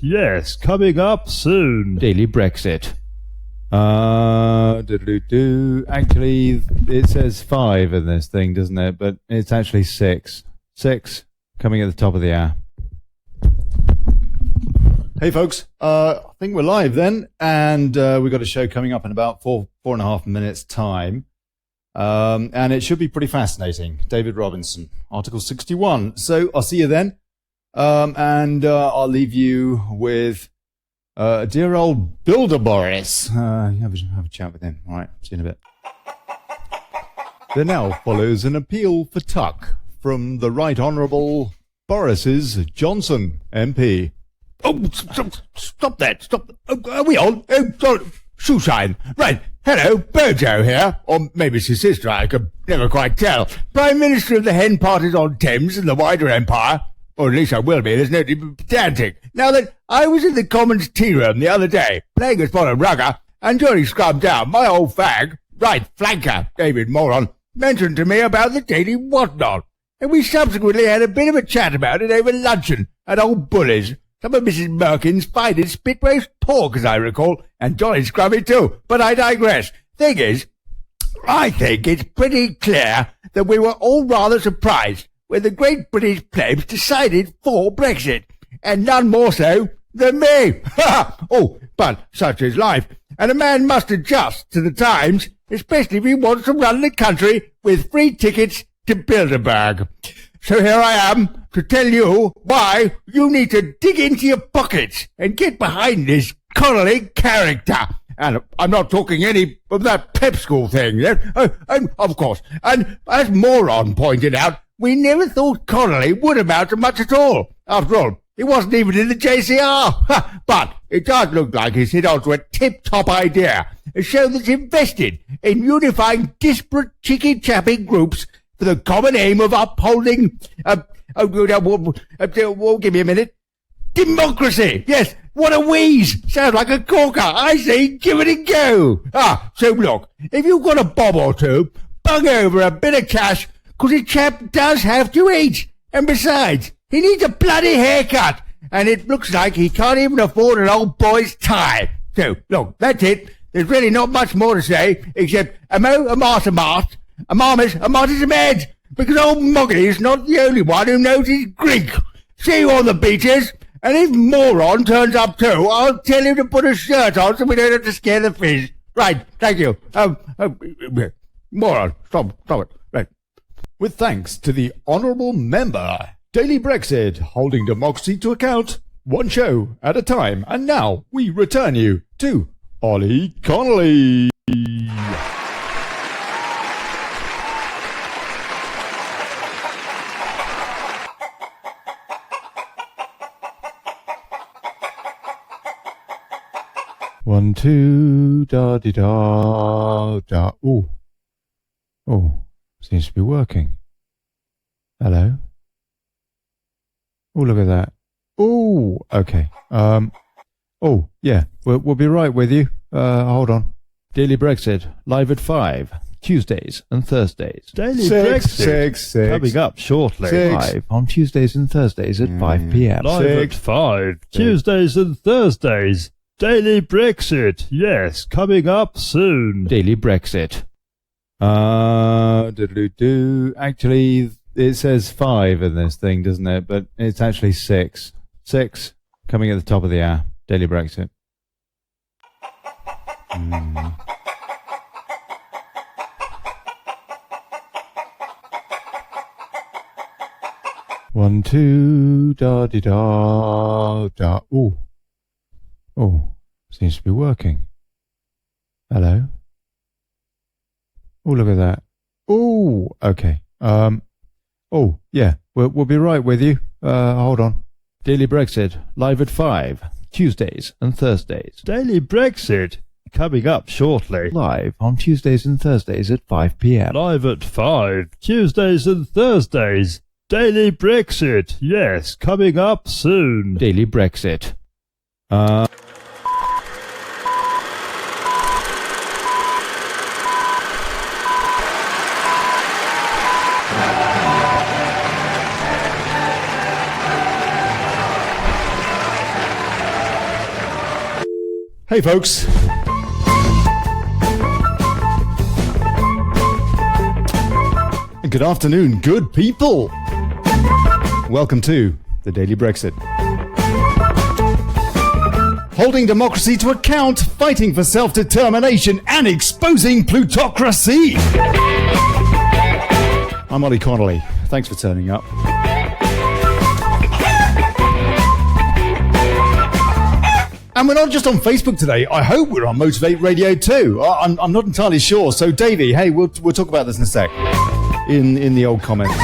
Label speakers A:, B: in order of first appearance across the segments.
A: Yes, coming up soon.
B: Daily Brexit. Actually, it says 5 in this thing, doesn't it? But it's actually 6. 6 coming at the top of the hour.
C: Hey folks, I think we're live then, and we've got a show coming up in about four and a half minutes time, and it should be pretty fascinating. David Robinson, Article 61. So I'll see you then, and I'll leave you with dear old Builder Boris. Have a chat with him. All right, see you in a bit. There now follows an appeal for tuck from the Right Honourable Boris's Johnson MP.
D: Oh, stop that. Stop. Are we on? Oh, sorry. Shoeshine. Right. Hello, Bojo here. Or maybe it's his sister, I could never quite tell. Prime Minister of the Hen Parties on Thames and the wider empire. Or at least I will be, there's no need to be pedantic. Now that I was in the Commons tea room the other day, playing a spot of rugger, and Johnny Scrub Down, my old fag, right flanker, David Moron, mentioned to me about the Daily Whatnot. And we subsequently had a bit of a chat about it over luncheon at Old Bully's. Some of Mrs. Merkin's finest spit roast pork, as I recall, and Johnny Scrubby too. But I digress. Thing is, I think it's pretty clear that we were all rather surprised when the great British plebs decided for Brexit, and none more so than me. Oh, but such is life, and a man must adjust to the times, especially if he wants to run the country with free tickets to Bilderberg. So here I am to tell you why you need to dig into your pockets and get behind this Connolly character. And I'm not talking any of that pep school thing. Of course. And as Moron pointed out, we never thought Connolly would amount to much at all. After all, he wasn't even in the JCR. But it does look like he's hit onto a tip-top idea, a show that's invested in unifying disparate cheeky-chappy groups for the common aim of upholding, give me a minute, democracy. Yes, what a wheeze. Sounds like a corker. I say, give it a go. So look, if you've got a bob or two, bung over a bit of cash, 'cause a chap does have to eat. And besides, he needs a bloody haircut, and it looks like he can't even afford an old boy's tie. So, look, that's it. There's really not much more to say, except a martyr, a marmot, a martyr's a med, because old Moggy is not the only one who knows his Greek. See you on the beaches, and if Moron turns up too, I'll tell him to put a shirt on so we don't have to scare the fish. Right, thank you. Moron, stop it. Right.
C: With thanks to the Honourable Member, Daily Brexit, holding democracy to account, one show at a time. And now we return you to Ollie Connolly.
B: One, two, da-de-da, da. Oh, seems to be working. Hello? Oh, look at that. Oh, okay. Oh, yeah, we'll be right with you. Hold on. Daily Brexit, live at 5, Tuesdays and Thursdays.
A: Daily Brexit.
C: Six.
A: Coming up shortly.
B: 5 on Tuesdays and Thursdays at 5 p.m.
A: Live at 5, Tuesdays and Thursdays. Daily Brexit. Yes, coming up soon.
B: Daily Brexit. Actually, it says 5 in this thing, doesn't it? But it's actually 6. 6 coming at the top of the hour. Daily Brexit. One, two, da-de-da, da. Oh, seems to be working. Hello? Oh, look at that. Oh, okay. Oh, yeah, we'll be right with you. Hold on. Daily Brexit, live at 5, Tuesdays and Thursdays.
A: Daily Brexit. Coming up shortly.
B: Live on Tuesdays and Thursdays at 5 p.m.
A: Live at 5, Tuesdays and Thursdays. Daily Brexit. Yes, coming up soon.
B: Daily Brexit.
C: Hey, folks. Good afternoon, good people. Welcome to the Daily Brexit. Holding democracy to account, fighting for self-determination, and exposing plutocracy. I'm Ollie Connolly. Thanks for turning up. And we're not just on Facebook today. I hope we're on Motivate Radio too. I'm not entirely sure. So, Davey, hey, we'll talk about this in a sec. In the old comments.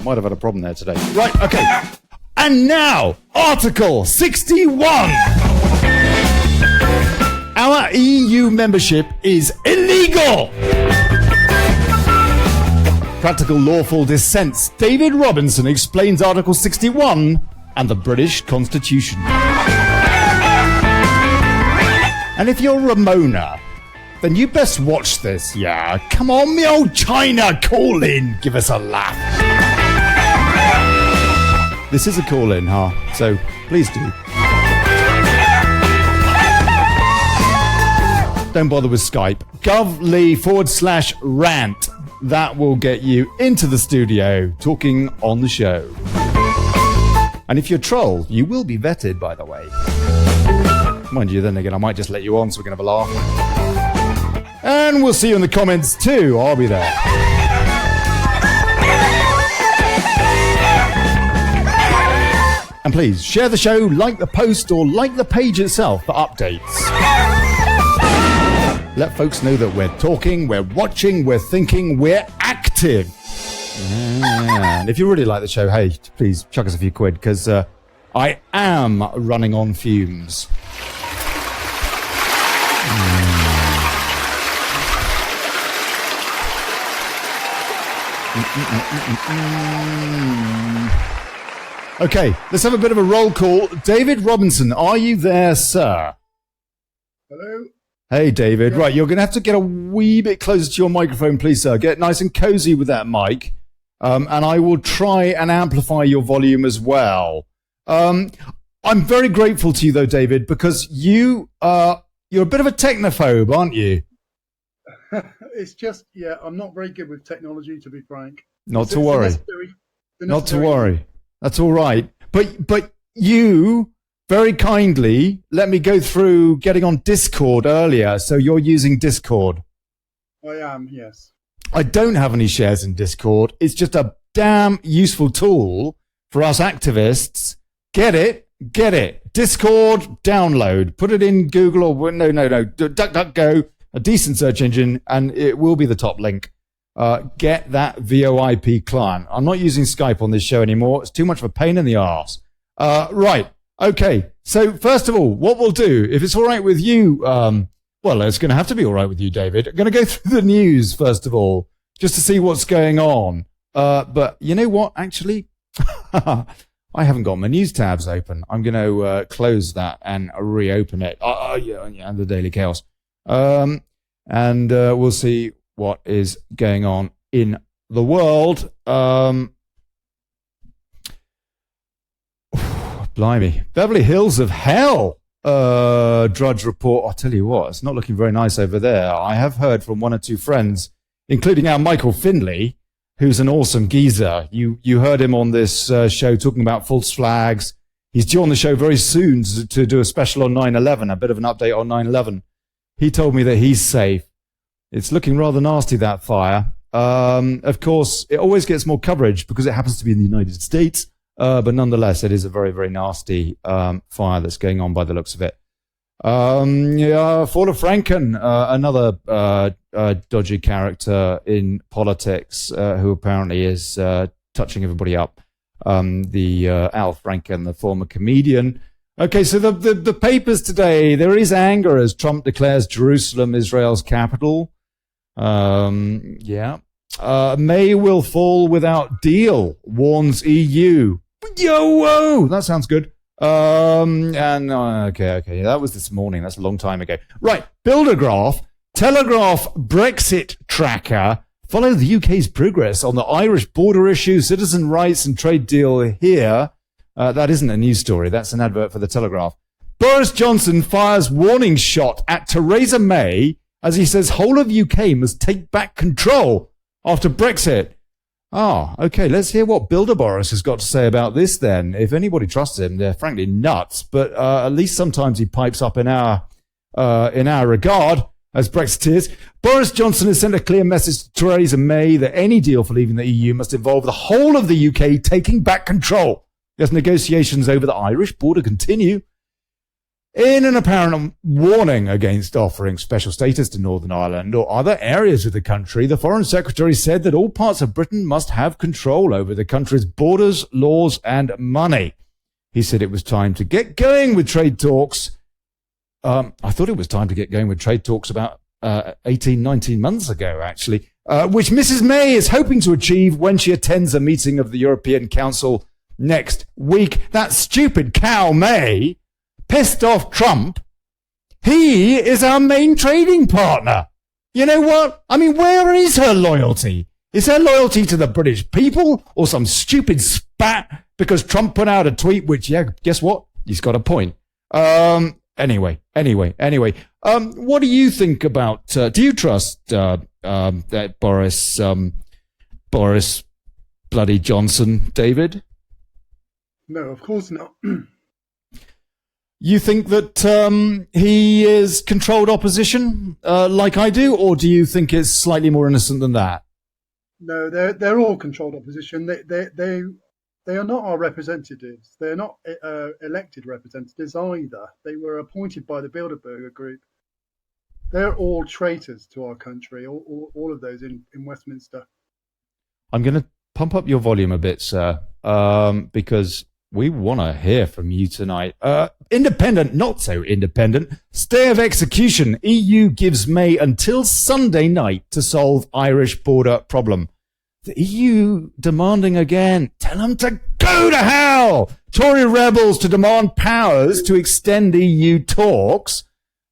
C: Might have had a problem there today. Right, okay. And now, Article 61. Our EU membership is illegal. Practical Lawful Dissents. David Robinson explains Article 61 and the British Constitution. And if you're Ramona, then you best watch this, yeah? Come on, me old China, call in, give us a laugh. This is a call in, huh? So please do. Don't bother with Skype. Gov.ly/rant. That will get you into the studio talking on the show. And if you're a troll, you will be vetted, by the way. Mind you, then again, I might just let you on so we can have a laugh. And we'll see you in the comments too. I'll be there. And please, share the show, like the post, or like the page itself for updates. Let folks know that we're talking, we're watching, we're thinking, we're active. And if you really like the show, hey, please chuck us a few quid, because I am running on fumes. Okay, let's have a bit of a roll call. David Robinson, are you there, sir?
E: Hello?
C: Hey, David. Right, you're going to have to get a wee bit closer to your microphone, please, sir. Get nice and cozy with that mic. And I will try and amplify your volume as well. I'm very grateful to you, though, David, because you're a bit of a technophobe, aren't you?
E: It's just, yeah, I'm not very good with technology, to be frank.
C: Not to worry. Not to worry. That's all right. But you very kindly let me go through getting on Discord earlier, so you're using Discord.
E: I am, yes.
C: I don't have any shares in Discord. It's just a damn useful tool for us activists. Get it. Discord, download. Put it in Google or no. DuckDuckGo, a decent search engine, and it will be the top link. Get that VoIP client. I'm not using Skype on this show anymore. It's too much of a pain in the arse. Right. Okay. So first of all, what we'll do, if it's all right with you, well, it's going to have to be all right with you, David. I'm going to go through the news first of all, just to see what's going on. But you know what? Actually, I haven't got my news tabs open. I'm going to close that and reopen it. And the DailyChaos. And we'll see what is going on in the world. Blimey. Beverly Hills of Hell. Drudge report. I'll tell you what, it's not looking very nice over there. I have heard from one or two friends, including our Michael Finley, who's an awesome geezer. You heard him on this show talking about false flags. He's due on the show very soon to do a special on 9/11, a bit of an update on 9/11. He told me that he's safe. It's looking rather nasty, that fire. Of course, it always gets more coverage because it happens to be in the United States. But nonetheless, it is a very, very nasty fire that's going on by the looks of it. Fall of Franken, another dodgy character in politics who apparently is touching everybody up. Al Franken, the former comedian. Okay, so the papers today, there is anger as Trump declares Jerusalem Israel's capital. May will fall without deal, warns EU. Yo-whoa! That sounds good. Okay. That was this morning. That's a long time ago. Right. Buildergraph, Telegraph Brexit tracker. Follow the UK's progress on the Irish border issue, citizen rights and trade deal here. That isn't a news story. That's an advert for the Telegraph. Boris Johnson fires warning shot at Theresa May as he says whole of UK must take back control after Brexit. Ah, okay, let's hear what Builder Boris has got to say about this then. If anybody trusts him, they're frankly nuts, but at least sometimes he pipes up in our regard as Brexiteers. Boris Johnson has sent a clear message to Theresa May that any deal for leaving the EU must involve the whole of the UK taking back control as negotiations over the Irish border continue. In an apparent warning against offering special status to Northern Ireland or other areas of the country, the Foreign Secretary said that all parts of Britain must have control over the country's borders, laws and money. He said it was time to get going with trade talks. I thought it was time to get going with trade talks about 18, 19 months ago, actually, which Mrs. May is hoping to achieve when she attends a meeting of the European Council next week. That stupid cow May pissed off Trump. He is our main trading partner. You know what? I mean, where is her loyalty? Is her loyalty to the British people or some stupid spat because Trump put out a tweet which, yeah, guess what? He's got a point. Anyway. What do you think about, do you trust, that Boris bloody Johnson, David?
E: No, of course not.
C: You think that he is controlled opposition, like I do, or do you think it's slightly more innocent than that?
E: No, they're all controlled opposition. They are not our representatives. They're not elected representatives either. They were appointed by the Bilderberger Group. They're all traitors to our country. All of those in Westminster.
C: I'm going to pump up your volume a bit, sir, because we want to hear from you tonight. Independent, not so independent. Stay of execution. EU gives May until Sunday night to solve Irish border problem. The EU demanding again. Tell them to go to hell. Tory rebels to demand powers to extend EU talks.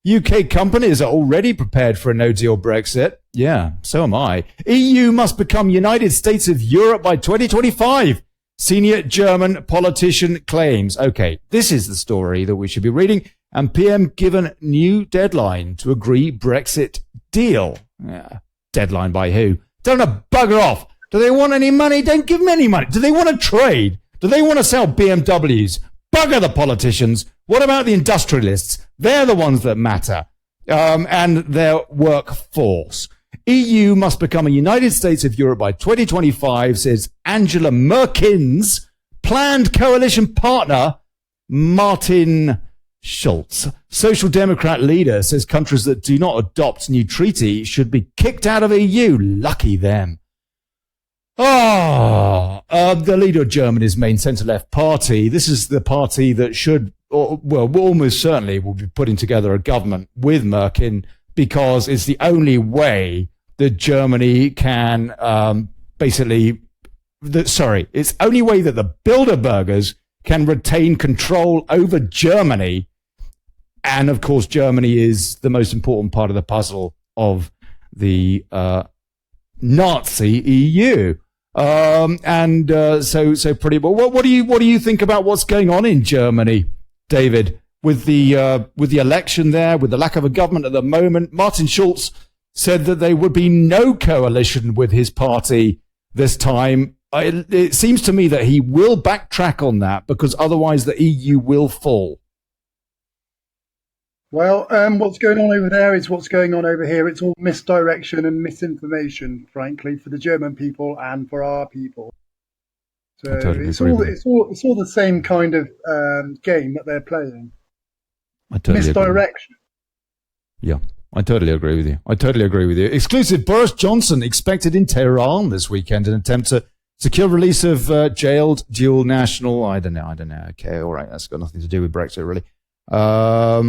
C: UK companies are already prepared for a no-deal Brexit. Yeah, so am I. EU must become United States of Europe by 2025. Senior German politician claims. Okay, this is the story that we should be reading. And PM given new deadline to agree Brexit deal. Yeah. Deadline by who? Tell them to bugger off. Do they want any money? Don't give them any money. Do they want to trade? Do they want to sell BMWs? Bugger the politicians. What about the industrialists? They're the ones that matter. And their workforce. EU must become a United States of Europe by 2025, says Angela Merkel's planned coalition partner, Martin Schulz. Social Democrat leader says countries that do not adopt new treaty should be kicked out of EU. Lucky them. The leader of Germany's main centre-left party. This is the party that should, almost certainly will be putting together a government with Merkel because it's the only way that Germany can it's the only way that the Bilderbergers can retain control over Germany. And of course, Germany is the most important part of the puzzle of the Nazi EU. So pretty well. What do you think about what's going on in Germany, David, with the election there, with the lack of a government at the moment? Martin Schulz said that there would be no coalition with his party this time. It seems to me that he will backtrack on that because otherwise the EU will fall.
E: Well, what's going on over there is what's going on over here. It's all misdirection and misinformation, frankly, for the German people and for our people. So it's all the same kind of game that they're playing. Misdirection.
C: Yeah. I totally agree with you. Exclusive Boris Johnson expected in Tehran this weekend in an attempt to secure release of jailed dual national. I don't know. Okay, all right. That's got nothing to do with Brexit, really. I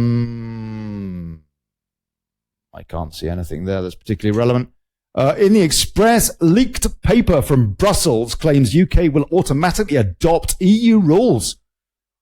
C: can't see anything there that's particularly relevant. In the Express, leaked paper from Brussels claims UK will automatically adopt EU rules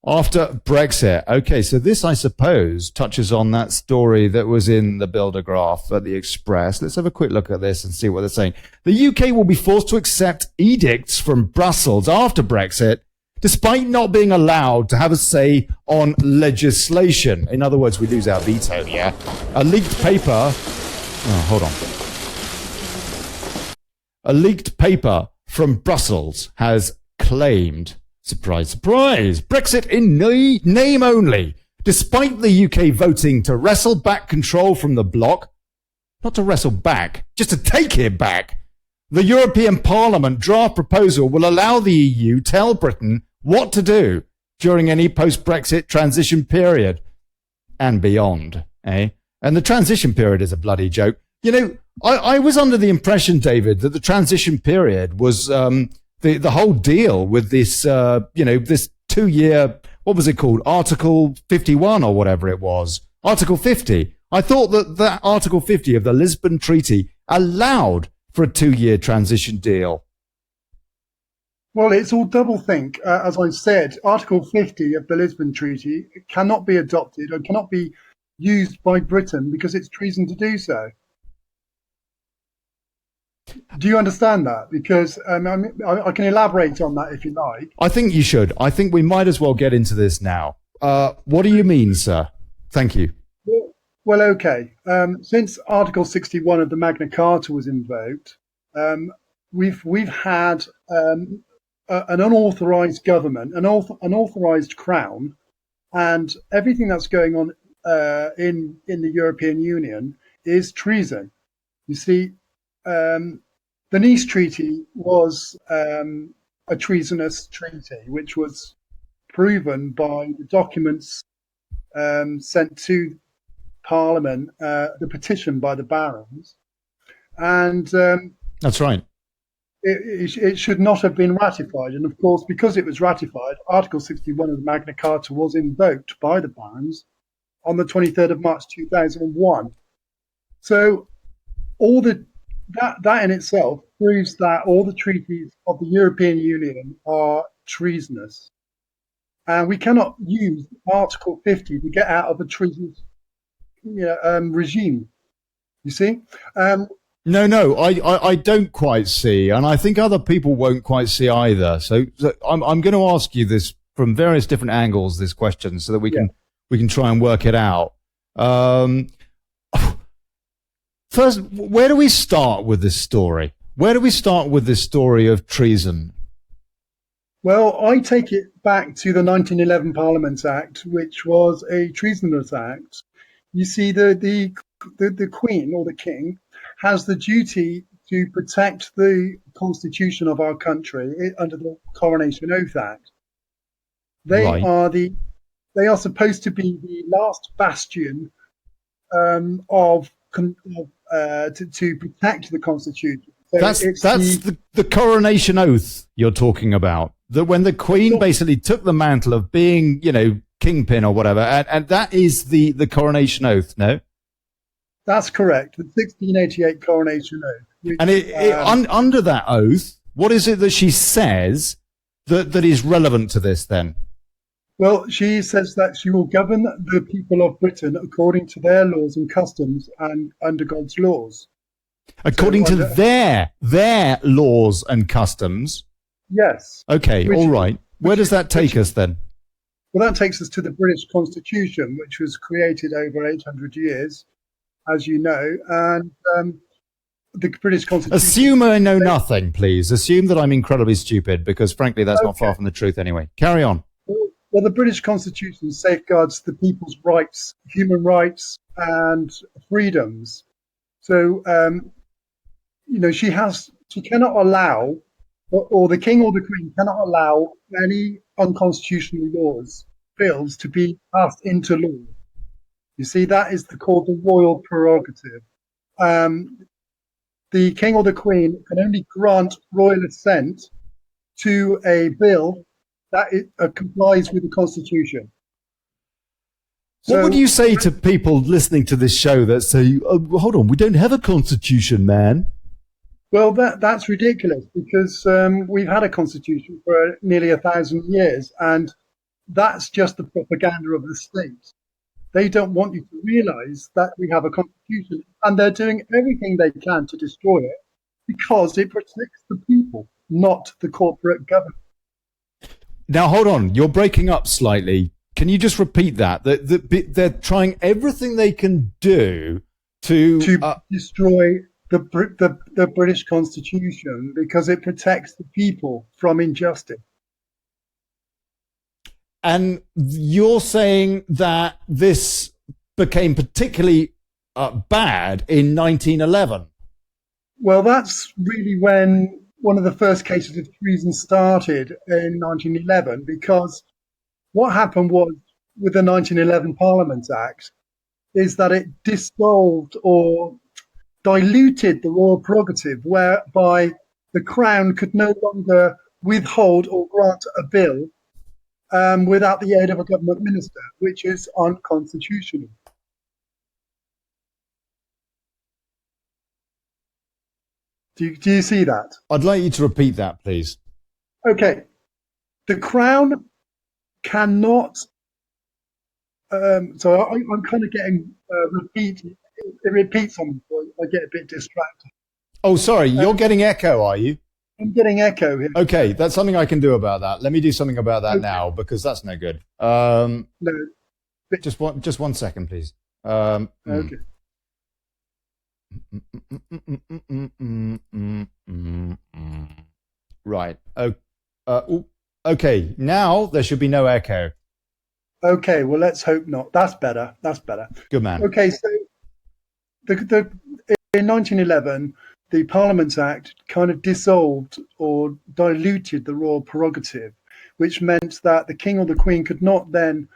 C: after Brexit. Okay, so this, I suppose, touches on that story that was in the Bildergraph at the Express. Let's have a quick look at this and see what they're saying. The UK will be forced to accept edicts from Brussels after Brexit despite not being allowed to have a say on legislation. In other words, we lose our veto, yeah? A leaked paper... Oh, hold on. A leaked paper from Brussels has claimed, surprise, surprise, Brexit in name only, despite the UK voting to wrestle back control from the bloc. Not to wrestle back, just to take it back. The European Parliament draft proposal will allow the EU tell Britain what to do during any post-Brexit transition period and beyond, eh? And the transition period is a bloody joke. You know, I was under the impression, David, that the transition period was the whole deal with this, this 2-year, what was it called? Article 51 or whatever it was. Article 50. I thought that Article 50 of the Lisbon Treaty allowed for a 2-year transition deal.
E: Well, it's all doublethink. As I said, Article 50 of the Lisbon Treaty cannot be adopted and cannot be used by Britain because it's treason to do so. Do you understand that? Because I can elaborate on that if you like.
C: I think you should. I think we might as well get into this now. What do you mean, sir? Thank you.
E: Well, okay. Since Article 61 of the Magna Carta was invoked, we've had an unauthorized government, an unauthorized crown, and everything that's going on in the European Union is treason. You see, the Nice Treaty was a treasonous treaty, which was proven by the documents sent to Parliament, the petition by the barons, and
C: that's right.
E: It should not have been ratified, and of course, because it was ratified, Article 61 of the Magna Carta was invoked by the barons on the 23rd of March 2001. So, that in itself proves that all the treaties of the European Union are treasonous, and we cannot use Article 50 to get out of a treasonous regime. You see?
C: No, I don't quite see, and I think other people won't quite see either. So I'm going to ask you this from various different angles, this question, so that we can try and work it out. First, where do we start with this story? Where do we start with this story of treason?
E: Well, I take it back to the 1911 Parliament Act, which was a treasonous act. You see, the Queen or the King has the duty to protect the constitution of our country under the Coronation Oath Act. They are supposed to be the last bastion to protect the constitution. So
C: that's the Coronation Oath you're talking about. That when the Queen basically took the mantle of being, kingpin or whatever, and that is the Coronation Oath, no?
E: That's correct. The 1688 Coronation Oath. Which,
C: and under that oath, what is it that she says that is relevant to this then?
E: Well, she says that she will govern the people of Britain according to their laws and customs and under God's laws.
C: According to their laws and customs?
E: Yes.
C: Okay, all right. Where does that take us then?
E: Well, that takes us to the British Constitution, which was created over 800 years, as you know, and the British Constitution...
C: Assume I know nothing, please. Assume that I'm incredibly stupid, because frankly, that's not far from the truth anyway. Carry on.
E: Well, the British Constitution safeguards the people's rights, human rights, and freedoms. So, she cannot allow, or the King or the Queen cannot allow any unconstitutional bills to be passed into law. You see, that is called the royal prerogative. The King or the Queen can only grant royal assent to a bill that complies with the Constitution.
C: What would you say to people listening to this show that say, oh, hold on, we don't have a constitution, man?
E: Well, that's ridiculous, because we've had a constitution for nearly 1,000 years, and that's just the propaganda of the state. They don't want you to realize that we have a constitution, and they're doing everything they can to destroy it because it protects the people, not the corporate government.
C: Now, hold on. You're breaking up slightly. Can you just repeat that? They're trying everything they can do to
E: destroy the British Constitution because it protects the people from injustice.
C: and you're saying that this became particularly bad in 1911.
E: Well, that's really when one of the first cases of treason started in 1911, because what happened was, with the 1911 Parliament Act, is that it dissolved or diluted the royal prerogative, whereby the Crown could no longer withhold or grant a bill without the aid of a government minister, which is unconstitutional. Do you see that?
C: I'd like you to repeat that, please.
E: Okay. The Crown cannot. So I'm kind of getting it repeats on me, so I get a bit distracted.
C: Oh, sorry, you're getting echo, are you?
E: I'm getting echo here.
C: Okay, that's something I can do about that. Let me do something about that
E: Okay.
C: now, because that's no good.
E: No.
C: Just 1 second, please.
E: Okay.
C: Right. Okay. Now there should be no echo.
E: Okay. Well, let's hope not. That's better. That's better.
C: Good man.
E: Okay. So in 1911, the Parliament Act kind of dissolved or diluted the royal prerogative, which meant that the King or the Queen could not then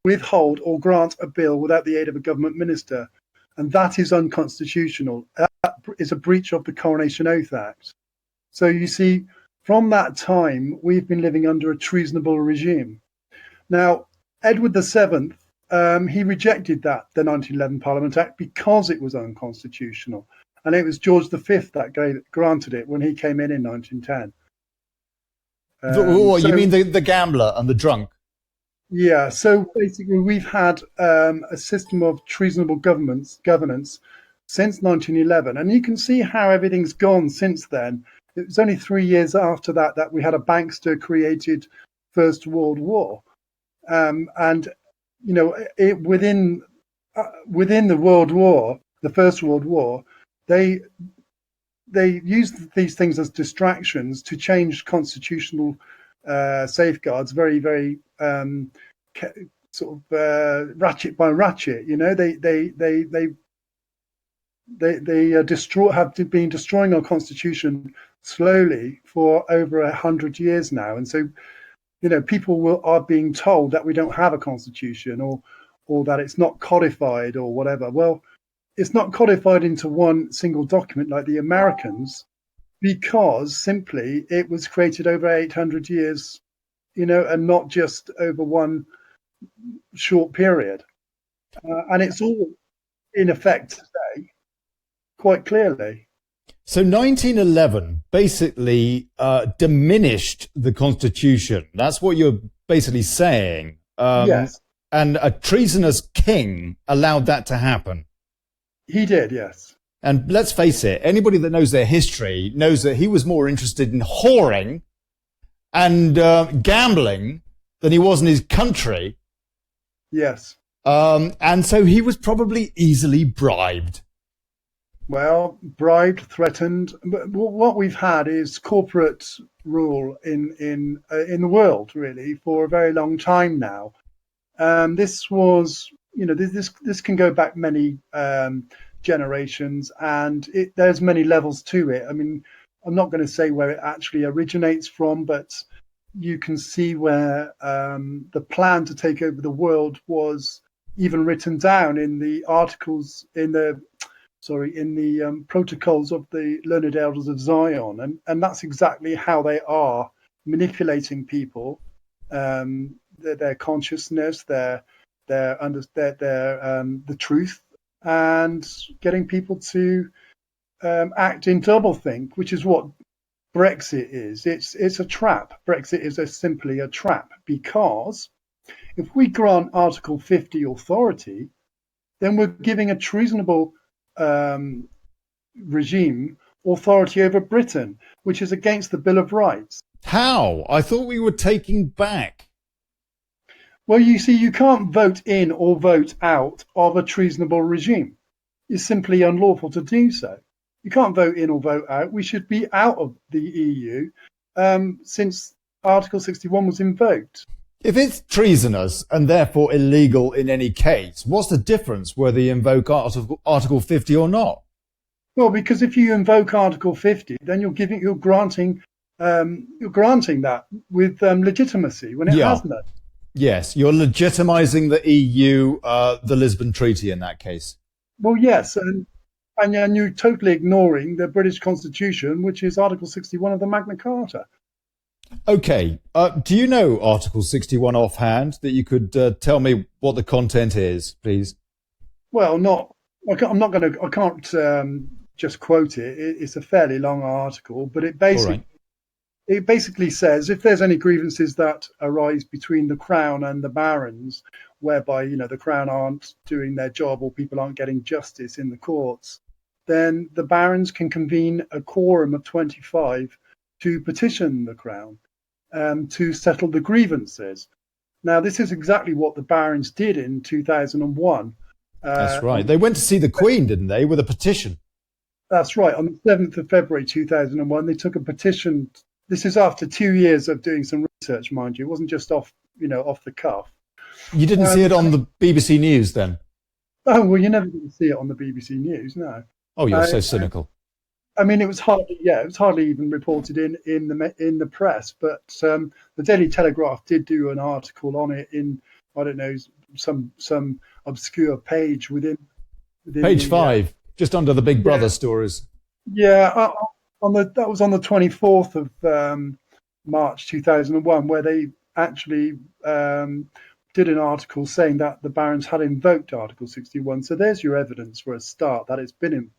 E: withhold or grant a bill without the aid of a government minister. And that is unconstitutional. That is a breach of the Coronation Oath Act. So you see, from that time, we've been living under a treasonable regime. Now, Edward VII, he rejected the 1911 Parliament Act because it was unconstitutional. And it was George V that granted it when he came in 1910.
C: You mean the gambler and the drunk?
E: Yeah, so basically we've had a system of treasonable governance since 1911, and you can see how everything's gone since then. It was only 3 years after that we had a bankster created First World War, and you know, within the World War, the First World War, they used these things as distractions to change constitutional safeguards very, very sort of ratchet by ratchet. You know, they have been destroying our constitution slowly for over 100 years now, and so you know people are being told that we don't have a constitution or that it's not codified or whatever. Well, it's not codified into one single document like the Americans, because simply it was created over 800 years, you know, and not just over one short period. And it's all in effect today, quite clearly.
C: So 1911 basically diminished the Constitution. That's what you're basically saying.
E: Yes.
C: And a treasonous king allowed that to happen.
E: He did, yes.
C: And let's face it, anybody that knows their history knows that he was more interested in whoring and gambling than he was in his country.
E: Yes.
C: And so he was probably easily bribed.
E: Well, bribed, threatened. But what we've had is corporate rule in the world, really, for a very long time now. This was, you know, this can go back many generations, and there's many levels to it. I mean, I'm not going to say where it actually originates from, but you can see where the plan to take over the world was even written down in the articles in the protocols of the learned elders of Zion, and that's exactly how they are manipulating people, their consciousness, the truth, and getting people to act in doublethink, which is what Brexit is. It's a trap. Brexit is simply a trap, because if we grant Article 50 authority, then we're giving a treasonable regime authority over Britain, which is against the Bill of Rights.
C: How? I thought we were taking back.
E: Well, you see, you can't vote in or vote out of a treasonable regime. It's simply unlawful to do so. You can't vote in or vote out. We should be out of the EU since Article 61 was invoked.
C: If it's treasonous and therefore illegal in any case, what's the difference whether you invoke Article 50 or not?
E: Well, because if you invoke Article 50, then you're granting that with legitimacy when it has none.
C: Yes, you're legitimizing the EU, the Lisbon Treaty in that case.
E: Well, yes, and you're totally ignoring the British Constitution, which is Article 61 of the Magna Carta.
C: Okay, do you know Article 61 offhand that you could tell me what the content is, please?
E: Well, I can't just quote it. It's a fairly long article, but it basically says if there's any grievances that arise between the Crown and the barons, whereby the Crown aren't doing their job or people aren't getting justice in the courts, then the barons can convene a quorum of 25 to petition the Crown to settle the grievances. Now, this is exactly what the barons did in 2001.
C: That's right. They went to see the Queen, didn't they, with a petition?
E: That's right. On the 7th of February 2001, they took a petition. This is after 2 years of doing some research, mind you. It wasn't just off the cuff.
C: You didn't see it on the BBC News then?
E: Oh, well, you're never going to see it on the BBC News, no.
C: Oh, you're so cynical.
E: I mean, it was hardly even reported in the press. But the Daily Telegraph did do an article on it in, I don't know, some obscure page within
C: page 5, just under the Big Brother stories.
E: Yeah, that was on the 24th of March 2001, where they actually did an article saying that the barons had invoked Article 61. So there's your evidence for a start that it's been invoked.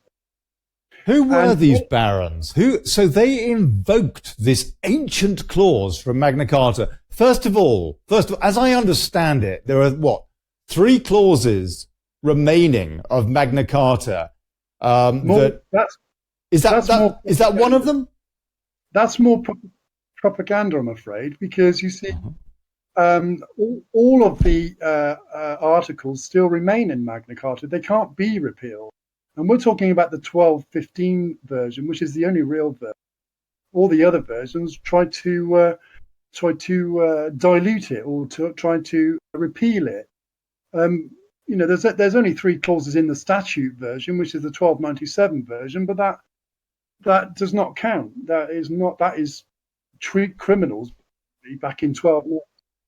C: Who were these barons? So they invoked this ancient clause from Magna Carta. First of all, as I understand it, there are 3 clauses remaining of Magna Carta. Is that one of them?
E: That's more propaganda, I'm afraid, because you see, all of the articles still remain in Magna Carta. They can't be repealed. And we're talking about the 1215 version, which is the only real version. All the other versions try to dilute it or to try to repeal it. There's only 3 clauses in the statute version, which is the 1297 version, but that does not count. That is treat criminals back in 12.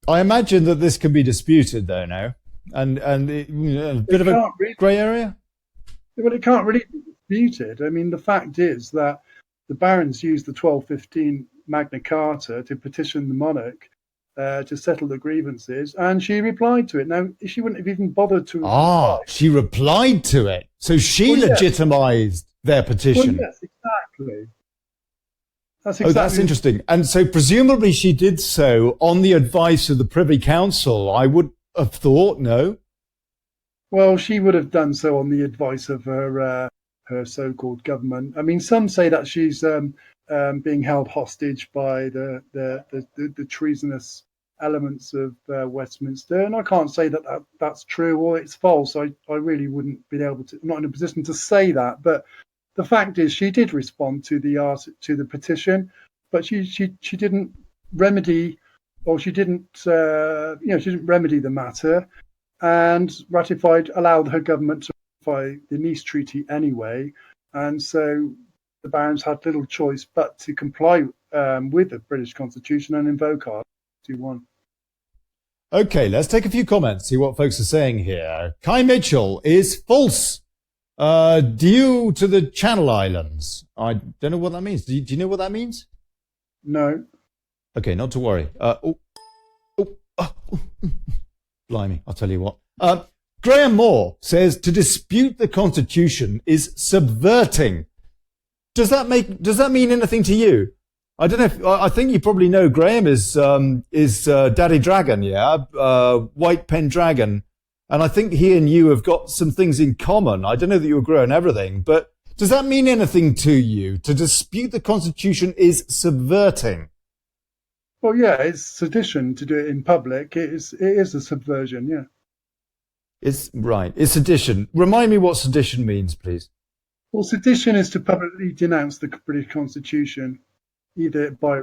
C: I imagine that this can be disputed, though, now, and a bit of a grey area.
E: Well, it can't really be disputed. I mean, the fact is that the barons used the 1215 Magna Carta to petition the monarch to settle the grievances, and she replied to it. Now, she wouldn't have even bothered to reply.
C: She replied to it. So she legitimized their petition.
E: Well, yes, exactly.
C: That's interesting. And so presumably she did so on the advice of the Privy Council, I would have thought, no?
E: Well, she would have done so on the advice of her so-called government. I mean, some say that she's being held hostage by the treasonous elements of Westminster, and I can't say that's true or it's false. I really wouldn't be able to, not in a position to say that. But the fact is, she did respond to the petition, but she didn't remedy, or she didn't remedy the matter, and allowed her government to ratify the Nice Treaty anyway, and so the barons had little choice but to comply with the British Constitution and invoke Article 61.
C: Okay, let's take a few comments, see what folks are saying here. Kai Mitchell is false due to the Channel Islands. I don't know what that means. Do you know what that means?
E: No.
C: Okay, not to worry. Blimey, I'll tell you what. Graham Moore says to dispute the Constitution is subverting. Does that mean anything to you? I don't know if, I think you probably know Graham is Daddy Dragon, yeah? White Pen Dragon. And I think he and you have got some things in common. I don't know that you agree on everything, but does that mean anything to you? To dispute the Constitution is subverting?
E: Well, yeah, it's sedition to do it in public. It is a subversion, yeah.
C: It's right. It's sedition. Remind me what sedition means, please.
E: Well, sedition is to publicly denounce the British Constitution, either by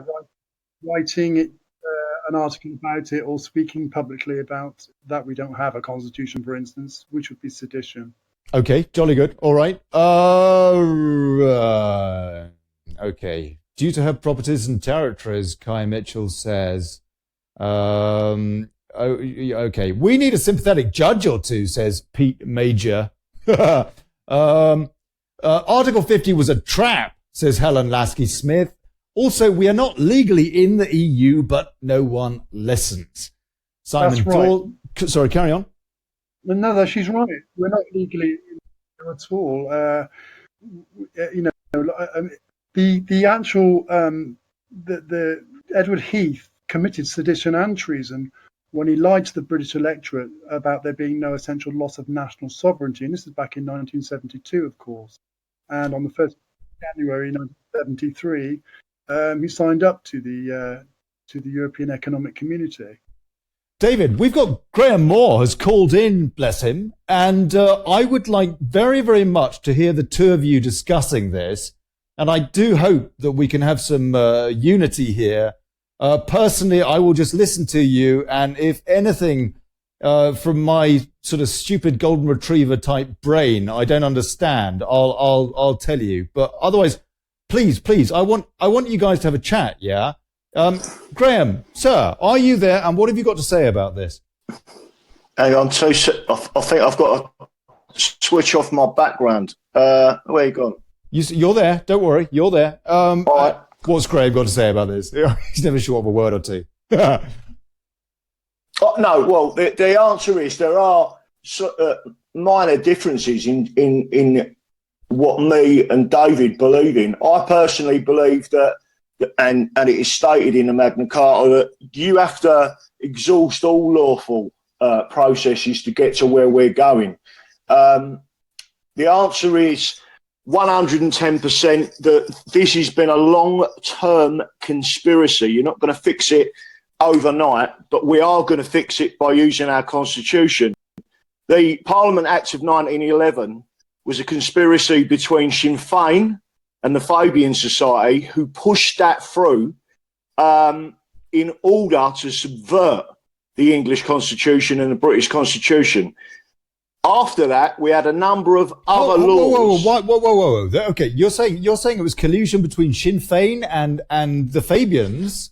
E: writing an article about it or speaking publicly about that we don't have a constitution, for instance, which would be sedition.
C: Okay, jolly good. All right. Okay. Due to her properties and territories, Kai Mitchell says. Okay. We need a sympathetic judge or two, says Pete Major. Article 50 was a trap, says Helen Lasky Smith. Also, we are not legally in the EU, but no one listens. Simon
E: That's right.
C: Thor. Sorry, carry on.
E: No, she's right. We're not legally at all. The actual the Edward Heath committed sedition and treason when he lied to the British electorate about there being no essential loss of national sovereignty, and this is back in 1972, of course. And on the 1st of January 1973, he signed up to the European Economic Community.
C: David, we've got Graham Moore has called in, bless him, and I would like very, very much to hear the two of you discussing this. And I do hope that we can have some unity here. Personally, I will just listen to you, and if anything from my sort of stupid golden retriever type brain I don't understand, I'll tell you. But otherwise, please, I want you guys to have a chat. Yeah. Graham, sir, are you there? And what have you got to say about this?
F: Hang on, I think I've got to switch off my background. Where you gone?
C: You're there. Don't worry. You're there.
F: All right.
C: What's Graham got to say about this? He's never short of a word or two.
F: No, well, the answer is there are minor differences in what me and David believe in. I personally believe that, and it is stated in the Magna Carta, that you have to exhaust all lawful processes to get to where we're going. The answer is 110% that this has been a long-term conspiracy. You're not going to fix it overnight, but we are going to fix it by using our constitution. The Parliament Act of 1911 was a conspiracy between Sinn Féin and the Fabian Society, who pushed that through in order to subvert the English Constitution and the British Constitution. After that, we had a number of other laws.
C: Whoa. Okay, you're saying it was collusion between Sinn Féin and the Fabians.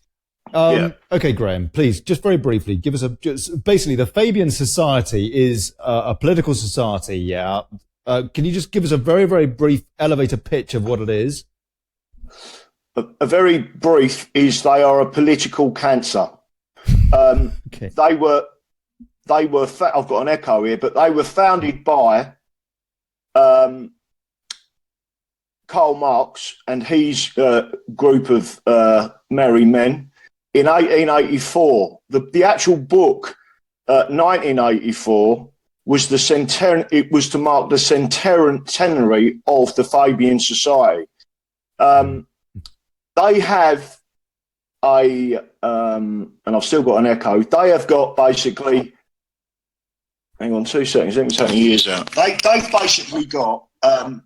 F: Yeah.
C: Okay, Graham, please, just very briefly, give us basically the Fabian Society is a political society. Yeah. Can you just give us a very, very brief elevator pitch of what it is?
F: A very brief is they are a political cancer.
C: Okay.
F: They were. I've got an echo here, but they were founded by Karl Marx and his group of merry men in 1884. The actual book, 1984, was the centenary. It was to mark the centenary of the Fabian Society. They have and I've still got an echo. They have got basically. Hang on 2 seconds. Let me take my ears out. They've basically got an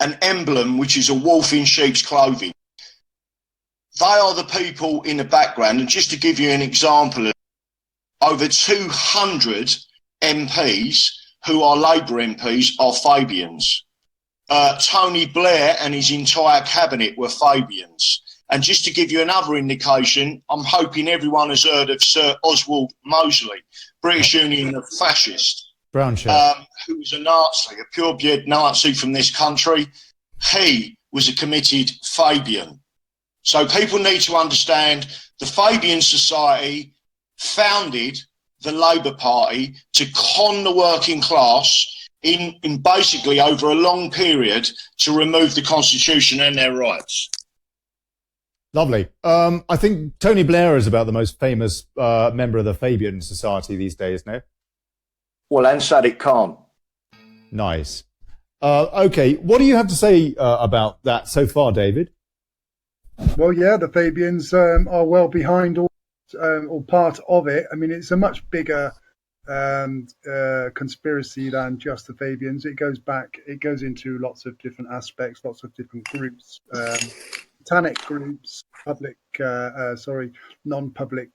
F: emblem, which is a wolf in sheep's clothing. They are the people in the background. And just to give you an example, over 200 MPs who are Labour MPs are Fabians. Tony Blair and his entire cabinet were Fabians. And just to give you another indication, I'm hoping everyone has heard of Sir Oswald Mosley, British Union of Fascists,
C: Brown shirt.
F: who was a Nazi, a pure-blood Nazi from this country. He was a committed Fabian. So people need to understand the Fabian Society founded the Labour Party to con the working class in basically over a long period to remove the Constitution and their rights.
C: Lovely. I think Tony Blair is about the most famous member of the Fabian Society these days, no?
F: Well, and Sadiq Khan.
C: Nice. Okay, what do you have to say about that so far, David?
E: Well, yeah, the Fabians are well behind all or part of it. I mean, it's a much bigger conspiracy than just the Fabians. It goes into lots of different aspects, lots of different groups, satanic groups, non-public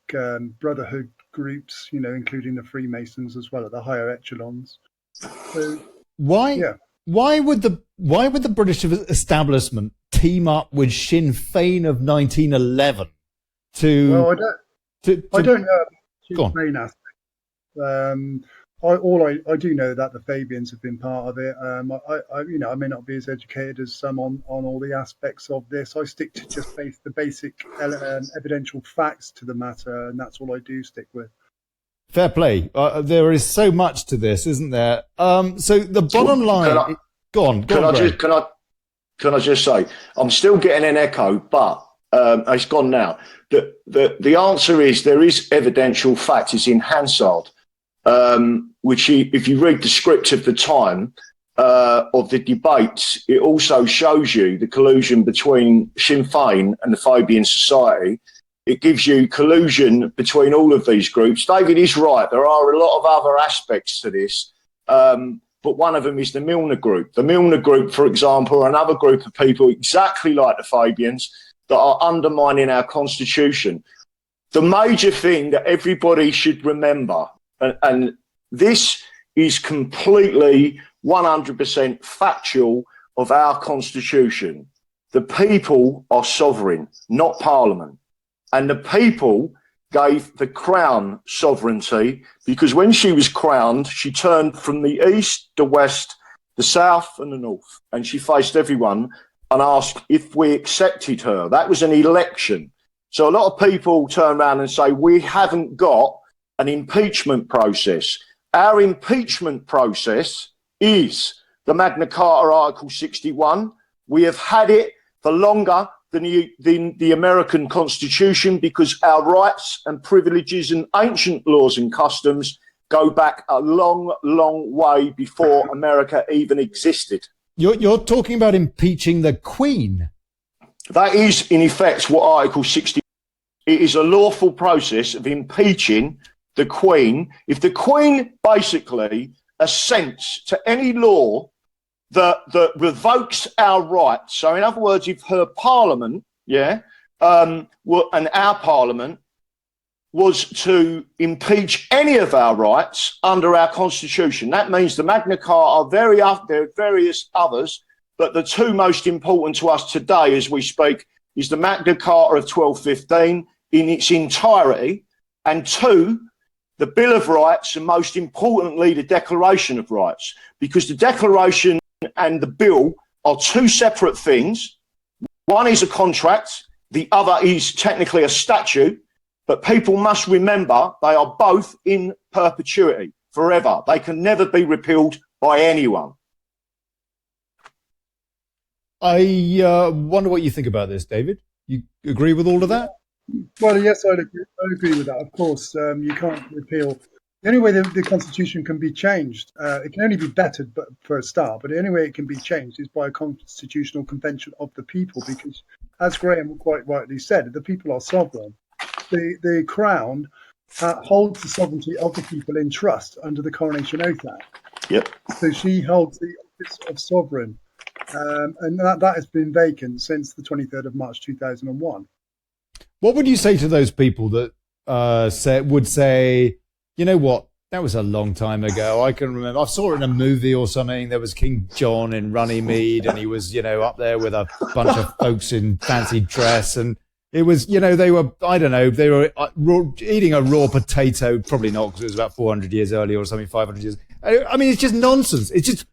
E: brotherhood groups, including the Freemasons as well at the higher echelons. So,
C: Why?
E: yeah.
C: Why would the British establishment team up with Sinn Féin of 1911 to?
E: Well, I don't know
C: Go on.
E: Sinn Féin aspect. I do know that the Fabians have been part of it. I may not be as educated as some on all the aspects of this. I stick to just the basic evidential facts to the matter, and that's all I do stick with.
C: Fair play. There is so much to this, isn't there? So the bottom line. Go on.
F: Can I just say, I'm still getting an echo, but it's gone now. The answer is there is evidential fact. It's in Hansard, which if you read the script of the time of the debates, it also shows you the collusion between Sinn Féin and the Fabian Society. It gives you collusion between all of these groups. David is right. There are a lot of other aspects to this, but one of them is the Milner Group. The Milner Group, for example, are another group of people exactly like the Fabians that are undermining our constitution. The major thing that everybody should remember, and this is completely 100% factual of our constitution, the people are sovereign, not Parliament. And the people gave the crown sovereignty because when she was crowned, she turned from the east, the west, the south and the north. And she faced everyone and asked if we accepted her. That was an election. So a lot of people turn around and say, we haven't got an impeachment process. Our impeachment process is the Magna Carta Article 61. We have had it for longer than the American Constitution because our rights and privileges and ancient laws and customs go back a long, long way before America even existed.
C: You're talking about impeaching the Queen.
F: That is, in effect, what Article 60 is. It is a lawful process of impeaching the Queen. If the Queen basically assents to any law that revokes our rights, so in other words, if her Parliament, and our Parliament was to impeach any of our rights under our Constitution, that means the Magna Carta, there are various others, but the two most important to us today as we speak is the Magna Carta of 1215 in its entirety, and two, the Bill of Rights, and most importantly, the Declaration of Rights, because the Declaration and the Bill are two separate things. One is a contract, the other is technically a statute, but people must remember they are both in perpetuity, forever. They can never be repealed by anyone.
C: I wonder what you think about this, David. You agree with all of that?
E: Well, yes, I'd agree with that. Of course, you can't repeal. The only way the Constitution can be changed, it can only be bettered but for a start, but the only way it can be changed is by a constitutional convention of the people, because, as Graham quite rightly said, the people are sovereign. The Crown holds the sovereignty of the people in trust under the Coronation Oath Act.
F: Yep.
E: So she holds the office of sovereign, and that has been vacant since the 23rd of March 2001.
C: What would you say to those people that would say, you know what, that was a long time ago. I can remember. I saw it in a movie or something. There was King John in Runnymede, and he was, up there with a bunch of folks in fancy dress. And it was, they were, I don't know, they were eating a raw potato. Probably not, because it was about 400 years earlier or something, 500 years. I mean, it's just nonsense. It's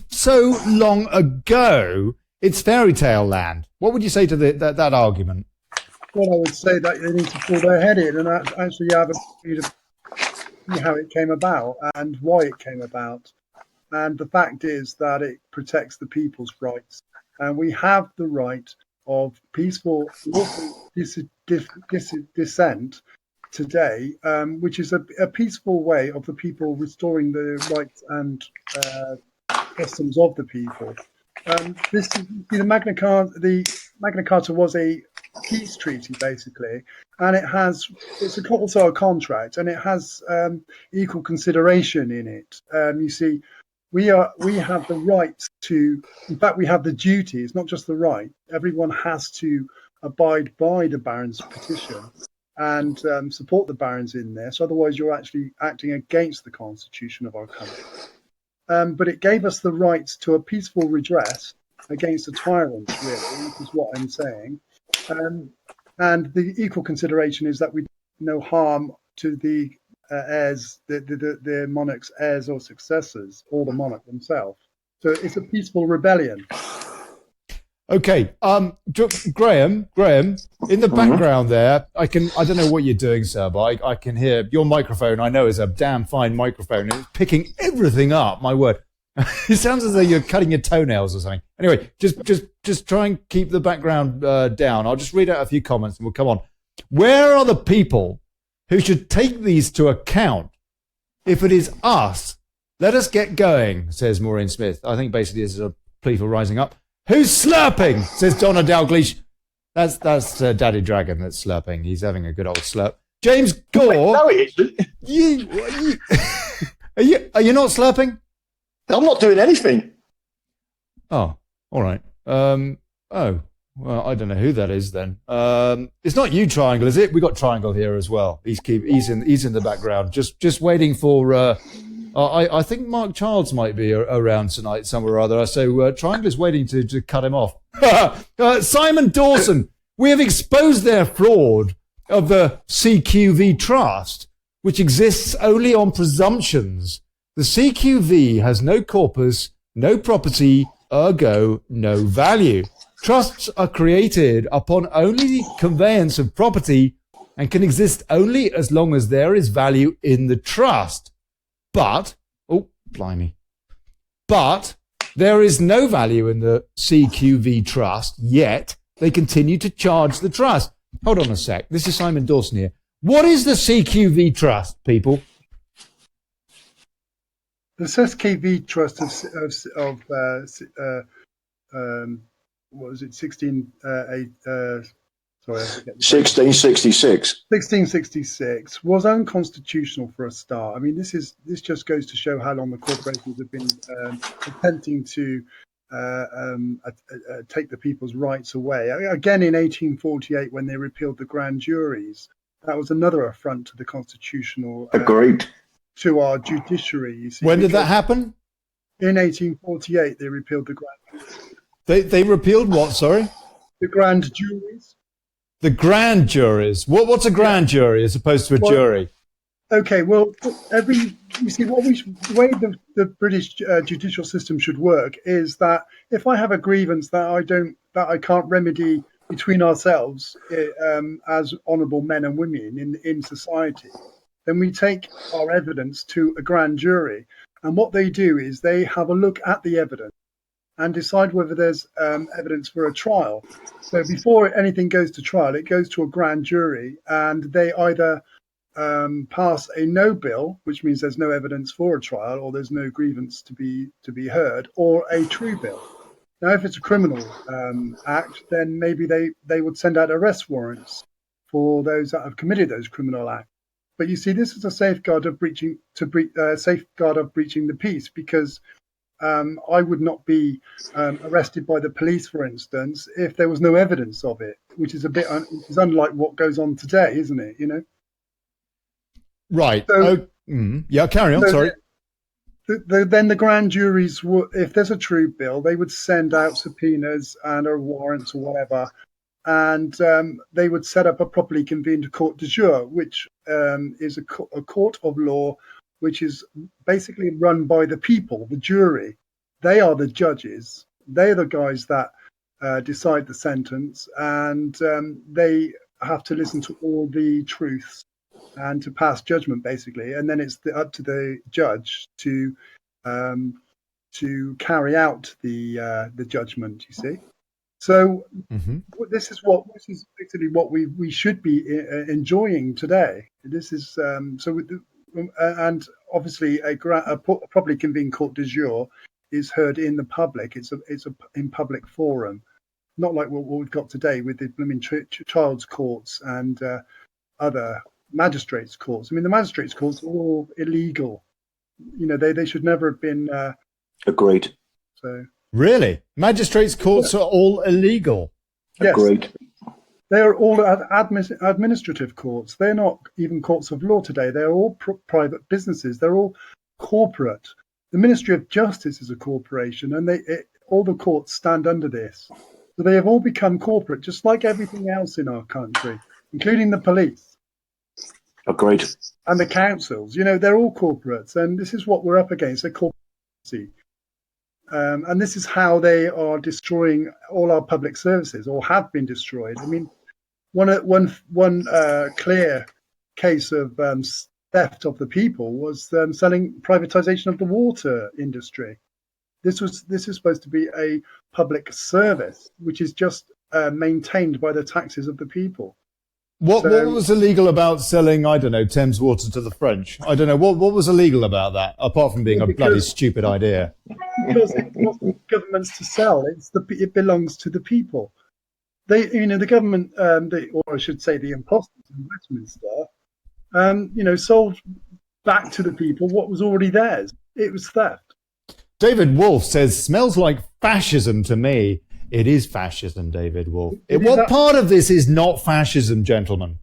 C: so long ago. It's fairy tale land. What would you say to that argument?
E: Well, I would say that they need to pull their head in and actually have a see how it came about and why it came about. And the fact is that it protects the people's rights. And we have the right of peaceful dissent today, which is a peaceful way of the people restoring the rights and customs of the people. The Magna Carta. The Magna Carta was a peace treaty, basically, and it's also a contract, and it has equal consideration in it. You see, we have the right to. In fact, we have the duty. It's not just the right. Everyone has to abide by the Barons' petition and support the Barons in this. Otherwise, you're actually acting against the constitution of our country. But it gave us the right to a peaceful redress against a tyrant, really, is what I'm saying. And the equal consideration is that we do no harm to the heirs, the monarch's heirs or successors, or the monarch themselves. So it's a peaceful rebellion.
C: Okay, Graham, in the background there, I don't know what you're doing, sir, but I can hear your microphone. I know is a damn fine microphone, and it's picking everything up. My word, it sounds as though you're cutting your toenails or something. Anyway, just try and keep the background down. I'll just read out a few comments and we'll come on. Where are the people who should take these to account? If it is us, let us get going, says Maureen Smith. I think basically this is a plea for rising up. Who's slurping? Says Donna Dalgleish. That's Daddy Dragon that's slurping. He's having a good old slurp. James Gore.
F: Wait, no, it isn't.
C: Are you not slurping?
F: I'm not doing anything.
C: Oh, all right. Oh, well, I don't know who that is then. It's not you, Triangle, is it? We got Triangle here as well. He's in the background, just waiting for. I think Mark Childs might be around tonight somewhere or other. So Triangle is waiting to cut him off. Simon Dawson, we have exposed their fraud of the CQV trust, which exists only on presumptions. The CQV has no corpus, no property, ergo no value. Trusts are created upon only conveyance of property and can exist only as long as there is value in the trust. But there is no value in the CQV trust, yet they continue to charge the trust. Hold on a sec. This is Simon Dawson here. What is the CQV trust, people?
E: The CQV trust what was it,
F: 1666.
E: 1666 was unconstitutional for a start. I mean, this just goes to show how long the corporations have been attempting to take the people's rights away. Again, in 1848, when they repealed the grand juries, that was another affront to the constitutional.
F: Agreed.
E: To our judiciary. You see,
C: when did that happen?
E: In 1848, they repealed the grand.
C: They repealed what? Sorry.
E: The grand juries.
C: The grand juries. What's a grand jury as opposed to a jury?
E: Okay, well, the way the British judicial system should work is that if I have a grievance that I can't remedy between ourselves as honourable men and women in society, then we take our evidence to a grand jury, and what they do is they have a look at the evidence and decide whether there's evidence for a trial. So before anything goes to trial, it goes to a grand jury, and they either pass a no bill, which means there's no evidence for a trial or there's no grievance to be heard, or a true bill. Now, if it's a criminal act, then maybe they would send out arrest warrants for those that have committed those criminal acts. But you see, this is a safeguard of breaching the peace, because I would not be arrested by the police, for instance, if there was no evidence of it, which is is unlike what goes on today, isn't it? You know.
C: Right.
E: So,
C: yeah. Carry on. Sorry.
E: Then the grand juries, if there's a true bill, they would send out subpoenas and or warrants or whatever, and they would set up a properly convened court de jure, which is a court of law, which is basically run by the people, the jury. They are the judges. They are the guys that decide the sentence, and they have to listen to all the truths and to pass judgment, basically. And then it's up to the judge to carry out the judgment. You see. So this is basically what we should be enjoying today. This is and obviously a properly convened court de jure is heard in the public. It's in public forum, not like what we've got today with the blooming child's courts and other magistrates' courts. I mean, the magistrates' courts are all illegal. They should never have been.
F: Agreed.
E: So
C: Really? Magistrates' courts are all illegal?
E: yes,
F: Agreed.
E: they are all administrative courts. They're not even courts of law today. They're all private businesses. They're all corporate. The Ministry of Justice is a corporation, and all the courts stand under this. So they have all become corporate, just like everything else in our country, including the police
F: Agreed.
E: and the councils. They're all corporates, and this is what we're up against, a corporacy. And this is how they are destroying all our public services, or have been destroyed. I mean, one clear case of theft of the people was selling privatization of the water industry. This is supposed to be a public service, which is just maintained by the taxes of the people.
C: What was illegal about selling, I don't know, Thames Water to the French? I don't know. What was illegal about that, apart from being a bloody stupid idea?
E: Because it wasn't governments to sell. It belongs to the people. The government, or I should say the imposters in Westminster, sold back to the people what was already theirs. It was theft.
C: David Wolf says, smells like fascism to me. It is fascism, David Wolf. What part of this is not fascism, gentlemen?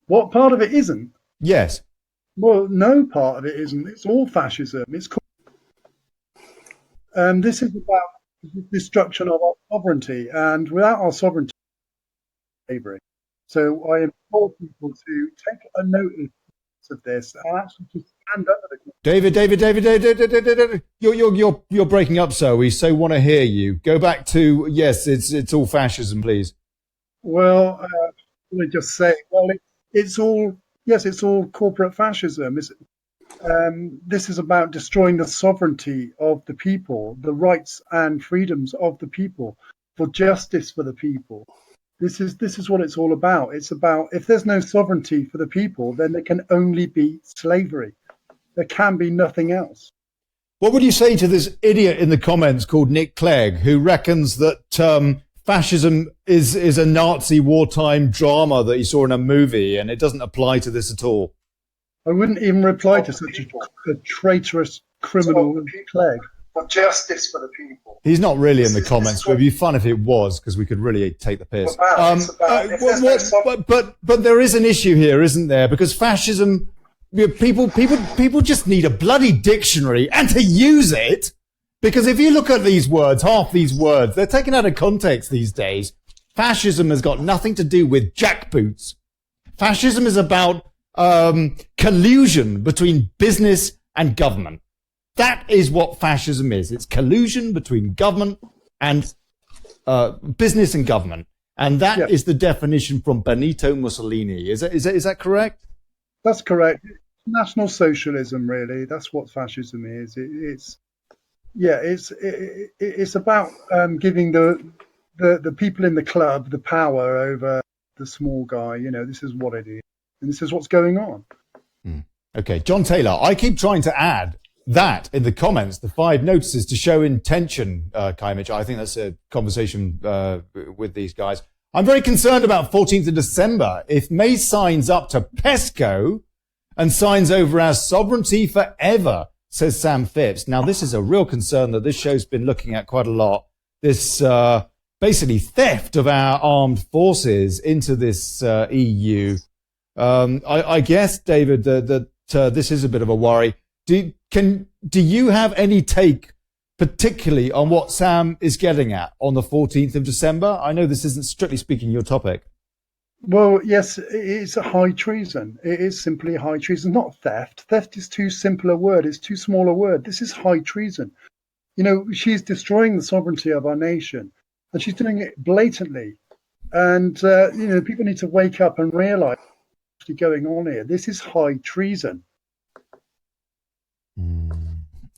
E: What part of it isn't?
C: Yes.
E: Well, no part of it isn't. It's all fascism. This is about the destruction of our sovereignty, and without our sovereignty, slavery. So I implore people to take a notice of this and actually just stand under the.
C: David, you're breaking up, sir. We so want to hear you. Go back to yes, it's all fascism, please.
E: Well, let me just say, it's all corporate fascism. This is about destroying the sovereignty of the people, the rights and freedoms of the people, for justice for the people. This is what it's all about. It's about, if there's no sovereignty for the people, then there can only be slavery. There can be nothing else.
C: What would you say to this idiot in the comments called Nick Clegg, who reckons that fascism is a Nazi wartime drama that he saw in a movie and it doesn't apply to this at all?
E: I wouldn't even reply to such a traitorous criminal as Clegg. For justice for the people.
C: He's not really in the comments, but it'd be fun if it was, because we could really take the piss. But there is an issue here, isn't there? Because fascism, people just need a bloody dictionary and to use it. Because if you look at these words, half these words, they're taken out of context these days. Fascism has got nothing to do with jackboots. Fascism is about collusion between business and government. That is what fascism is. It's collusion between government and business and government. And that is the definition from Benito Mussolini. Is that correct?
E: That's correct. National socialism, really. That's what fascism is. It's about giving the people in the club the power over the small guy. This is what it is. And this is what's going on.
C: Okay, John Taylor, I keep trying to add that in the comments, the 5 notices to show intention, Mitch. I think that's a conversation with these guys. I'm very concerned about 14th of December. If May signs up to PESCO and signs over our sovereignty forever, says Sam Phipps. Now, this is a real concern that this show's been looking at quite a lot. This basically theft of our armed forces into this EU. I guess, David, that this is a bit of a worry. Do you have any take, particularly on what Sam is getting at on the 14th of December? I know this isn't strictly speaking your topic.
E: Well, yes, it's a high treason. It is simply high treason, not theft. Theft is too simple a word. It's too small a word. This is high treason. She's destroying the sovereignty of our nation, and she's doing it blatantly. And, people need to wake up and realize what's actually going on here. This is high treason.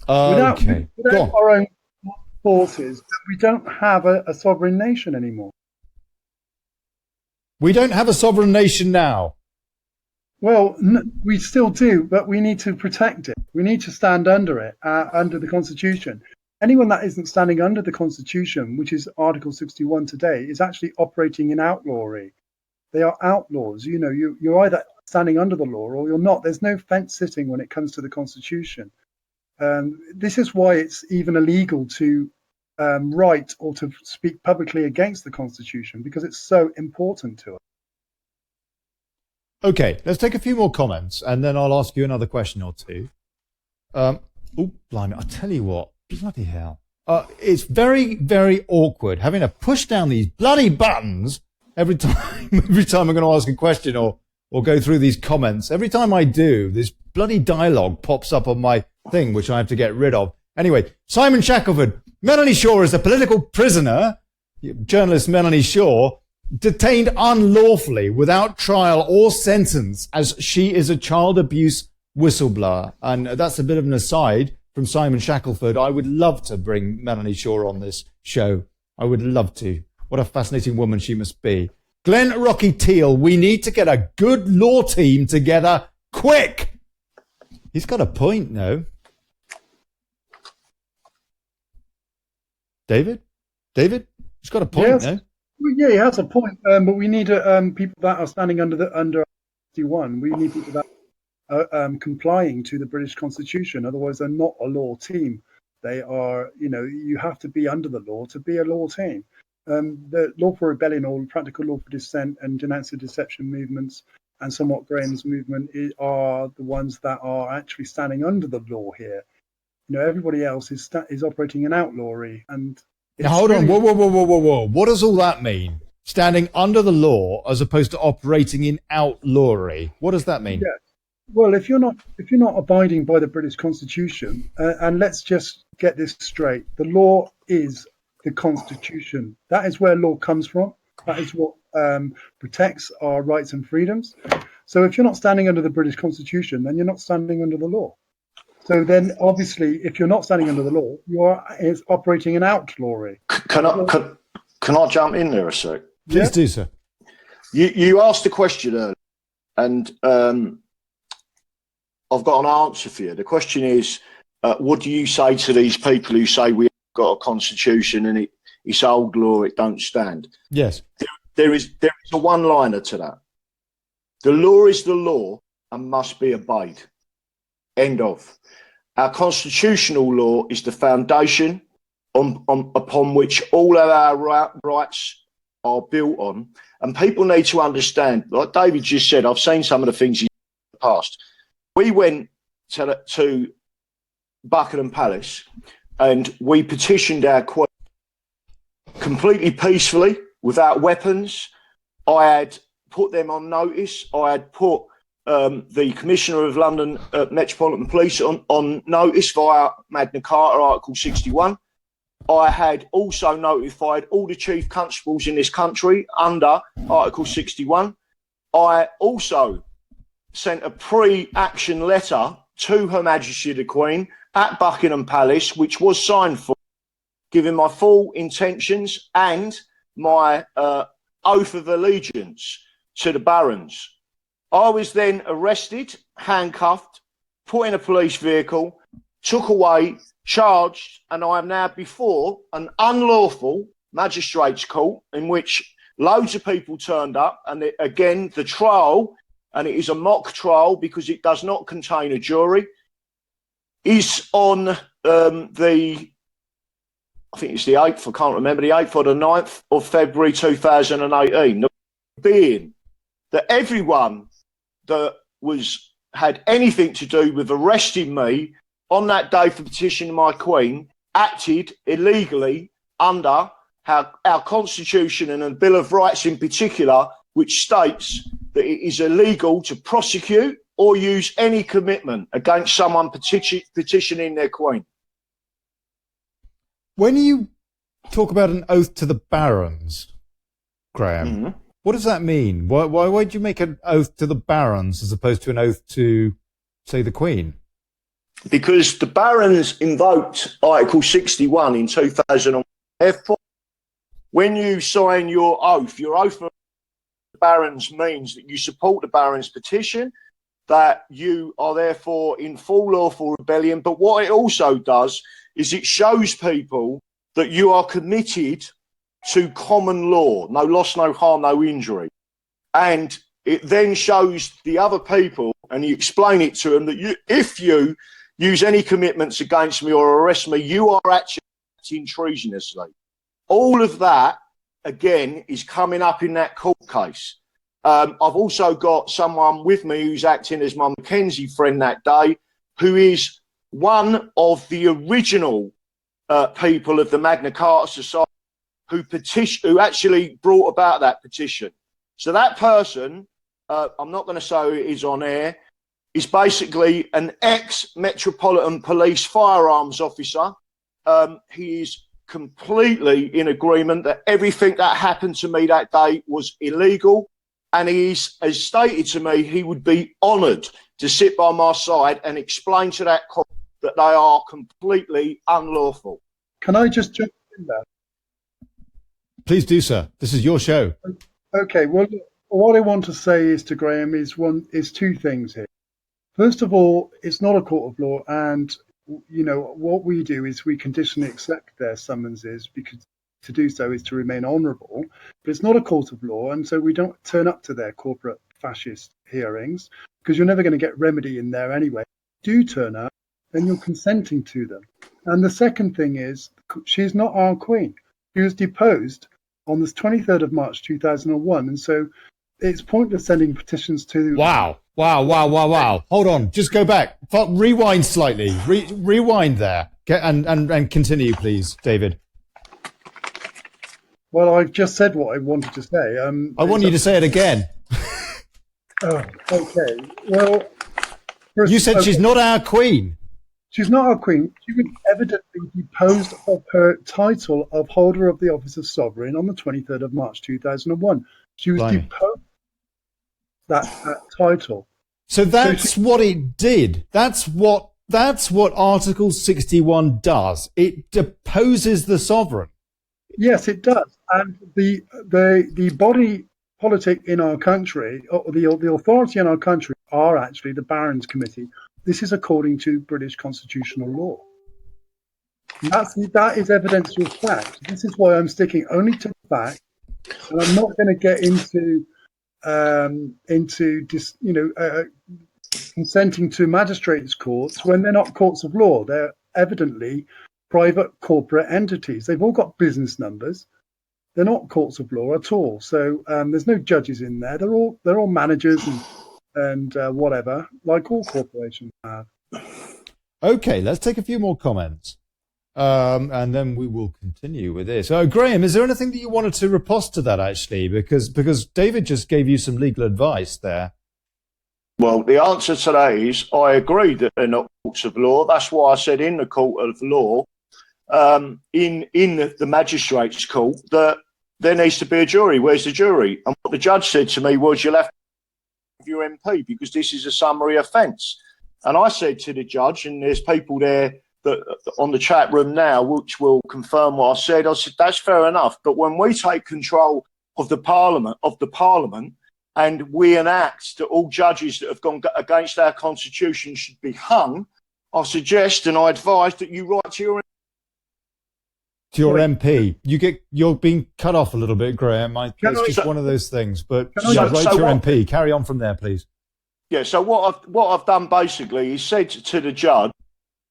E: Without our own forces, we don't have a sovereign nation anymore.
C: We don't have a sovereign nation now.
E: Well, we still do, but we need to protect it. We need to stand under it, under the Constitution. Anyone that isn't standing under the Constitution, which is Article 61 today, is actually operating in outlawry. They are outlaws. You know, you're either standing under the law or you're not. There's no fence sitting when it comes to the Constitution. This is why it's even illegal to write or to speak publicly against the Constitution, because it's so important to us.
C: Okay, let's take a few more comments, and then I'll ask you another question or two. Blimey, I tell you what, bloody hell. It's very, very awkward having to push down these bloody buttons every time I'm going to ask a question or go through these comments. Every time I do, this bloody dialogue pops up on my thing, which I have to get rid of. Anyway, Simon Shackelford, Melanie Shaw is a political prisoner, journalist Melanie Shaw, detained unlawfully without trial or sentence as she is a child abuse whistleblower. And that's a bit of an aside from Simon Shackelford. I would love to bring Melanie Shaw on this show. I would love to. What a fascinating woman she must be. Glenn Rocky Teal, we need to get a good law team together quick. He's got a point, no? David? He's got a point,
E: yes.
C: no?
E: Well, yeah, he has a point, but we need people that are standing under 61. We need people that are complying to the British Constitution. Otherwise, they're not a law team. They are, you have to be under the law to be a law team. The Law for Rebellion or Practical Law for Dissent and Denounce the Deception movements and Somewhat Graham's movement are the ones that are actually standing under the law here. Everybody else is operating in outlawry. And
C: now, hold on. Whoa. What does all that mean? Standing under the law as opposed to operating in outlawry. What does that mean?
E: Yeah. Well, if you're not abiding by the British Constitution, and let's just get this straight, the law is the Constitution. That is where law comes from. That is what protects our rights and freedoms. So if you're not standing under the British Constitution, then you're not standing under the law. So then, obviously, if you're not standing under the law, you are operating in outlawry.
F: Can I jump in there a sec?
C: Please do, sir.
F: You asked a question earlier, and I've got an answer for you. The question is, what do you say to these people who say we have got a constitution and it's old law, it don't stand?
C: Yes.
F: There is a one-liner to that. The law is the law and must be obeyed. End of. Our constitutional law is the foundation upon which all of our rights are built on. And people need to understand, like David just said, I've seen some of the things in the past. We went to Buckingham Palace and we petitioned our Queen completely peacefully, without weapons. I had put them on notice. I had put the Commissioner of London Metropolitan Police on notice via Magna Carta Article 61. I had also notified all the chief constables in this country under Article 61. I also sent a pre-action letter to Her Majesty the Queen at Buckingham Palace, which was signed for, giving my full intentions and my oath of allegiance to the barons. I was then arrested, handcuffed, put in a police vehicle, took away, charged, and I am now before an unlawful magistrates' court in which loads of people turned up. And again, the trial, and it is a mock trial because it does not contain a jury, is on I think it's the 8th, I can't remember, the 8th or the 9th of February 2018. Being that everyone that had anything to do with arresting me on that day for petitioning my Queen acted illegally under our Constitution and the Bill of Rights in particular, which states that it is illegal to prosecute or use any commitment against someone petitioning their Queen.
C: When you talk about an oath to the barons, Graham, what does that mean? Why do you make an oath to the barons as opposed to an oath to, say, the Queen?
F: Because the barons invoked Article 61 in 2000. Therefore, when you sign your oath for the barons means that you support the barons' petition that you are therefore in full lawful rebellion. But what it also does is it shows people that you are committed to common law, no loss, no harm, no injury. And it then shows the other people, and you explain it to them, that if you use any commitments against me or arrest me, you are actually acting treasonously. All of that, again, is coming up in that court case. I've also got someone with me who's acting as my Mackenzie friend that day, who is one of the original people of the Magna Carta Society who actually brought about that petition. So that person, I'm not going to say who it is on air, is basically an ex-Metropolitan Police firearms officer. He is completely in agreement that everything that happened to me that day was illegal. And he has stated to me he would be honoured to sit by my side and explain to that court that they are completely unlawful.
E: Can I just jump in there?
C: Please do, sir. This is your show.
E: Okay, well, what I want to say is to Graham is two things here. First of all, it's not a court of law, and what we do is we conditionally accept their summonses, because to do so is to remain honourable. But it's not a court of law, and so we don't turn up to their corporate fascist hearings, because you're never going to get remedy in there anyway. If you do turn up, then you're consenting to them. And the second thing is, she's not our queen. She was deposed on the 23rd of March 2001, and so it's pointless sending petitions to...
C: Wow. Hold on. Just go back. Rewind slightly. Rewind there. And continue, please, David.
E: Well, I've just said what I wanted to say.
C: I want you to say it again.
E: Oh, okay. Well...
C: You said she's not our queen.
E: She's not our queen. She was evidently deposed of her title of holder of the office of sovereign on the 23rd of March 2001. She was deposed that title.
C: So that's what it did. That's what Article 61 does. It deposes the sovereign.
E: Yes, it does. And the body politic in our country, or the authority in our country, are actually the Barons Committee. This is according to British constitutional law. That is evidential fact. This is why I'm sticking only to the fact, and I'm not going to get into consenting to magistrates' courts when they're not courts of law. They're evidently private corporate entities. They've all got business numbers. They're not courts of law at all. So there's no judges in there. They're all managers and whatever, like all corporations have.
C: Okay, let's take a few more comments. And then we will continue with this. Graham, is there anything that you wanted to riposte to that, actually? Because David just gave you some legal advice there.
F: Well, the answer to that is I agree that they're not courts of law. That's why I said in the court of law, in the magistrates' court, that there needs to be a jury. Where's the jury? And what the judge said to me was, you'll have to have your MP because this is a summary offence. And I said to the judge, and there's people there that on the chat room now which will confirm what I said, that's fair enough. But when we take control of the parliament, and we enact that all judges that have gone against our constitution should be hung, I suggest and I advise that you write to your
C: MP. You're being cut off a little bit, Graham. It's just one of those things. But write to your MP. Carry on from there, please. Yeah.
F: So what I've done basically is said to the judge,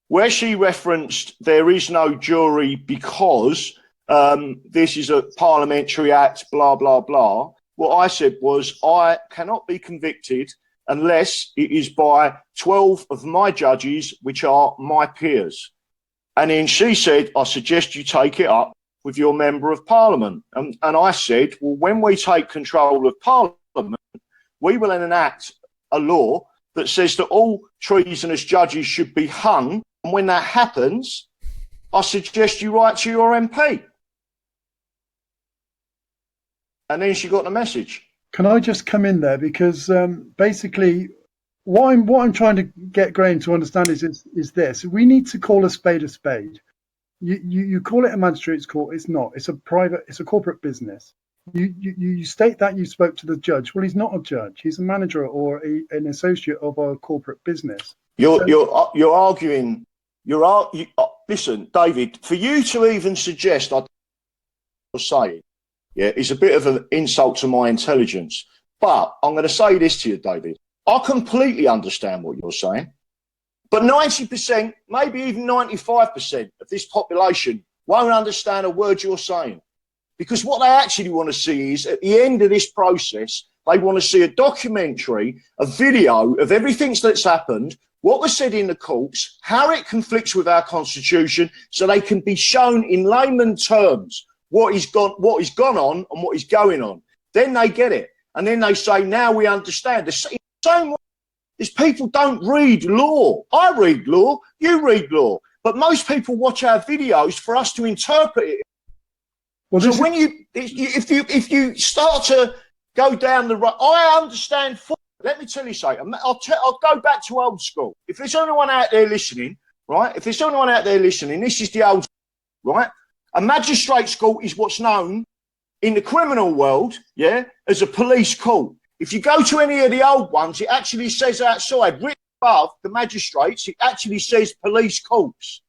F: where she referenced there is no jury because this is a parliamentary act, blah blah blah. What I said was I cannot be convicted unless it is by 12 of my judges, which are my peers. And then she said, I suggest you take it up with your member of parliament. And I said, well, when we take control of parliament, we will enact a law that says that all treasonous judges should be hung. And when that happens, I suggest you write to your MP. And then she got the message.
E: Can I just come in there? Because basically, what I'm trying to get Graham to understand is this: we need to call a spade a spade. You call it a magistrate's court. It's not. It's a corporate business. You state that you spoke to the judge. Well, he's not a judge. He's a manager or an associate of a corporate business.
F: You're arguing. Listen, David. For you to even suggest you're saying, yeah, is a bit of an insult to my intelligence. But I'm going to say this to you, David. I completely understand what you're saying. But 90%, maybe even 95% of this population won't understand a word you're saying. Because what they actually want to see is, at the end of this process, they want to see a documentary, a video of everything that's happened, what was said in the courts, how it conflicts with our constitution, so they can be shown in layman terms what is gone on and what is going on. Then they get it. And then they say, now we understand. The same way, these people don't read law. I read law, you read law. But most people watch our videos for us to interpret it. Well, so when if you start to go down the road, I understand. Let me tell you something. I'll go back to old school. If there's anyone out there listening, right? If there's anyone out there listening, this is the old school, right? A magistrate's court is what's known in the criminal world, yeah, as a police court. If you go to any of the old ones, it actually says outside, written above the magistrates, it actually says police courts.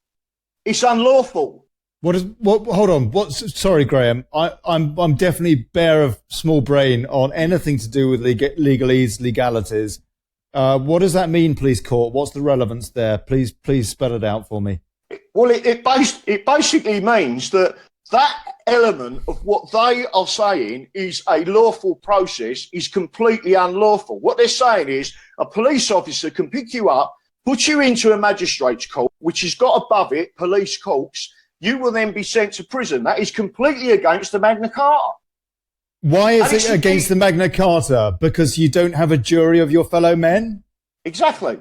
F: It's unlawful.
C: Hold on. Sorry, Graham. I'm definitely bare of small brain on anything to do with legalities. What does that mean, please, court? What's the relevance there? Please spell it out for me.
F: Well, it basically means that element of what they are saying is a lawful process is completely unlawful. What they're saying is a police officer can pick you up, put you into a magistrate's court, which has got above it police courts. You will then be sent to prison. That is completely against the Magna Carta.
C: Why is it against the Magna Carta? Because you don't have a jury of your fellow men?
F: Exactly.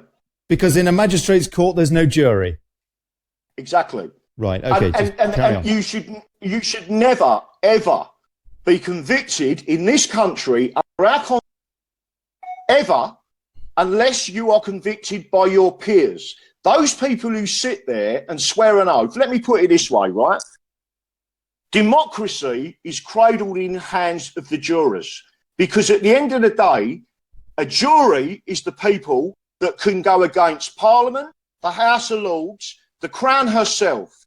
C: Because in a magistrate's court, there's no jury.
F: Exactly.
C: Right. Okay.
F: And you should never ever be convicted in this country under our constitution ever unless you are convicted by your peers. Those people who sit there and swear an oath. Let me put it this way, right? Democracy is cradled in the hands of the jurors, because at the end of the day, a jury is the people that can go against Parliament, the House of Lords, the Crown herself.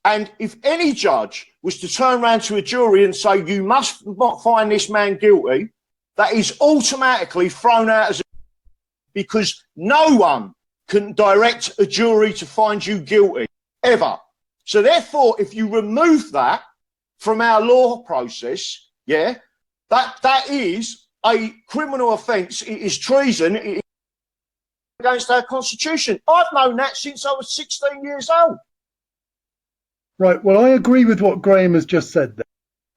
F: And if any judge was to turn around to a jury and say, you must not find this man guilty, that is automatically thrown out as because no one can direct a jury to find you guilty, ever. So therefore, if you remove that from our law process, yeah, that is a criminal offence. It is treason. It is against our constitution. I've known that since I was 16 years old.
E: Right. Well, I agree with what Graham has just said there.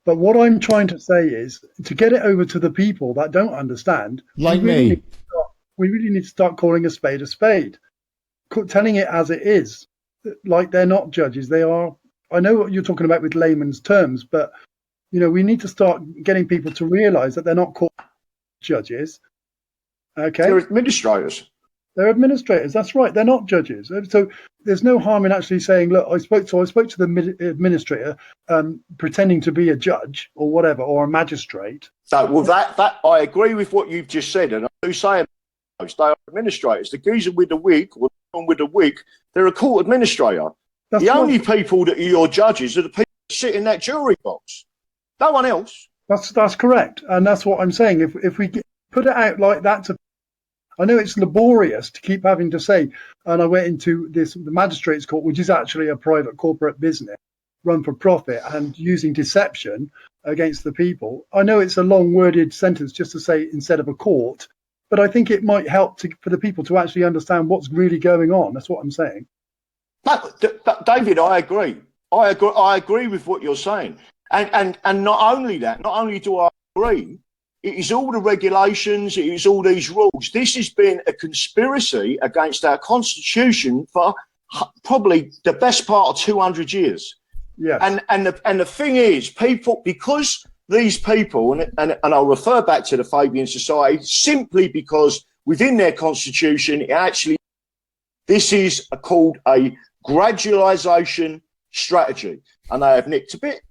E: But what I'm trying to say is to get it over to the people that don't understand.
C: Like me.
E: We really need to start calling a spade, telling it as it is. Like they're not judges. They are. I know what you're talking about with layman's terms, but, you know, we need to start getting people to realise that they're not called judges. Okay.
F: They're administrators.
E: They're administrators. That's right. They're not judges. So there's no harm in actually saying, look, I spoke to the administrator, pretending to be a judge or whatever, or a magistrate.
F: So, well, that I agree with what you've just said, and I do say they are administrators. The geezer with the wig, or the one with the wig, they're a court administrator.
E: That's
F: the only people that are your judges are the people that sit in that jury box. No one else.
E: That's correct, and that's what I'm saying. If we put it out like that I know it's laborious to keep having to say, and I went into the magistrate's court, which is actually a private corporate business run for profit and using deception against the people. I know it's a long worded sentence just to say instead of a court, but I think it might help for the people to actually understand what's really going on. That's what I'm saying.
F: But David, I agree. I agree with what you're saying. And not only that, not only do I agree, it is all the regulations, it is all these rules. This has been a conspiracy against our constitution for probably the best part of 200 years.
E: Yes.
F: And the thing is, people, because these people, and I'll refer back to the Fabian Society, simply because within their constitution, this is called a gradualisation strategy. And they have nicked a bit,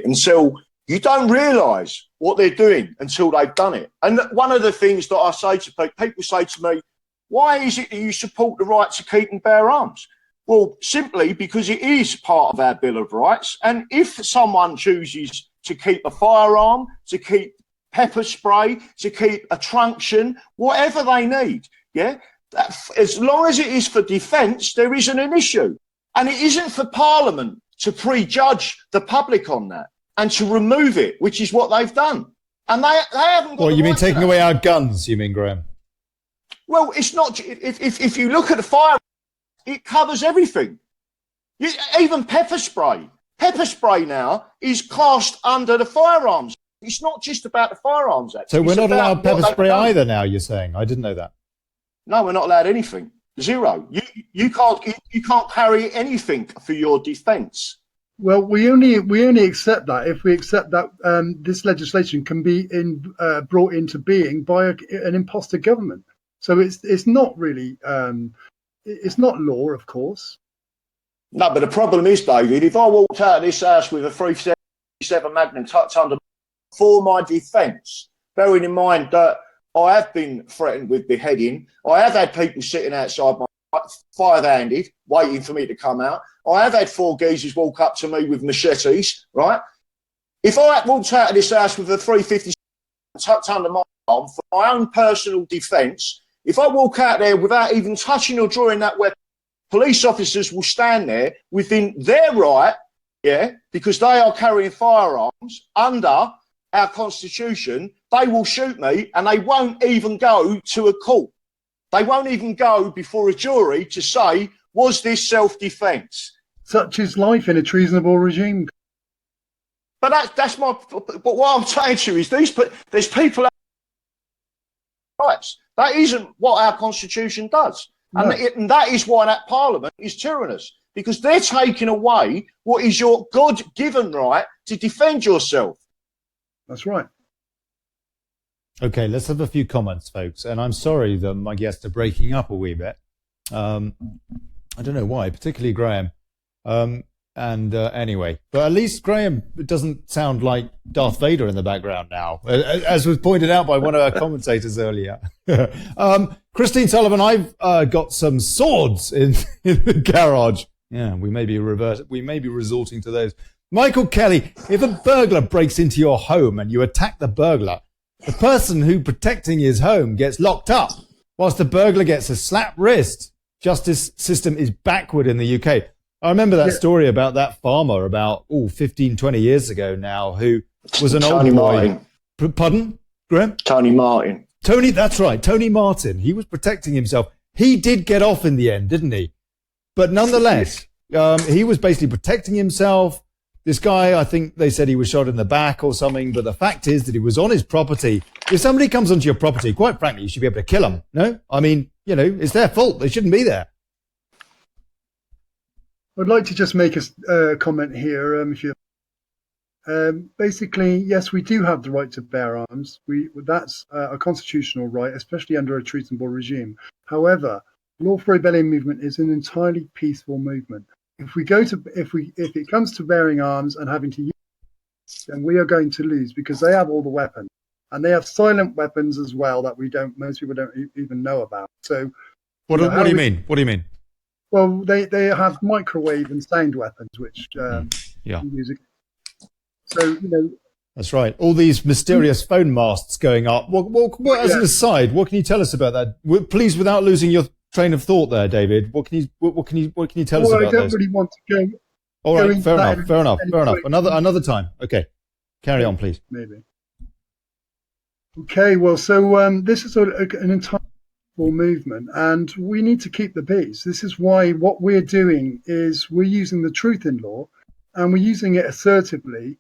F: until You don't realise what they're doing until they've done it. And one of the things that I say to people say to me, why is it that you support the right to keep and bear arms? Well, simply because it is part of our Bill of Rights. And if someone chooses to keep a firearm, to keep pepper spray, to keep a truncheon, whatever they need, yeah, as long as it is for defence, there isn't an issue. And it isn't for Parliament to prejudge the public on that and to remove it, which is what they've done. And they haven't got.
C: Well,
F: the
C: you mean
F: right to
C: taking
F: that.
C: away our guns, you mean, Graham?
F: Well, it's not. If you look at the fire, it covers everything. Even pepper spray. Pepper spray now is classed under the Firearms. It's not just about the Firearms Act.
C: So we're
F: It's
C: not
F: about
C: allowed
F: what
C: pepper
F: they've
C: spray
F: done.
C: either now, you're saying? I didn't know that.
F: No, we're not allowed anything. Zero. You can't carry anything for your defence.
E: Well, we only accept that if we accept that this legislation can be brought into being by an imposter government. So it's not really it's not law, of course.
F: No, but the problem is, David, if I walked out of this house with a 377 Magnum tucked under for my defence, bearing in mind that I have been threatened with beheading, I have had people sitting outside my five-handed, waiting for me to come out. I have had 4 geezers walk up to me with machetes, right? If I walked out of this house with a 357 tucked under my arm for my own personal defence, if I walk out there without even touching or drawing that weapon, police officers will stand there within their right, yeah, because they are carrying firearms under our Constitution. They will shoot me and they won't even go to a court. They won't even go before a jury to say, was this self-defence?
E: Such is life in a treasonable regime.
F: But that's my. But what I'm saying to you is there's people. Rights. That isn't what our Constitution does,
E: No.
F: and that is why that Parliament is tyrannous, because they're taking away what is your God-given right to defend yourself.
E: That's right.
C: Okay, let's have a few comments, folks. And I'm sorry that my guests are breaking up a wee bit. I don't know why, particularly Graham. Anyway, but at least Graham doesn't sound like Darth Vader in the background now, as was pointed out by one of our commentators earlier. Christine Sullivan, I've got some swords in the garage. Yeah, we may be resorting to those. Michael Kelly, if a burglar breaks into your home and you attack the burglar, the person who protecting his home gets locked up, whilst the burglar gets a slap wrist. Justice system is backward in the UK. I remember that story about that farmer about 15, 20 years ago now, who was an
F: Tony
C: old boy.
F: Martin.
C: Pardon, Graham?
F: Tony Martin.
C: Tony, that's right, Tony Martin. He was protecting himself. He did get off in the end, didn't he? But nonetheless, he was basically protecting himself. This guy, I think they said he was shot in the back or something, but the fact is that he was on his property. If somebody comes onto your property, quite frankly, you should be able to kill them. No? I mean, it's their fault. They shouldn't be there.
E: I'd like to just make a comment here. If you basically, yes, we do have the right to bear arms. That's a constitutional right, especially under a treasonable regime. However, lawful rebellion movement is an entirely peaceful movement. If it comes to bearing arms and having to use them, then we are going to lose, because they have all the weapons, and they have silent weapons as well that most people don't even know about. So,
C: What do you mean? What do you mean?
E: Well, they have microwave and sound weapons, which music. So
C: That's right. All these mysterious phone masts going up. As an aside, what can you tell us about that? Please, without losing your train of thought there, David. What can you tell us about
E: I don't
C: those?
E: really want to go.
C: All right, fair enough.
E: way.
C: Another time. Okay, carry on, please.
E: Maybe. Okay, well, so this is an entire movement, and we need to keep the peace. This is why what we're doing is we're using the truth in law, and we're using it assertively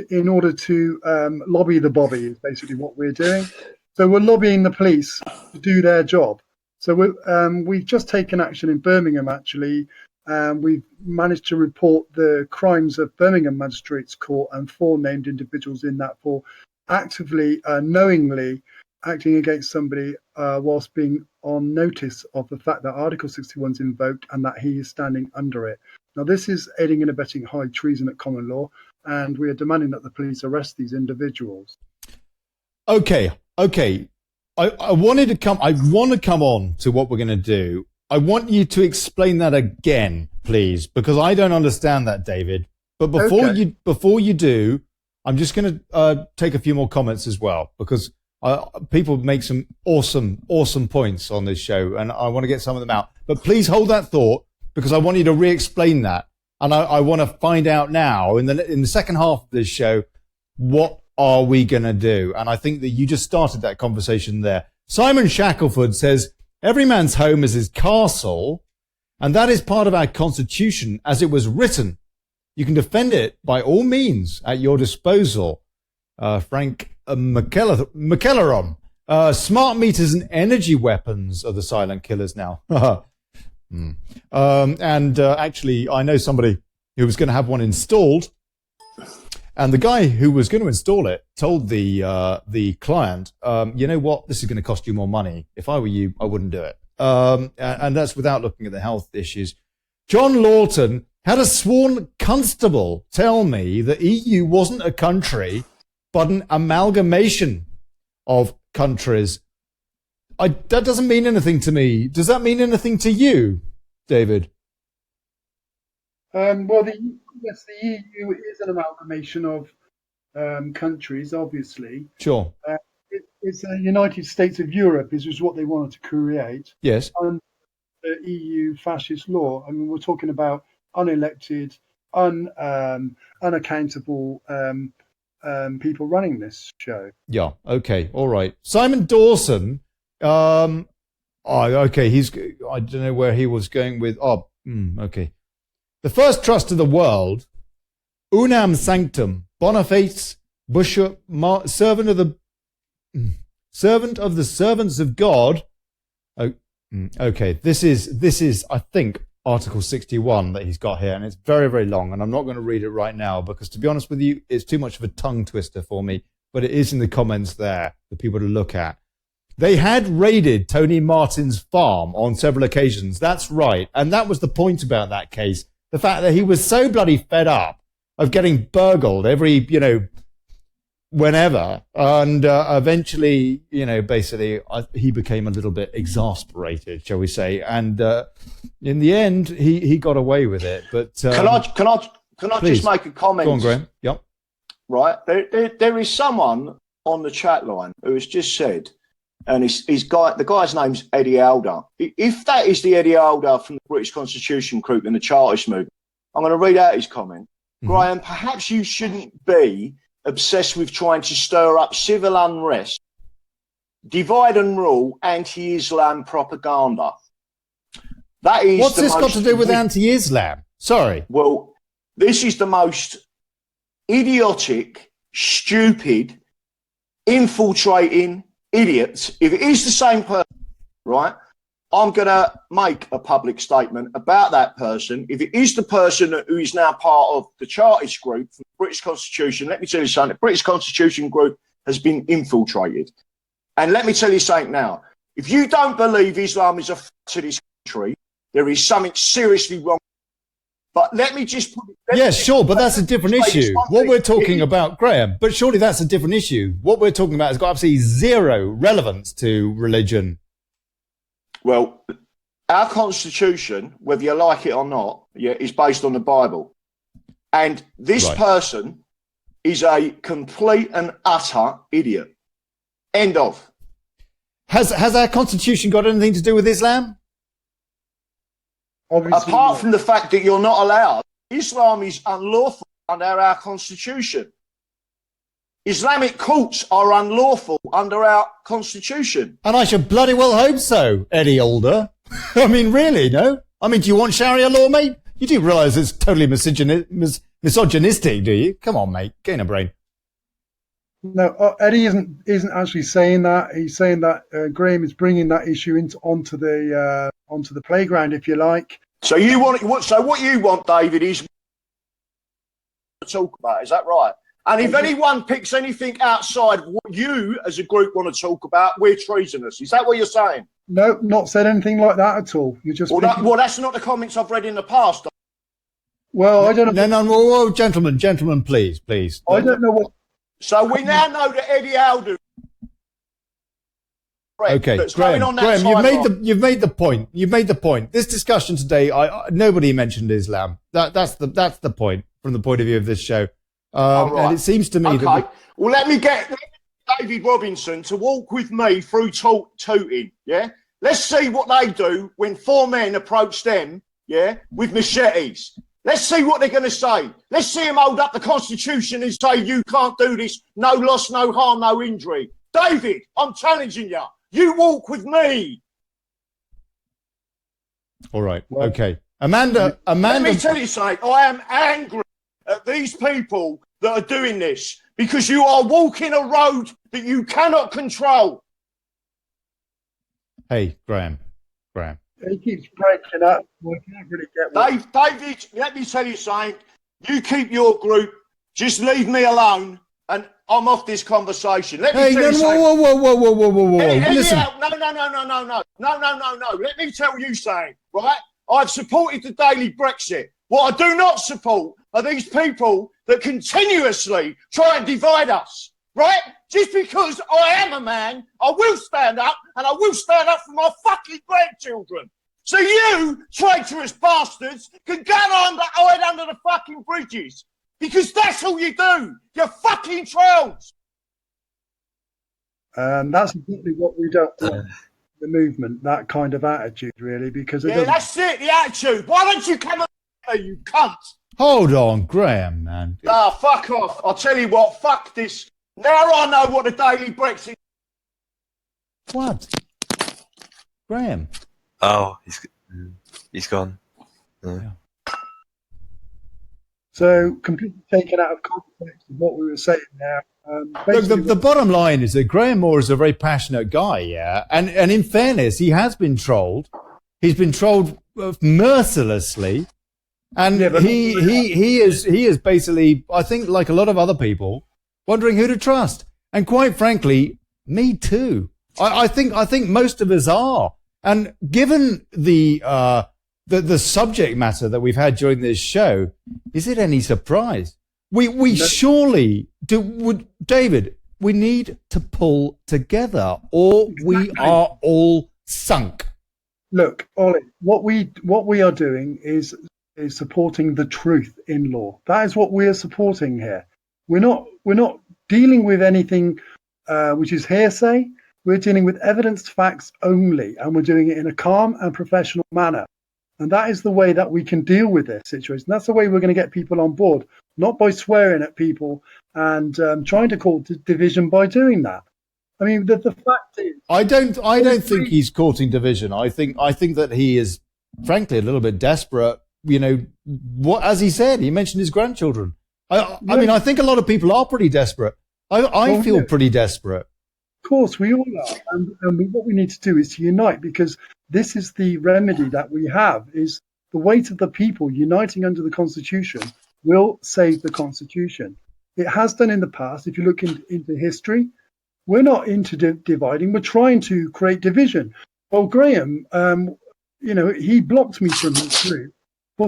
E: in order to lobby the Bobby, is basically what we're doing. So we're lobbying the police to do their job. So we've just taken action in Birmingham, actually. We've managed to report the crimes of Birmingham Magistrates Court and 4 named individuals in that for actively, knowingly acting against somebody whilst being on notice of the fact that Article 61 is invoked and that he is standing under it. Now, this is aiding and abetting high treason at common law. and we are demanding that the police arrest these individuals.
C: Okay. I want to come on to what we're going to do. I want you to explain that again, please, because I don't understand that, David. But before you do, I'm just going to take a few more comments as well, because people make some awesome points on this show, and I want to get some of them out. But please hold that thought, because I want you to re-explain that, and I want to find out now in the second half of this show, what are we going to do? And I think that you just started that conversation there. Simon Shackelford says, every man's home is his castle, and that is part of our constitution as it was written. You can defend it by all means at your disposal. Frank McKelleron. Smart meters and energy weapons are the silent killers now. Actually, I know somebody who was going to have one installed. And the guy who was going to install it told the client, you know what, this is going to cost you more money. If I were you, I wouldn't do it. And that's without looking at the health issues. John Lawton had a sworn constable tell me that EU wasn't a country, but an amalgamation of countries. That doesn't mean anything to me. Does that mean anything to you, David?
E: Well, the EU is an amalgamation of countries, obviously.
C: Sure.
E: It's a United States of Europe, is what they wanted to create.
C: Yes.
E: And the EU fascist law. I mean, we're talking about unelected, unaccountable people running this show.
C: Yeah. Okay. All right. Simon Dawson. Okay. I don't know where he was going with. Okay. The first trust of the world, unam sanctum, Boniface Bishop, servant of the servants of God. Okay, this is I think Article 61 that he's got here, and it's very, very long, and I'm not going to read it right now because, to be honest with you, it's too much of a tongue twister for me. But it is in the comments there for people to look at. They had raided Tony Martin's farm on several occasions. That's right, and that was the point about that case. The fact that he was so bloody fed up of getting burgled every, whenever. And eventually, basically, he became a little bit exasperated, shall we say. And in the end, he got away with it. But
F: can I just make a comment?
C: Go on, Graham. Yep.
F: Right. There is someone on the chat line who has just said, and the guy's name's Eddie Alder. If that is the Eddie Alder from the British Constitution group in the Chartist movement, I'm going to read out his comment. Mm-hmm. Graham, perhaps you shouldn't be obsessed with trying to stir up civil unrest, divide and rule, anti-Islam propaganda. That is.
C: What's this got to do with anti-Islam? Sorry.
F: Well, this is the most idiotic, stupid, infiltrating idiots. If it is the same person, right, I'm going to make a public statement about that person. If it is the person who is now part of the Chartist group from the British Constitution, let me tell you something. The British Constitution group has been infiltrated. And let me tell you something now. If you don't believe Islam is a threat to this country, there is something seriously wrong. But let me just put it...
C: Yes, sure, but that's a different issue. What we're talking about, Graham, but surely that's a different issue. What we're talking about has got absolutely zero relevance to religion.
F: Well, our constitution, whether you like it or not, is based on the Bible. And this person is a complete and utter idiot. End of.
C: Has our constitution got anything to do with Islam?
E: Obviously,
F: apart from the fact that you're not allowed, Islam is unlawful under our constitution. Islamic courts are unlawful under our constitution.
C: And I should bloody well hope so, Eddie Alder. I mean, really, no? I mean, do you want Sharia law, mate? You do realise it's totally misogynistic, do you? Come on, mate, gain a brain.
E: No, Eddie isn't actually saying that. He's saying that Graham is bringing that issue onto the playground, if you like.
F: So what you want, David, is to talk about. Is that right? And if anyone picks anything outside what you as a group want to talk about, we're treasonous. Is that what you're saying?
E: No, not said anything like that at all. You're just
F: well, that's not the comments I've read in the past.
E: Well, I don't know.
C: No, gentlemen, please.
E: I don't know what.
F: So we now know that Eddie Alden.
C: Okay,
F: that's going on that
C: Graham, you've made the point. You've made the point. This discussion today, nobody mentioned Islam. That's the point from the point of view of this show.
F: Right.
C: And it seems to me that
F: well, let me get David Robinson to walk with me through Tooting. Yeah, let's see what they do when 4 men approach them. Yeah, with machetes. Let's see what they're going to say. Let's see them hold up the Constitution and say you can't do this. No loss, no harm, no injury. David, I'm challenging you. You walk with me.
C: All right. Okay. Amanda.
F: Let me tell you something. I am angry at these people that are doing this because you are walking a road that you cannot control.
C: Hey, Graham.
E: He keeps breaking up. We can't really get what.
F: David, let me tell you something. You keep your group. Just leave me alone. And I'm off this conversation. Let me tell you something.
C: Whoa. Listen.
F: No. Let me tell you something, right? I've supported the daily Brexit. What I do not support are these people that continuously try and divide us, right? Just because I am a man, I will stand up, and I will stand up for my fucking grandchildren. So you, traitorous bastards, can hide under the fucking bridges. Because that's all you do. You're fucking trolls.
E: That's exactly what we don't want. The movement, that kind of attitude, really, because it doesn't.
F: That's it, the attitude. Why don't you come over, you cunt?
C: Hold on, Graham, man.
F: Fuck off. I'll tell you what, fuck this. Now I know what the daily Brexit.
C: What? Graham.
G: Oh, he's gone.
C: Yeah.
E: So completely taken out of context of what we were saying now.
C: Look, the bottom line is that Graham Moore is a very passionate guy, yeah. And in fairness, he has been trolled. He's been trolled mercilessly, and he is basically, I think, like a lot of other people, wondering who to trust. And quite frankly, me too. I think most of us are. And given the subject matter that we've had during this show, is it any surprise? We surely do. David, we need to pull together, or we are all sunk.
E: Look, Ollie, what we are doing is supporting the truth in law. That is what we are supporting here. We're not dealing with anything which is hearsay. We're dealing with evidence, facts only, and we're doing it in a calm and professional manner. And that is the way that we can deal with this situation. That's the way we're going to get people on board, not by swearing at people and trying to cause division by doing that. I mean, the fact is,
C: I don't think he's courting division. I think that he is, frankly, a little bit desperate. You know, what, as he said, he mentioned his grandchildren. I mean, I think a lot of people are pretty desperate. I feel pretty desperate.
E: Of course, we all are. And what we need to do is to unite, because this is the remedy that we have, is the weight of the people uniting under the Constitution will save the Constitution. It has done in the past. If you look into history, we're not into dividing. We're trying to create division. Well, Graham, he blocked me from his group for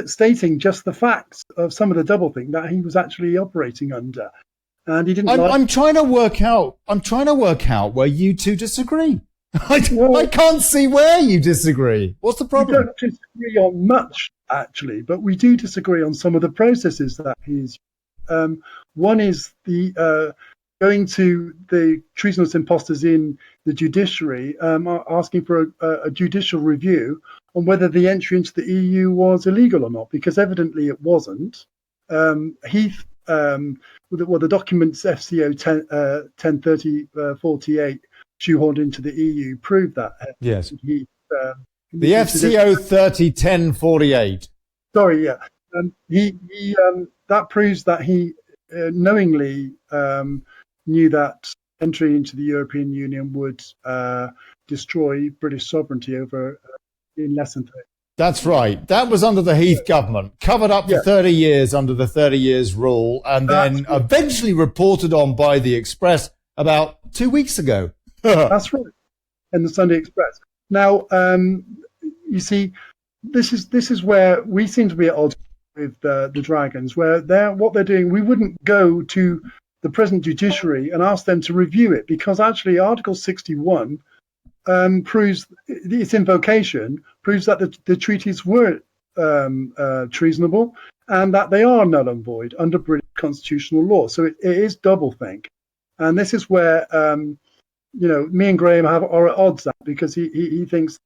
E: stating just the facts of some of the doublethink that he was actually operating under. And he didn't.
C: I'm trying to work out where you two disagree. I can't see where you disagree. What's the problem?
E: We don't disagree on much, actually, but we do disagree on some of the processes that he's. One is the going to the treasonous imposters in the judiciary, asking for a judicial review on whether the entry into the EU was illegal or not, because evidently it wasn't. Heath. The documents FCO 103048 shoehorned into the EU prove that.
C: Yes. The FCO 301048.
E: Sorry, yeah. That proves that he knowingly knew that entry into the European Union would destroy British sovereignty over in less than 30.
C: That's right. That was under the Heath government, covered up for 30 years under the 30 years rule, and then eventually reported on by the Express about 2 weeks ago.
E: That's right. And the Sunday Express. Now, you see, this is where we seem to be at odds with the Dragons, where what they're doing. We wouldn't go to the present judiciary and ask them to review it, because actually Article 61 proves its invocation proves that the treaties were treasonable and that they are null and void under British constitutional law. So it is doublethink, and this is where me and Graham are at odds at, because he thinks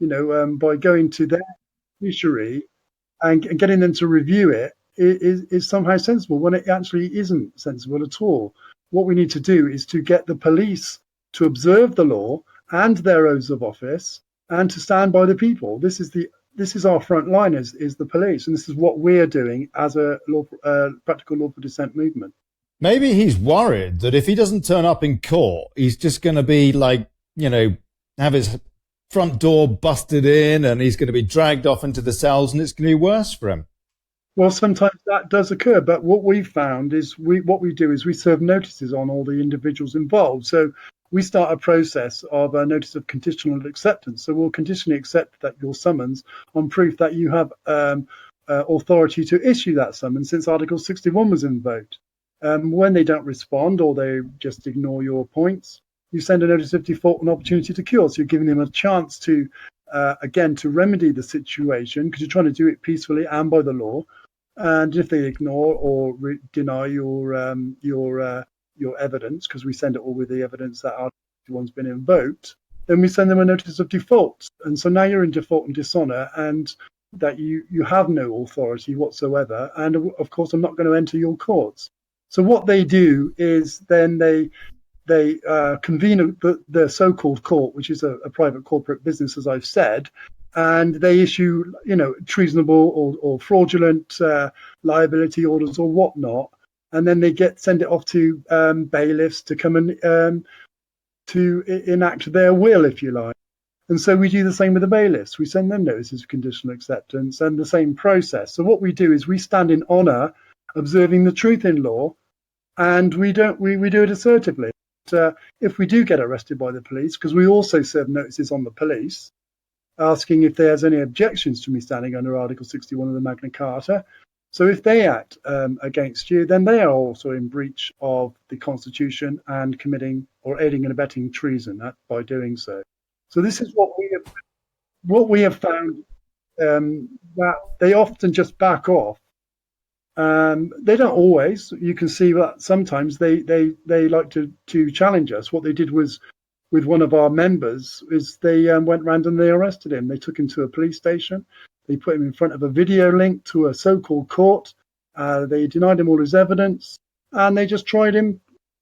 E: by going to their judiciary and getting them to review it is somehow sensible, when it actually isn't sensible at all. What we need to do is to get the police to observe the law and their oaths of office and to stand by the people. This is our front line, is the police, and this is what we're doing as a practical lawful dissent movement.
C: Maybe he's worried that if he doesn't turn up in court, he's just going to be have his front door busted in and he's going to be dragged off into the cells, and it's going to be worse for him.
E: Well, sometimes that does occur, but what we've found is we serve notices on all the individuals involved. So we start a process of a notice of conditional acceptance. So we'll conditionally accept that your summons on proof that you have authority to issue that summons, since Article 61 was invoked. When they don't respond or they just ignore your points, you send a notice of default and opportunity to cure. So you're giving them a chance to, to remedy the situation, because you're trying to do it peacefully and by the law. And if they ignore or deny your evidence, because we send it all with the evidence that Article 61's been invoked, then we send them a notice of default. And so now you're in default and dishonour, and that you have no authority whatsoever. And of course, I'm not going to enter your courts. So what they do is then they convene the so-called court, which is a private corporate business, as I've said, and they issue, treasonable or fraudulent liability orders or whatnot, and then they send it off to bailiffs to come and to enact their will, if you like. And so we do the same with the bailiffs. We send them notices of conditional acceptance, and the same process. So what we do is we stand in honour, observing the truth in law, and we do it assertively. If we do get arrested by the police, because we also serve notices on the police, asking if there's any objections to me standing under Article 61 of the Magna Carta. So if they act against you, then they are also in breach of the Constitution and committing or aiding and abetting treason by doing so. So this is what we have found, that they often just back off. They don't always. You can see that sometimes they like to challenge us. What they did was, with one of our members, is they went round and they arrested him. They took him to a police station. They put him in front of a video link to a so-called court. They denied him all his evidence, and they just tried him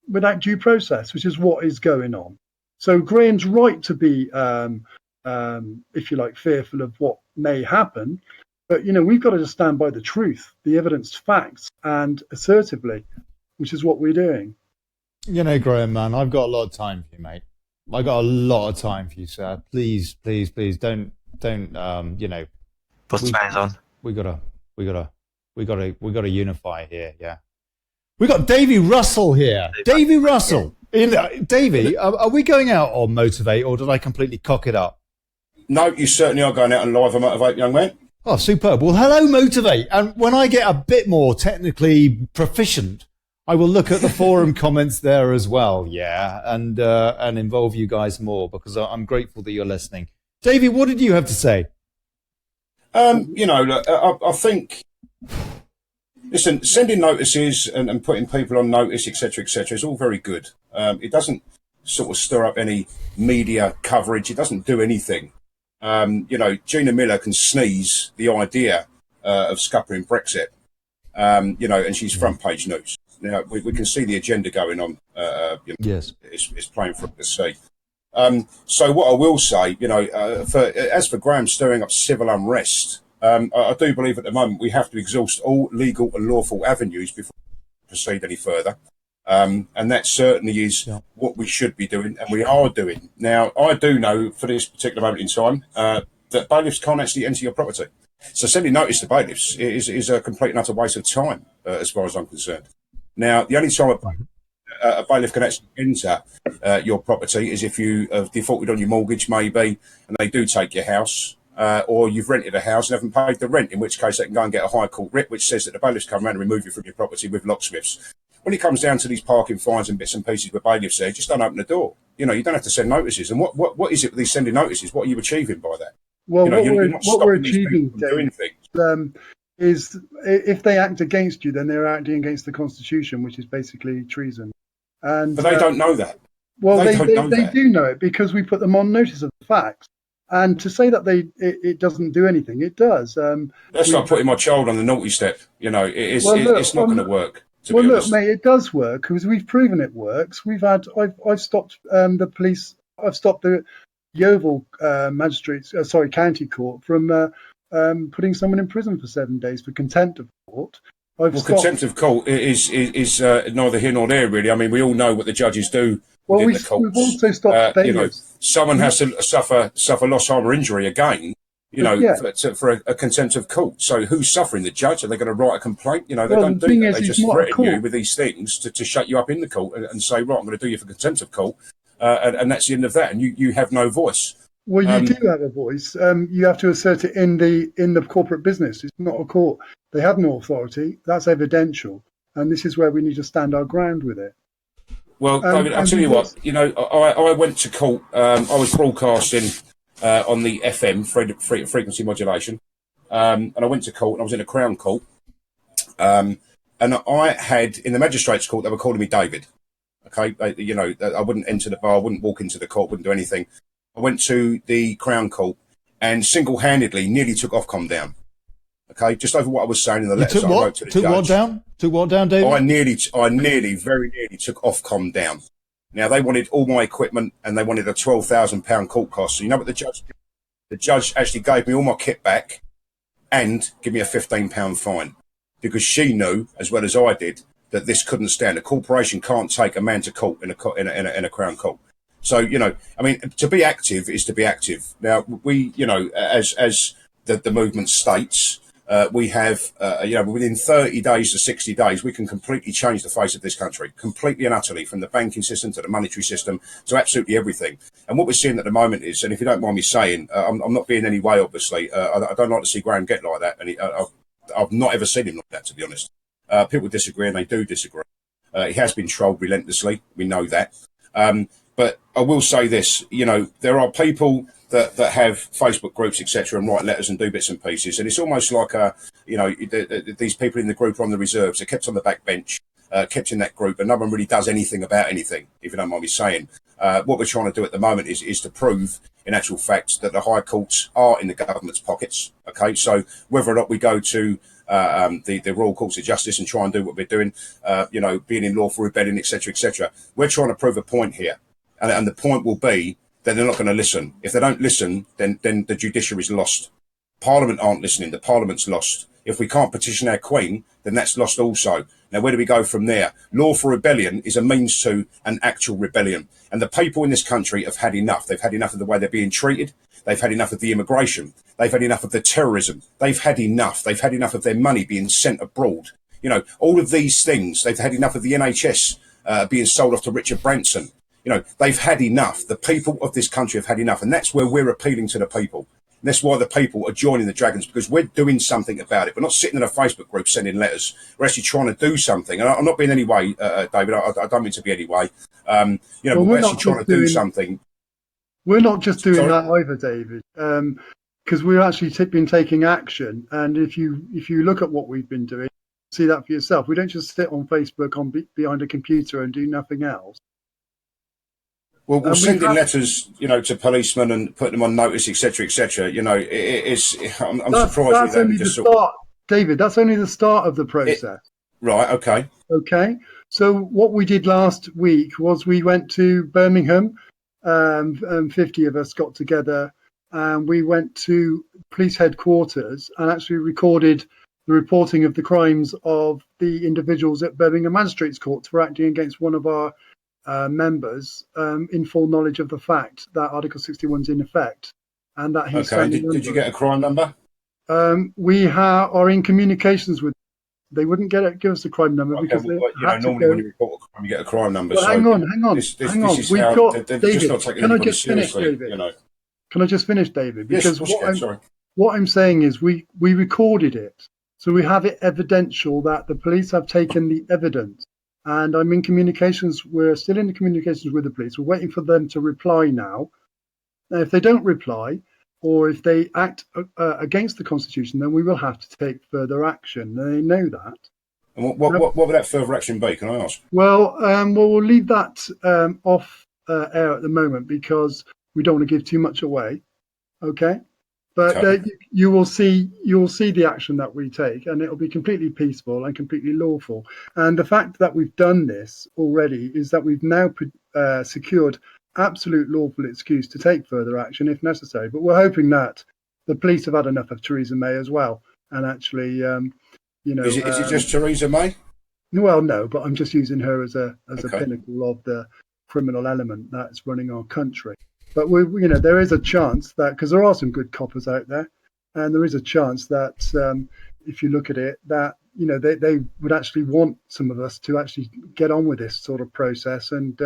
E: without due process, which is what is going on. So Graham's right to be, if you like, fearful of what may happen. But, we've got to just stand by the truth, the evidence, facts, and assertively, which is what we're doing.
C: Graham, man, I've got a lot of time for you, mate. I've got a lot of time for you, sir. Please, please, please, don't.
G: Put the hands on.
C: We gotta unify here. Yeah, we got Davy Russell here. Davy Russell. Davy, are we going out on Motivate, or did I completely cock it up?
H: No, you certainly are going out on live and Motivate, young man.
C: Oh, superb. Well, hello, Motivate. And when I get a bit more technically proficient, I will look at the forum comments there as well. Yeah, and involve you guys more, because I'm grateful that you're listening. Davy, what did you have to say?
H: I think, listen, sending notices and putting people on notice, etc., is all very good. It doesn't sort of stir up any media coverage. It doesn't do anything. Gina Miller can sneeze the idea of scuppering Brexit, and she's front page news. Now, we can see the agenda going on.
C: Yes.
H: It's plain for us to see. So what I will say, as for Graham stirring up civil unrest, I do believe at the moment we have to exhaust all legal and lawful avenues before we proceed any further. And that certainly is what we should be doing, and we are doing. Now, I do know for this particular moment in time that bailiffs can't actually enter your property. So sending notice to bailiffs is a complete and utter waste of time, as far as I'm concerned. Now, the only time a bailiff can actually enter your property is if you have defaulted on your mortgage, maybe, and they do take your house. or you've rented a house and haven't paid the rent, in which case they can go and get a high court writ, which says that the bailiffs come around and remove you from your property with locksmiths. When it comes down to these parking fines and bits and pieces where bailiffs say, just don't open the door. You know, you don't have to send notices. And what is it with these sending notices? What are you achieving by that?
E: Well,
H: you know, you're not
E: what we're
H: stopping these
E: achieving,
H: people from doing things.
E: Is if they act against you, then they're acting against the Constitution, which is basically treason. And
H: But they don't know that.
E: Well,
H: They
E: they
H: don't know that.
E: do know it because we put them on notice of the facts. And to say that it doesn't do anything, it does.
H: That's like putting my child on the naughty step. You know, it's not going to work.
E: Well, look, mate, it does work because we've proven it works. I've stopped the police. I've stopped the Yeovil county court from putting someone in prison for 7 days for contempt of court.
H: Contempt of court is neither here nor there, really. I mean, we all know what the judges do within the courts.
E: We've also stopped bailiffs.
H: You know, someone has to suffer loss, harm, or injury again. You know, for a contempt of court. So who's suffering? The judge? Are they going to write a complaint? You know, they don't do that. They just threaten you with these things to shut you up in the court and say, right, I'm going to do you for contempt of court, and that's the end of that. And you have no voice.
E: Well, you do have a voice. You have to assert it in the corporate business. It's not a court. They have no authority. That's evidential, and this is where we need to stand our ground with it.
H: Well, David, I'll tell you what. You know, I went to court. I was broadcasting on the FM frequency modulation, and I went to court. And I was in a Crown Court, and I had in the magistrates' court. They were calling me David. Okay, you know, I wouldn't enter the bar, wouldn't walk into the court, wouldn't do anything. I went to the Crown Court and single-handedly nearly took Ofcom down. Okay, just over what I was saying in the letters I wrote to the judge.
C: Took what down, David?
H: I very nearly took Ofcom down. Now, they wanted all my equipment and they wanted a £12,000 court cost. So you know what the judge did? The judge actually gave me all my kit back and give me a £15 fine because she knew, as well as I did, that this couldn't stand. A corporation can't take a man to court in a Crown Court. So, you know, I mean, to be active is to be active. Now, we, you know, as the movement states, we have, you know, within 30 days to 60 days, we can completely change the face of this country, completely and utterly, from the banking system to the monetary system to absolutely everything. And what we're seeing at the moment is, and if you don't mind me saying, I'm not being any way, obviously, I don't like to see Graham get like that. And I've not ever seen him like that, to be honest. People disagree, and they do disagree. He has been trolled relentlessly. We know that. But I will say this, you know, there are people that have Facebook groups, etc., and write letters and do bits and pieces. And it's almost like, you know, these people in the group are on the reserves. They're kept on the back bench, kept in that group, and no one really does anything about anything, if you don't mind me saying. What we're trying to do at the moment is to prove, in actual fact, that the high courts are in the government's pockets. Okay, so whether or not we go to the Royal Courts of Justice and try and do what we're doing, you know, being in lawful rebellion, etc., we're trying to prove a point here. And the point will be that they're not going to listen. If they don't listen, then the judiciary's lost. Parliament aren't listening. The Parliament's lost. If we can't petition our Queen, then that's lost also. Now, where do we go from there? Lawful rebellion is a means to an actual rebellion. And the people in this country have had enough. They've had enough of the way they're being treated. They've had enough of the immigration. They've had enough of the terrorism. They've had enough. They've had enough of their money being sent abroad. You know, all of these things. They've had enough of the NHS being sold off to Richard Branson. You know, they've had enough. The people of this country have had enough. And that's where we're appealing to the people. And that's why the people are joining the Dragons, because we're doing something about it. We're not sitting in a Facebook group sending letters. We're actually trying to do something. And I'm not being any way, David, I don't mean to be any way. You know, but we're actually trying to do something.
E: We're not just doing that either, David, because we've actually been taking action. And if you look at what we've been doing, see that for yourself. We don't just sit on Facebook behind a computer and do nothing else.
H: Well, we're sending letters, you know, to policemen and putting them on notice, etc. You know, I'm surprised.
E: That's only the start, David. That's only the start of the process.
H: Right. Okay.
E: Okay. So what we did last week was we went to Birmingham. 50 of us got together, and we went to police headquarters and actually recorded the reporting of the crimes of the individuals at Birmingham Magistrates Court for acting against one of our members in full knowledge of the fact that Article 61 is in effect, and that he's
H: Did you get a crime number?
E: We are in communications with. They wouldn't give us a crime number because
H: you know, normally when you report a crime, you get a crime number.
E: Well,
H: so
E: hang on.
H: This
E: We've
H: how,
E: got
H: they're
E: David.
H: just not taking
E: Can I just finish,
H: seriously,
E: David?
H: you know.
E: Can I just finish, David?
H: Yes,
E: Because
H: of course you can, sorry.
E: what I'm saying is we recorded it. So we have it evidential that the police have taken the evidence. And I'm in communications. We're still in the communications with the police. We're waiting for them to reply now. Now, if they don't reply, or if they act against the Constitution, then we will have to take further action. They know that.
H: And what would that further action be, can I ask?
E: Well, we'll leave that off air at the moment because we don't want to give too much away. Okay? But
H: Okay.
E: you will see the action that we take, and it'll be completely peaceful and completely lawful. And the fact that we've done this already is that we've now secured absolute lawful excuse to take further action if necessary. But we're hoping that the police have had enough of Theresa May as well, and actually,
H: Is it just Theresa May?
E: well, no, but I'm just using her as a
H: Okay.
E: pinnacle of the criminal element that's running our country. But there is a chance that, because there are some good coppers out there, and there is a chance that if you look at it, that they would actually want some of us to actually get on with this sort of process and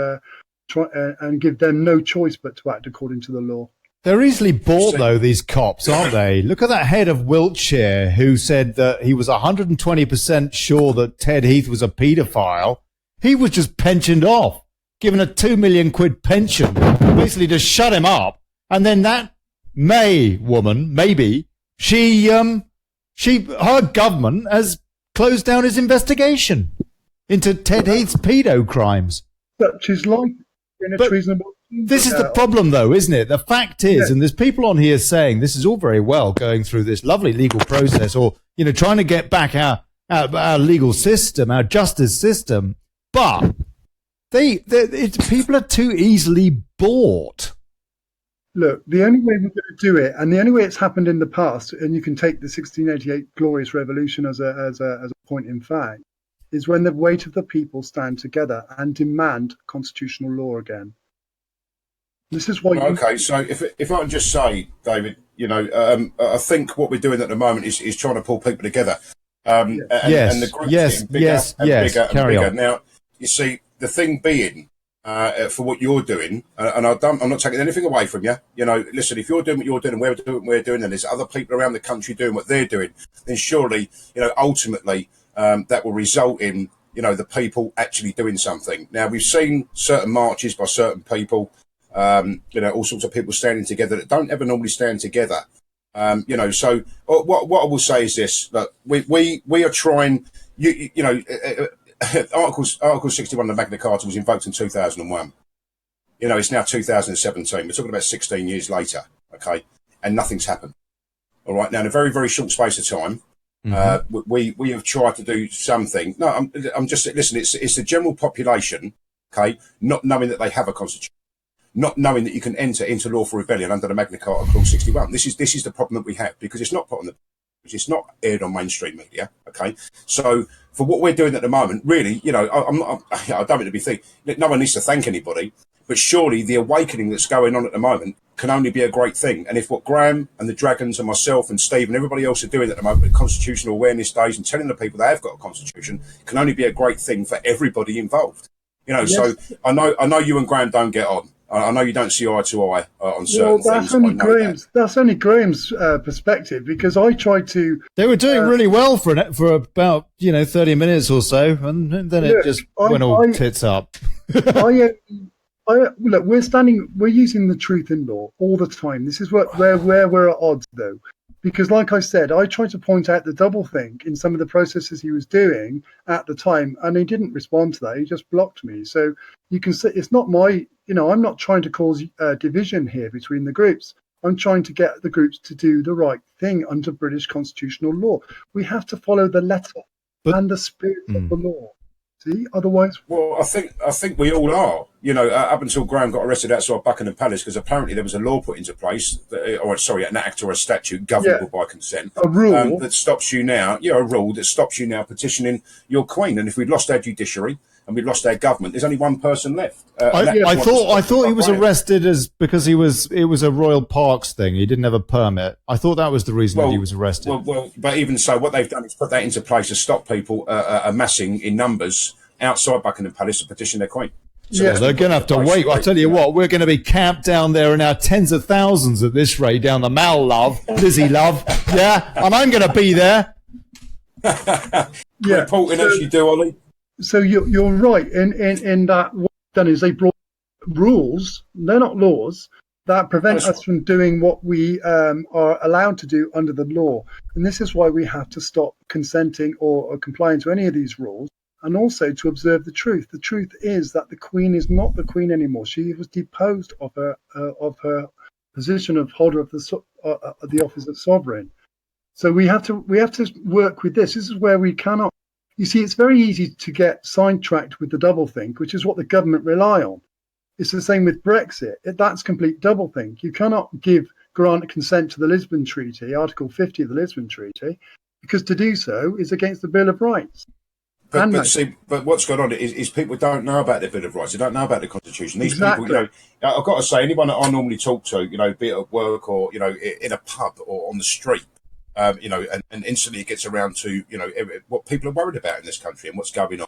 E: try and give them no choice but to act according to the law.
C: They're easily bought, though, these cops, aren't they? Look at that head of Wiltshire who said that he was 120% sure that Ted Heath was a paedophile. He was just pensioned off, given a £2 million pension, basically to shut him up. And then that May woman, maybe, her government has closed down his investigation into Ted Heath's pedo crimes.
E: Such is life in a
C: But
E: treasonable.
C: this is the problem, though, isn't it? The fact is, and there's people on here saying this is all very well going through this lovely legal process or, trying to get back our legal system, our justice system. But people are too easily bought.
E: Look, the only way we're going to do it, and the only way it's happened in the past, and you can take the 1688 Glorious Revolution as a point in fact, is when the weight of the people stand together and demand constitutional law again. This is why.
H: Okay, so if I can just say, David, I think what we're doing at the moment is trying to pull people together. And the group's getting bigger and bigger and
C: carry
H: bigger.
C: on.
H: Now, you see, the thing being, for what you're doing, and I'm not taking anything away from you. Listen, if you're doing what you're doing and we're doing what we're doing, and there's other people around the country doing what they're doing, then surely, ultimately, that will result in, the people actually doing something. Now, we've seen certain marches by certain people, all sorts of people standing together that don't ever normally stand together. So what I will say is this: that we are trying. Article 61 of the Magna Carta was invoked in 2001. It's now 2017. We're talking about 16 years later, okay, and nothing's happened. All right, now in a very, very short space of time, we have tried to do something. No, I'm just listen. It's the general population, okay, not knowing that they have a constitution, not knowing that you can enter into lawful rebellion under the Magna Carta, Clause 61. This is the problem that we have because it's not put on the. It's not aired on mainstream media, okay? So for what we're doing at the moment, really, I don't mean to be thinking, no one needs to thank anybody, but surely the awakening that's going on at the moment can only be a great thing. And if what Graham and the Dragons and myself and Steve and everybody else are doing at the moment with Constitutional Awareness Days and telling the people they have got a constitution can only be a great thing for everybody involved.
E: Yes.
H: So I know you and Graham don't get on. I know you don't see eye to eye on certain
E: that's
H: things.
E: That's only Graham's perspective because I tried to.
C: They were doing really well for about 30 minutes or so, and then it just went all tits up.
E: Look, we're using the truth in law all the time. This is where we're at odds, though, because, like I said, I tried to point out the doublethink in some of the processes he was doing at the time, and he didn't respond to that. He just blocked me. So you can see it's not my. I'm not trying to cause division here between the groups. I'm trying to get the groups to do the right thing under British constitutional law. We have to follow the letter and the spirit of the law. See, otherwise.
H: Well, I think we all are. Up until Graham got arrested outside Buckingham Palace because apparently there was a law put into place, an act or a statute governable by consent,
E: a rule
H: that stops you now. A rule that stops you now petitioning your Queen. And if we'd lost our judiciary and we'd lost our government, there's only one person left.
C: I thought he was arrested because it was a Royal Parks thing. He didn't have a permit. I thought that was the reason that he was arrested.
H: Well, but even so, what they've done is put that into place to stop people amassing in numbers outside Buckingham Palace to petition their Queen. So
E: Yeah.
H: let's
C: They're
H: put
C: going to
H: it
C: have to
H: in place,
C: wait. I
H: right?
C: tell you what, we're going to be camped down there in our tens of thousands at this rate down the Mall, love, Lizzie, love. Yeah, and I'm going to be there.
E: Yeah.
H: Reporting as you do, Ollie.
E: So you're right in that what they've done is they brought rules, they're not laws, that prevent
H: That's
E: us from doing what we are allowed to do under the law. And this is why we have to stop consenting or complying to any of these rules, and also to observe the truth. The truth is that the Queen is not the Queen anymore. She was deposed of her position of holder of the office of sovereign. So we have to work with this. This is where we cannot. You see, it's very easy to get sidetracked with the doublethink, which is what the government rely on. It's the same with Brexit. That's complete doublethink. You cannot grant consent to the Lisbon Treaty, Article 50 of the Lisbon Treaty, because to do so is against the Bill of Rights.
H: But what's going on is people don't know about the Bill of Rights. They don't know about the Constitution. These
E: Exactly.
H: people, I've got to say, anyone that I normally talk to, be it at work or, in a pub or on the street, and instantly it gets around to, what people are worried about in this country and what's going on.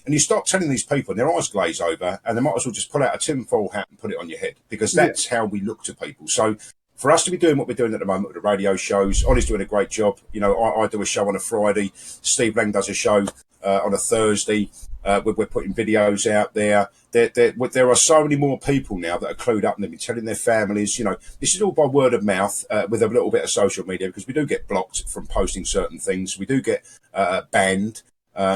H: And you start telling these people, and their eyes glaze over, and they might as well just pull out a tinfoil hat and put it on your head, because that's how we look to people. So for us to be doing what we're doing at the moment with the radio shows, Ollie's doing a great job. I do a show on a Friday. Steve Lang does a show on a Thursday. We're putting videos out there. There are so many more people now that are clued up and they've been telling their families. This is all by word of mouth with a little bit of social media, because we do get blocked from posting certain things. We do get banned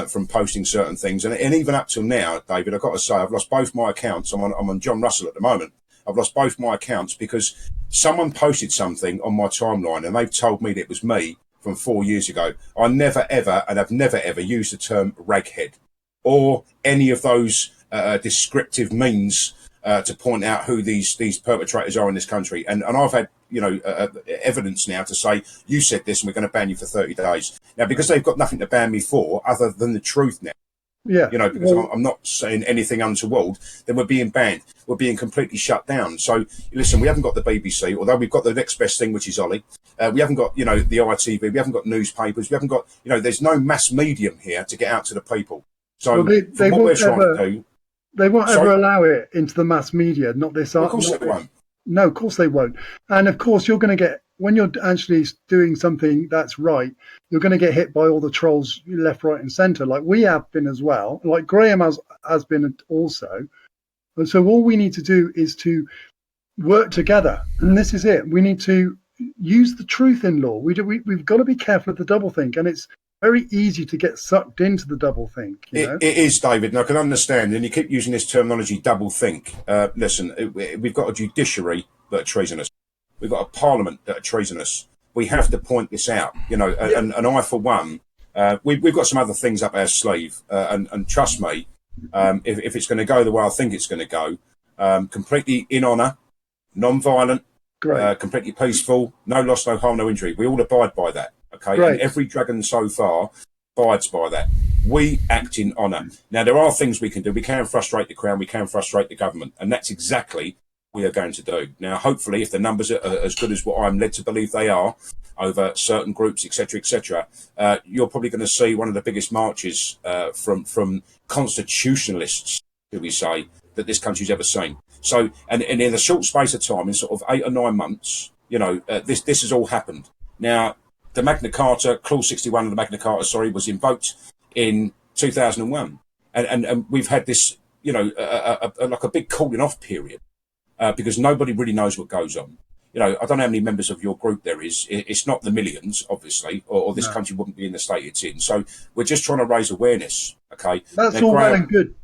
H: from posting certain things. And even up till now, David, I've got to say, I've lost both my accounts. I'm on John Russell at the moment. I've lost both my accounts because someone posted something on my timeline and they've told me that it was me from 4 years ago. I never, ever, and I've never, ever used the term raghead or any of those descriptive means to point out who these perpetrators are in this country. And I've had, evidence now to say, you said this and we're going to ban you for 30 days. Now, because they've got nothing to ban me for other than the truth now.
E: Yeah.
H: Because I'm not saying anything untoward, then we're being banned. We're being completely shut down. So, listen, we haven't got the BBC, although we've got the next best thing, which is Ollie. We haven't got, the ITV. We haven't got newspapers. We haven't got, there's no mass medium here to get out to the people. So,
E: they
H: what we're
E: won't
H: trying
E: ever,
H: to do...
E: They won't ever allow it into the mass media, not this.
H: Of course they won't.
E: No, of course they won't. And of course, you're going to get, when you're actually doing something that's right, you're going to get hit by all the trolls left, right, and centre, like we have been as well, like Graham has been also. And so all we need to do is to work together, and this is it. We need to use the truth in law. We've got to be careful of the doublethink, and it's very easy to get sucked into the doublethink.
H: It is, David, and I can understand, and you keep using this terminology, doublethink. Listen, we've got a judiciary that are treasonous. We've got a parliament that are treasonous. We have to point this out, and I, for one, we've got some other things up our sleeve, and trust me, if it's going to go the way I think it's going to go, completely in honour, non-violent, completely peaceful, no loss, no harm, no injury. We all abide by that, okay?
E: Great.
H: And every dragon so far abides by that. We act in honour. Now, there are things we can do. We can frustrate the Crown, we can frustrate the government, and that's exactly what we are going to do. Now, hopefully, if the numbers are as good as what I'm led to believe they are, over certain groups, etc., you're probably going to see one of the biggest marches from constitutionalists, shall we say, that this country's ever seen. So, and in a short space of time, in sort of 8 or 9 months, this has all happened. Now, the Magna Carta, Clause 61 of the Magna Carta, was invoked in 2001, and we've had this, like a big cooling off period because nobody really knows what goes on. I don't know how many members of your group there is. It's not the millions, obviously, or this country wouldn't be in the state it's in. So we're just trying to raise awareness. Okay,
E: that's all well and good.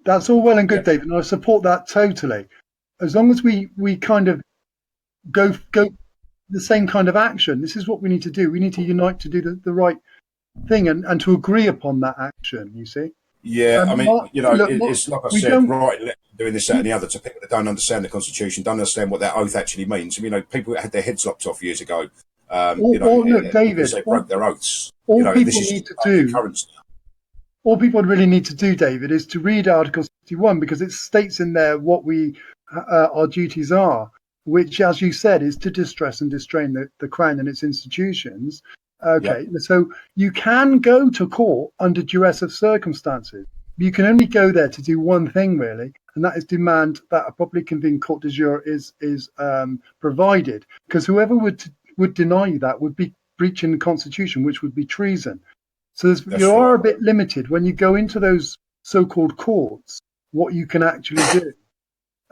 E: That's all well and good, David, and I support that totally. As long as we kind of go the same kind of action, this is what we need to do. We need to unite to do the right thing and to agree upon that action, you see?
H: Yeah, it's like I said, right, doing this, that and the other to people that don't understand the Constitution, don't understand what that oath actually means. People that had their heads lopped off years ago,
E: look, David,
H: they broke their oaths.
E: All people really need to do, David, is to read Article 61 because it states in there what our duties are, which, as you said, is to distress and distrain the Crown and its institutions. Okay, so you can go to court under duress of circumstances. You can only go there to do one thing, really, and that is demand that a properly convened court de jure is provided, because whoever would deny you that would be breaching the Constitution, which would be treason. So you are a bit limited when you go into those so-called courts, what you can actually do.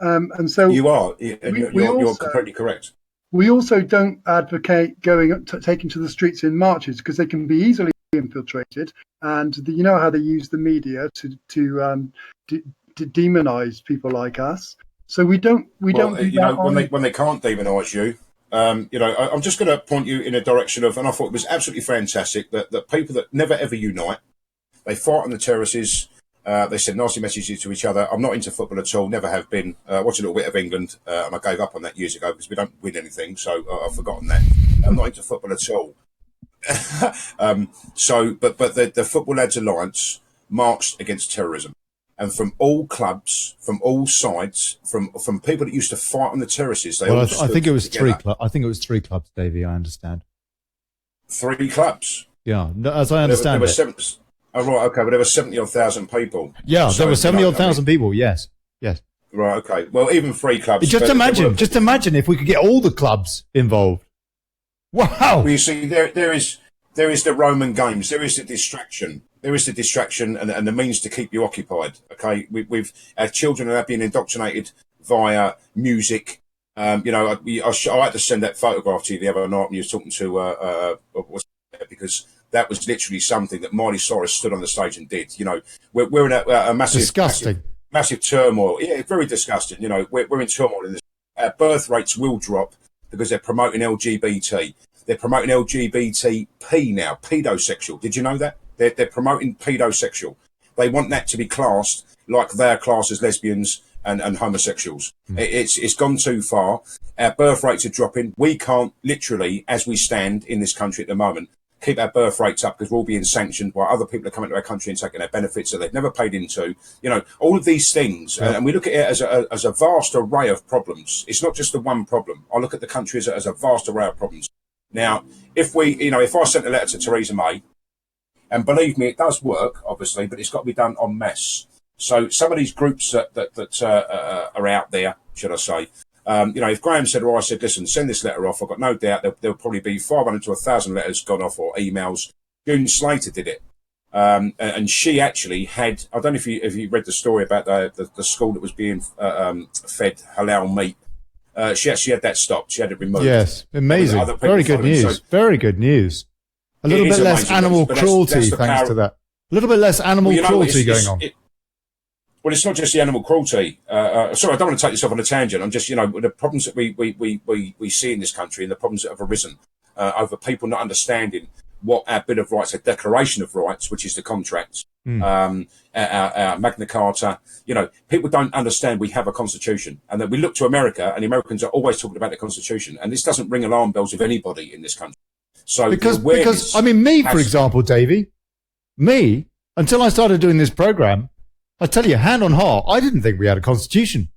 E: And so
H: you are, and you're completely correct.
E: We also don't advocate taking to the streets in marches, because they can be easily infiltrated, and you know how they use the media to demonize people like us. So we don't
H: when they can't demonize you. I'm just going to point you in a direction of, and I thought it was absolutely fantastic that people that never ever unite, they fight on the terraces. They send nasty messages to each other. I'm not into football at all, never have been. Watched a little bit of England, and I gave up on that years ago because we don't win anything, so I've forgotten that. I'm not into football at all. But the Football Lads Alliance marched against terrorism. And from all clubs, from all sides, from people that used to fight on the terraces,
C: I think it was together. I think it was 3 clubs, Davey. I understand.
H: 3 clubs.
C: Yeah, as I understand
H: there were right, okay, but there were 70,000 people.
C: Yeah, there were 70,000 people. Yes.
H: Right, okay. Well, even 3 clubs.
C: Just imagine if we could get all the clubs involved. Wow.
H: Well, you see, there is the Roman games. There is the distraction. There is the distraction and the means to keep you occupied. Okay, our children are being indoctrinated via music. I had to send that photograph to you the other night when you were talking to because that was literally something that Miley Cyrus stood on the stage and did. You know, we're in a massive,
C: disgusting,
H: massive turmoil. Yeah, very disgusting. You know, we're in turmoil in this. Our birth rates will drop because they're promoting LGBT. They're promoting LGBTP now, pedosexual. Did you know that? They're promoting pedosexual. They want that to be classed like they're classed as lesbians and homosexuals. It's gone too far. Our birth rates are dropping. We can't literally, as we stand in this country at the moment, keep our birth rates up because we're all being sanctioned while other people are coming to our country and taking our benefits that they've never paid into. You know, all of these things. Yeah. And we look at it as a vast array of problems. It's not just the one problem. I look at the country as a vast array of problems. Now, if I sent a letter to Theresa May, and believe me, it does work, obviously, but it's got to be done en masse. So some of these groups that are out there, should I say, if Graham said, or I said, listen, send this letter off, I've got no doubt there'll probably be 500 to 1,000 letters gone off or emails. June Slater did it. And she actually had, I don't know if you read the story about the school that was being fed halal meat. She actually had that stopped. She had it removed.
C: Yes, amazing. Very good news. Very good news. A little bit less animal cruelty thanks to that. A little bit less animal cruelty going on.
H: Well, it's not just the animal cruelty. Sorry, I don't want to take this off on a tangent. I'm just, the problems that we see in this country and the problems that have arisen over people not understanding what our Bill of Rights, our Declaration of Rights, which is the contract, our Magna Carta. People don't understand we have a constitution, and that we look to America, and the Americans are always talking about the constitution, and this doesn't ring alarm bells with anybody in this country. So
C: because I mean, for example, Davey, until I started doing this program, I tell you, hand on heart, I didn't think we had a constitution.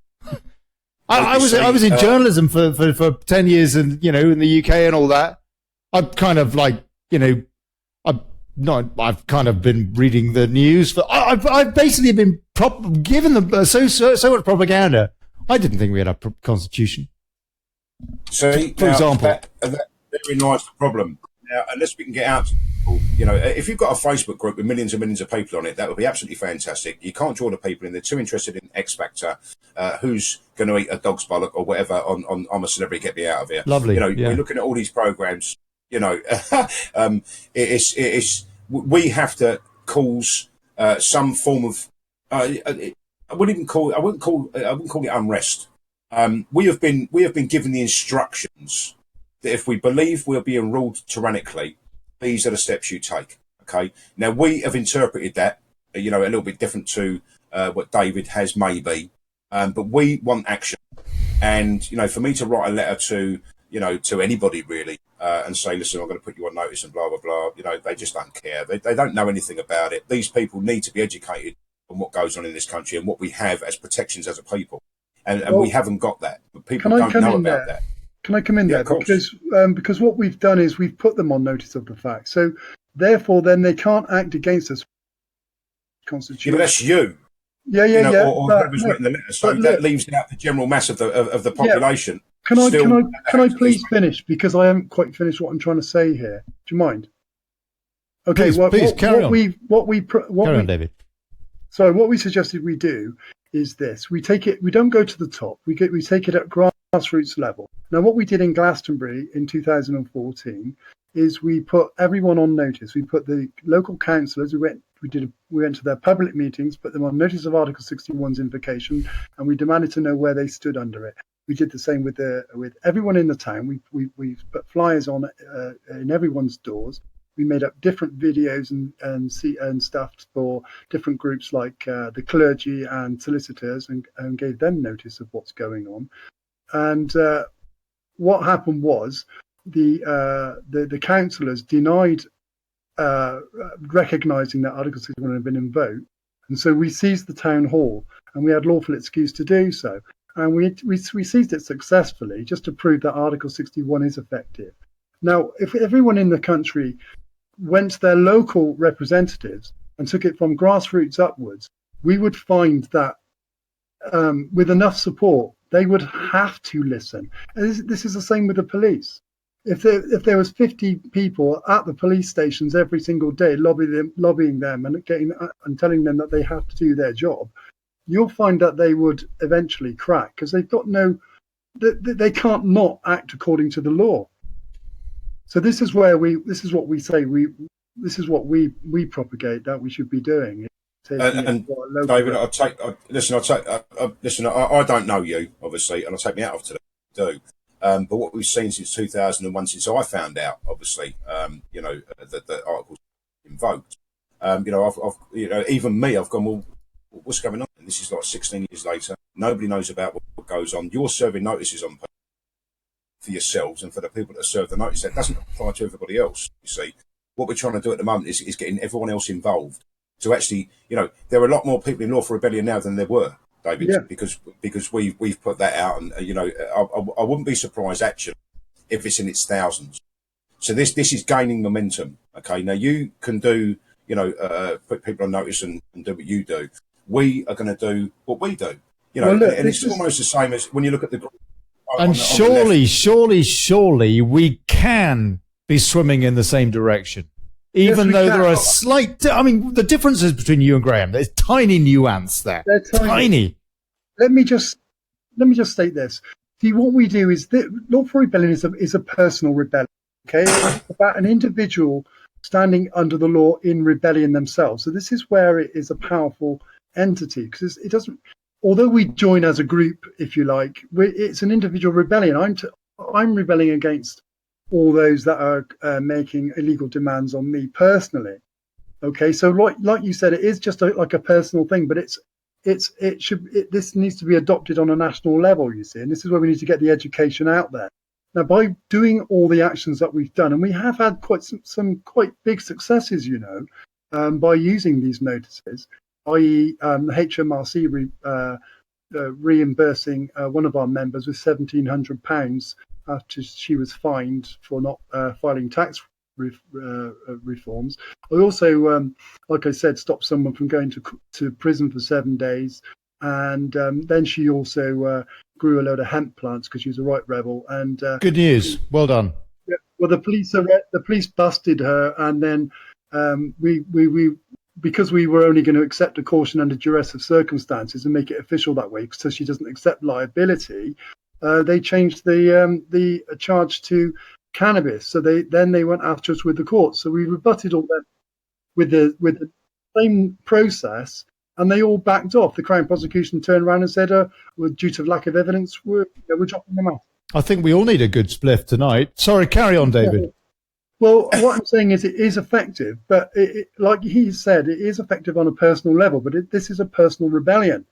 C: I was in journalism for 10 years, and in the UK and all that. I've kind of I've kind of been reading the news. I've basically been given so much propaganda. I didn't think we had a constitution.
H: See,
C: for example,
H: that therein lies the problem. Now, unless we can get out to people, if you've got a Facebook group with millions and millions of people on it, that would be absolutely fantastic. You can't draw the people in. They're too interested in X Factor, who's going to eat a dog's bollock or whatever on I'm a Celebrity, get me out of here.
C: Lovely.
H: We're looking at all these programs. We have to cause some form of. I wouldn't call it unrest. We have been given the instructions that if we believe we're being ruled tyrannically, these are the steps you take. Okay. Now we have interpreted that, a little bit different to what David has maybe, but we want action. And for me to write a letter to anybody really, and say, listen, I'm going to put you on notice and blah blah blah. They just don't care. They don't know anything about it. These people need to be educated on what goes on in this country and what we have as protections as a people, and we haven't got that. But people don't know about that.
E: Can I come in there? Because what we've done is we've put them on notice of the fact. So therefore, then they can't act against us. Constitution.
H: Yeah, but that's you. or whoever's written the letter. So that leaves out the general mass of the population.
E: Can I please finish, because I haven't quite finished what I'm trying to say here. Do you mind? Okay,
B: please carry on.
E: Carry
B: on, David.
E: So what we suggested we do is this: we don't go to the top. We take it at grassroots level. Now, what we did in Glastonbury in 2014 is we put everyone on notice. We put the local councillors. We went to their public meetings, put them on notice of Article 61's invocation, and we demanded to know where they stood under it. We did the same with everyone in the town. We put flyers on in everyone's doors. We made up different videos and stuff for different groups like the clergy and solicitors, and gave them notice of what's going on. And what happened was the councillors denied recognising that Article 61 had been invoked, and so we seized the town hall, and we had lawful excuse to do so. And we seized it successfully, just to prove that Article 61 is effective. Now, if everyone in the country went to their local representatives and took it from grassroots upwards, we would find that with enough support, they would have to listen. And this is the same with the police. If there was 50 people at the police stations every single day lobbying them and telling them that they have to do their job, you'll find that they would eventually crack, because they've got they can't not act according to the law. So this is what we propagate that we should be doing.
H: And David, I don't know you, obviously, and I'll take me out of today. Do. But what we've seen since 2001, since I found out, obviously, that the article's invoked, even me, I've gone, well, what's going on? And this is like 16 years later. Nobody knows about what goes on. You're serving notices on for yourselves and for the people that serve the notice. That doesn't apply to everybody else, you see. What we're trying to do at the moment is getting everyone else involved to actually, there are a lot more people in lawful rebellion now than there were, David, because we've put that out, and I wouldn't be surprised actually if it's in its thousands. So this is gaining momentum. Okay, now you can do, put people on notice and do what you do. We are going to do what we do, and it's almost the same as when you look at the.
B: And surely we can be swimming in the same direction, even though there are slight. I mean, the differences between you and Graham, there's tiny nuance there. They're tiny.
E: Let me just state this. See, what we do is that lawful rebellion is a personal rebellion. Okay, it's about an individual standing under the law in rebellion themselves. So this is where it is a powerful entity, because it doesn't. Although we join as a group, if you like, it's an individual rebellion. I'm rebelling against all those that are making illegal demands on me personally. Okay, so like you said, it is just like a personal thing, but this needs to be adopted on a national level, you see, and this is where we need to get the education out there. Now, by doing all the actions that we've done, and we have had some quite big successes, by using these notices, i.e. HMRC reimbursing one of our members with £1,700 after she was fined for not filing tax reforms. I also, like I said, stopped someone from going to prison for 7 days, and then she also grew a load of hemp plants because she was a right rebel. And
B: good news, well done.
E: Well, the police busted her, and then we because we were only going to accept a caution under duress of circumstances and make it official that way, so she doesn't accept liability. They changed the charge to cannabis. So they went after us with the courts. So we rebutted all that with the same process, and they all backed off. The Crown prosecution turned around and said, due to lack of evidence, we're dropping them out.
B: I think we all need a good spliff tonight. Sorry, carry on, David.
E: Well, what I'm saying is it is effective, but like he said, it is effective on a personal level, but this is a personal rebellion.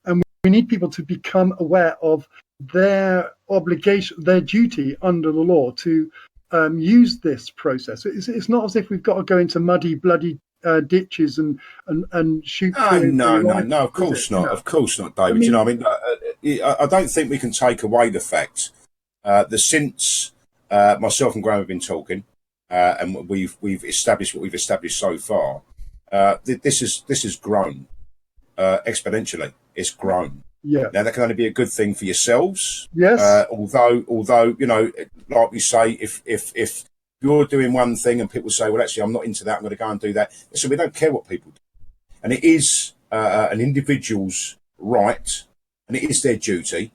E: And we need people to become aware of their obligation, their duty under the law to use this process. It's not as if we've got to go into muddy, bloody ditches and shoot.
H: No, of course not. Of course not, David. I don't think we can take away the fact that since myself and Graham have been talking, and we've established what we've established so far, this has grown. exponentially. It's grown.
E: Yeah.
H: Now that can only be a good thing for yourselves.
E: Yes.
H: Although you know, like we say, if you're doing one thing and people say, well, actually, I'm not into that, I'm going to go and do that. So we don't care what people do, and it is an individual's right, and it is their duty,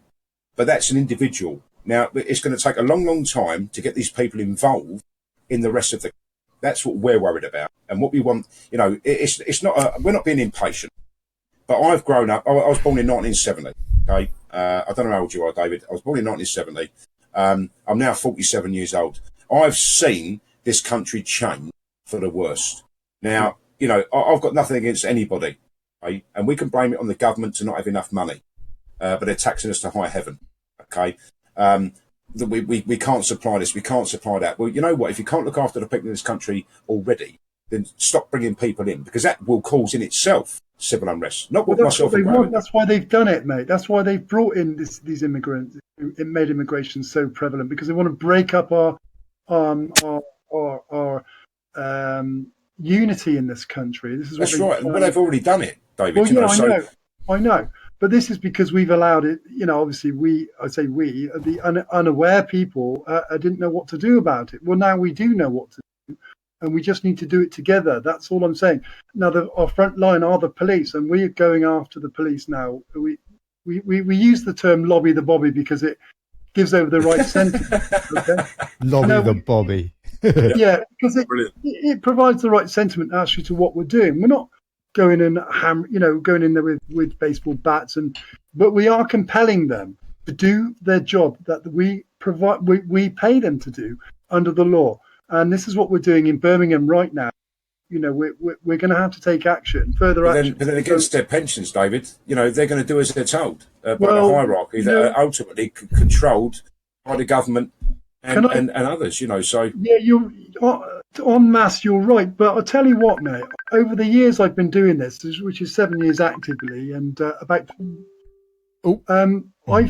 H: but that's an individual. Now it's going to take a long time to get these people involved in the rest of the. That's what we're worried about, and what we want. You know, it's not. We're not being impatient. But I've grown up. I was born in 1970. Okay, I don't know how old you are, David. I was born in 1970. I'm now 47 years old. I've seen this country change for the worst. Now, you know, I've got nothing against anybody, okay? And we can blame it on the government to not have enough money, but they're taxing us to high heaven. Okay, we can't supply this, we can't supply that. Well, you know what? If you can't look after the people in this country already, then stop bringing people in, because that will cause in itself civil unrest. Not what myself and Graham.
E: That's why they've done it, mate. That's why they've brought in these immigrants. It made immigration so prevalent, because they want to break up our unity in this country. This is
H: That's right. Well, they've already done it, David.
E: Well,
H: you
E: yeah,
H: know,
E: I know. But this is because we've allowed it. You know, obviously, the unaware people didn't know what to do about it. Well, now we do know what to do, and we just need to do it together. That's all I'm saying. Now, our front line are the police, and we're going after the police now. We use the term "lobby the Bobby" because it gives over the right sentiment. Okay?
B: The Bobby.
E: Yeah, because it provides the right sentiment actually to what we're doing. We're not going in going in there with baseball bats, but we are compelling them to do their job that we pay them to do under the law. And this is what we're doing in Birmingham right now. You know, we're going to have to take action, further action.
H: But then against their pensions, David, you know, they're going to do as they're told by the hierarchy that are ultimately controlled by the government and others, you know. So
E: yeah, you're en masse. You're right, but I'll tell you what, mate. Over the years I've been doing this, which is 7 years actively, and I've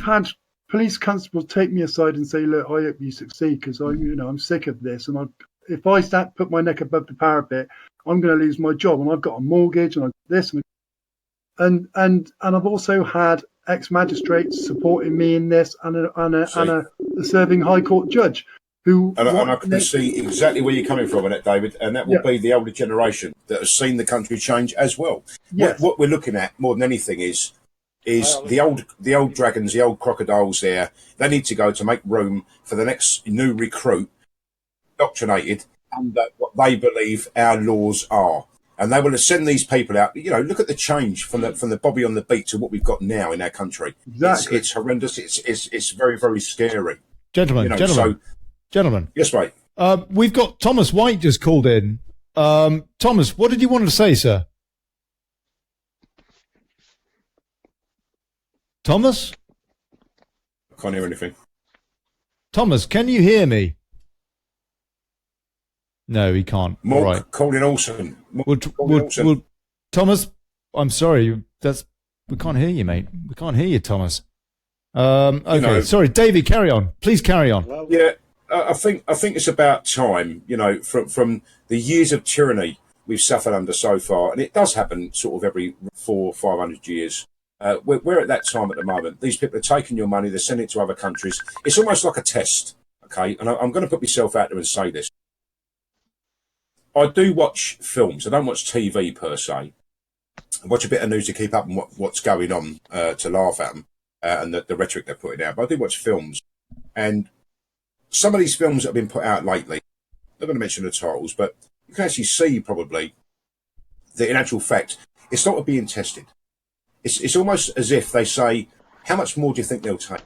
E: had police constables take me aside and say, "Look, I hope you succeed, because I'm sick of this, and if I put my neck above the parapet, I'm going to lose my job, and I've got a mortgage, and I've got this, and I've also had ex-magistrates supporting me in this, and a serving High Court judge who.
H: And I can see exactly where you're coming from on it, David, and that will be the older generation that has seen the country change as well.
E: Yes.
H: What we're looking at more than anything is the old dragons, the old crocodiles there. They need to go to make room for the next new recruit, indoctrinated under what they believe our laws are. And they will send these people out. You know, look at the change from the Bobby on the beat to what we've got now in our country.
E: Exactly.
H: It's horrendous. It's very, very scary.
B: Gentlemen.
H: Yes, mate.
B: We've got Thomas White just called in. Thomas, what did you want to say, sir? Thomas?
H: I can't hear anything.
B: Thomas, can you hear me? No, he can't.
H: Mark,
B: right.
H: Colin Olsen.
B: Thomas, I'm sorry. We can't hear you, mate. We can't hear you, Thomas. Okay, sorry, David. Carry on. Please carry on.
H: Yeah, I think it's about time. You know, from the years of tyranny we've suffered under so far, and it does happen sort of every 400 or 500 years. We're at that time at the moment. These people are taking your money, they're sending it to other countries. It's almost like a test, okay? And I'm going to put myself out there and say this. I do watch films. I don't watch TV per se. I watch a bit of news to keep up on what's going on, to laugh at them and the rhetoric they're putting out. But I do watch films. And some of these films that have been put out lately, I'm not going to mention the titles, but you can actually see probably that in actual fact, it's not being tested. It's almost as if they say, how much more do you think they'll take?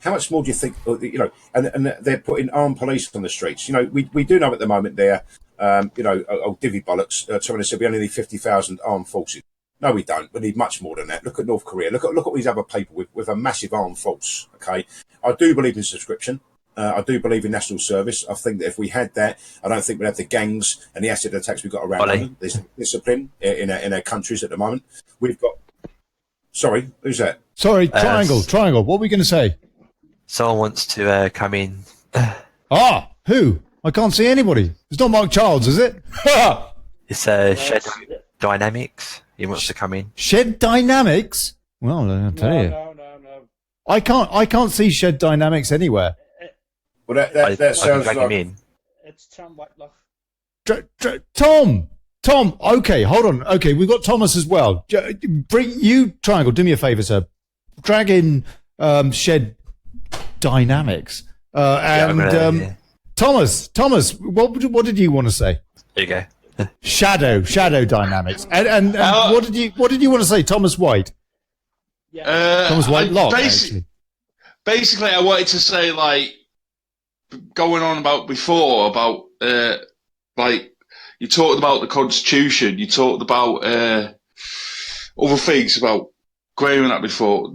H: How much more do you think, you know, and they're putting armed police on the streets. You know, we do know at the moment there, old divvy bollocks, telling us that we only need 50,000 armed forces. No, we don't. We need much more than that. Look at North Korea. Look at all these other people with a massive armed force, okay? I do believe in subscription. I do believe in national service. I think that if we had that, I don't think we'd have the gangs and the acid attacks we've got around London. There's discipline in our countries at the moment. We've got... Sorry, who's that?
B: Sorry, Triangle. What were we going to say?
G: Someone wants to come in.
B: Who? I can't see anybody. It's not Mark Childs, is it?
G: It's Shadow Dynamics. He wants to come in.
C: Shed Dynamics? Well, I'll tell you.
I: No.
C: I can't see Shed Dynamics anywhere.
H: Well, that
G: I can
H: sounds
G: drag him
H: like
G: in.
I: It's Tom Whitelock.
C: Tom. Okay, hold on. Okay, we've got Thomas as well. Bring you, Triangle. Do me a favour, sir. Drag in Shed Dynamics and Thomas. What did you want to say?
G: There you go.
C: Shadow Dynamics. And what did you want to say, Thomas White? Thomas Whitelock.
J: Basically, I wanted to say, like, going on about before, about, like, you talked about the Constitution, you talked about other things, about Graham and that before.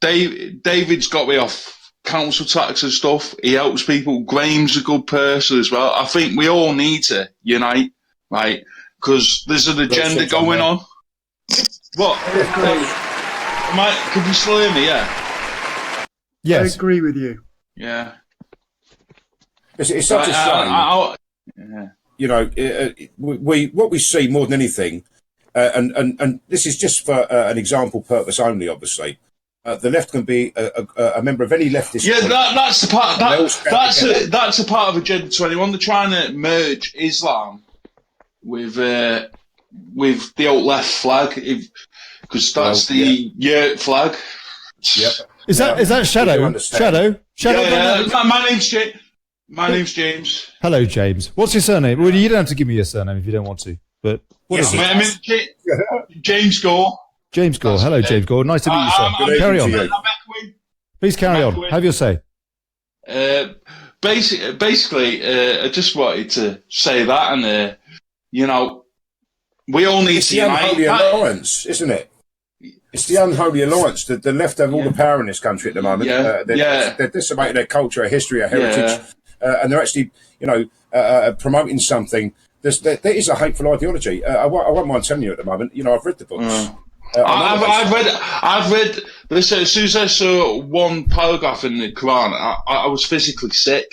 J: David's got me off council tax and stuff. He helps people. Graham's a good person as well. I think we all need to unite, right? Because there's an agenda going on. What? Can you still hear me? Yeah.
C: Yes.
E: I agree with you.
J: Yeah.
H: it's such a shame. You know, what we see more than anything, and this is just for an example purpose only, obviously. The left can be a member of any leftist.
J: Yeah, that's the part. That's a part of Agenda 21. They're trying to merge Islam with the old left flag, because that's the yurt flag.
H: Yep.
C: Is that Shadow? Shadow.
J: Yeah, my name's James.
C: Hello, James. What's your surname? Well, you don't have to give me your surname if you don't want to. But what is it?
J: My name is James Gore.
C: James Gore. Hello, James Gore. Nice to meet you, sir. Carry on. Please carry on. Have your say.
J: Basically, I just wanted to say that, and you know, we all need to unite.
H: It's the unholy alliance, isn't it? It's the unholy alliance. The left have all the power in this country at the moment. They're decimating their culture, our history, our heritage, and they're actually, you know, promoting something. There is a hateful ideology. I won't mind telling you at the moment. You know, I've read the books. I've
J: read this. As soon as I saw one paragraph in the Quran, I was physically sick.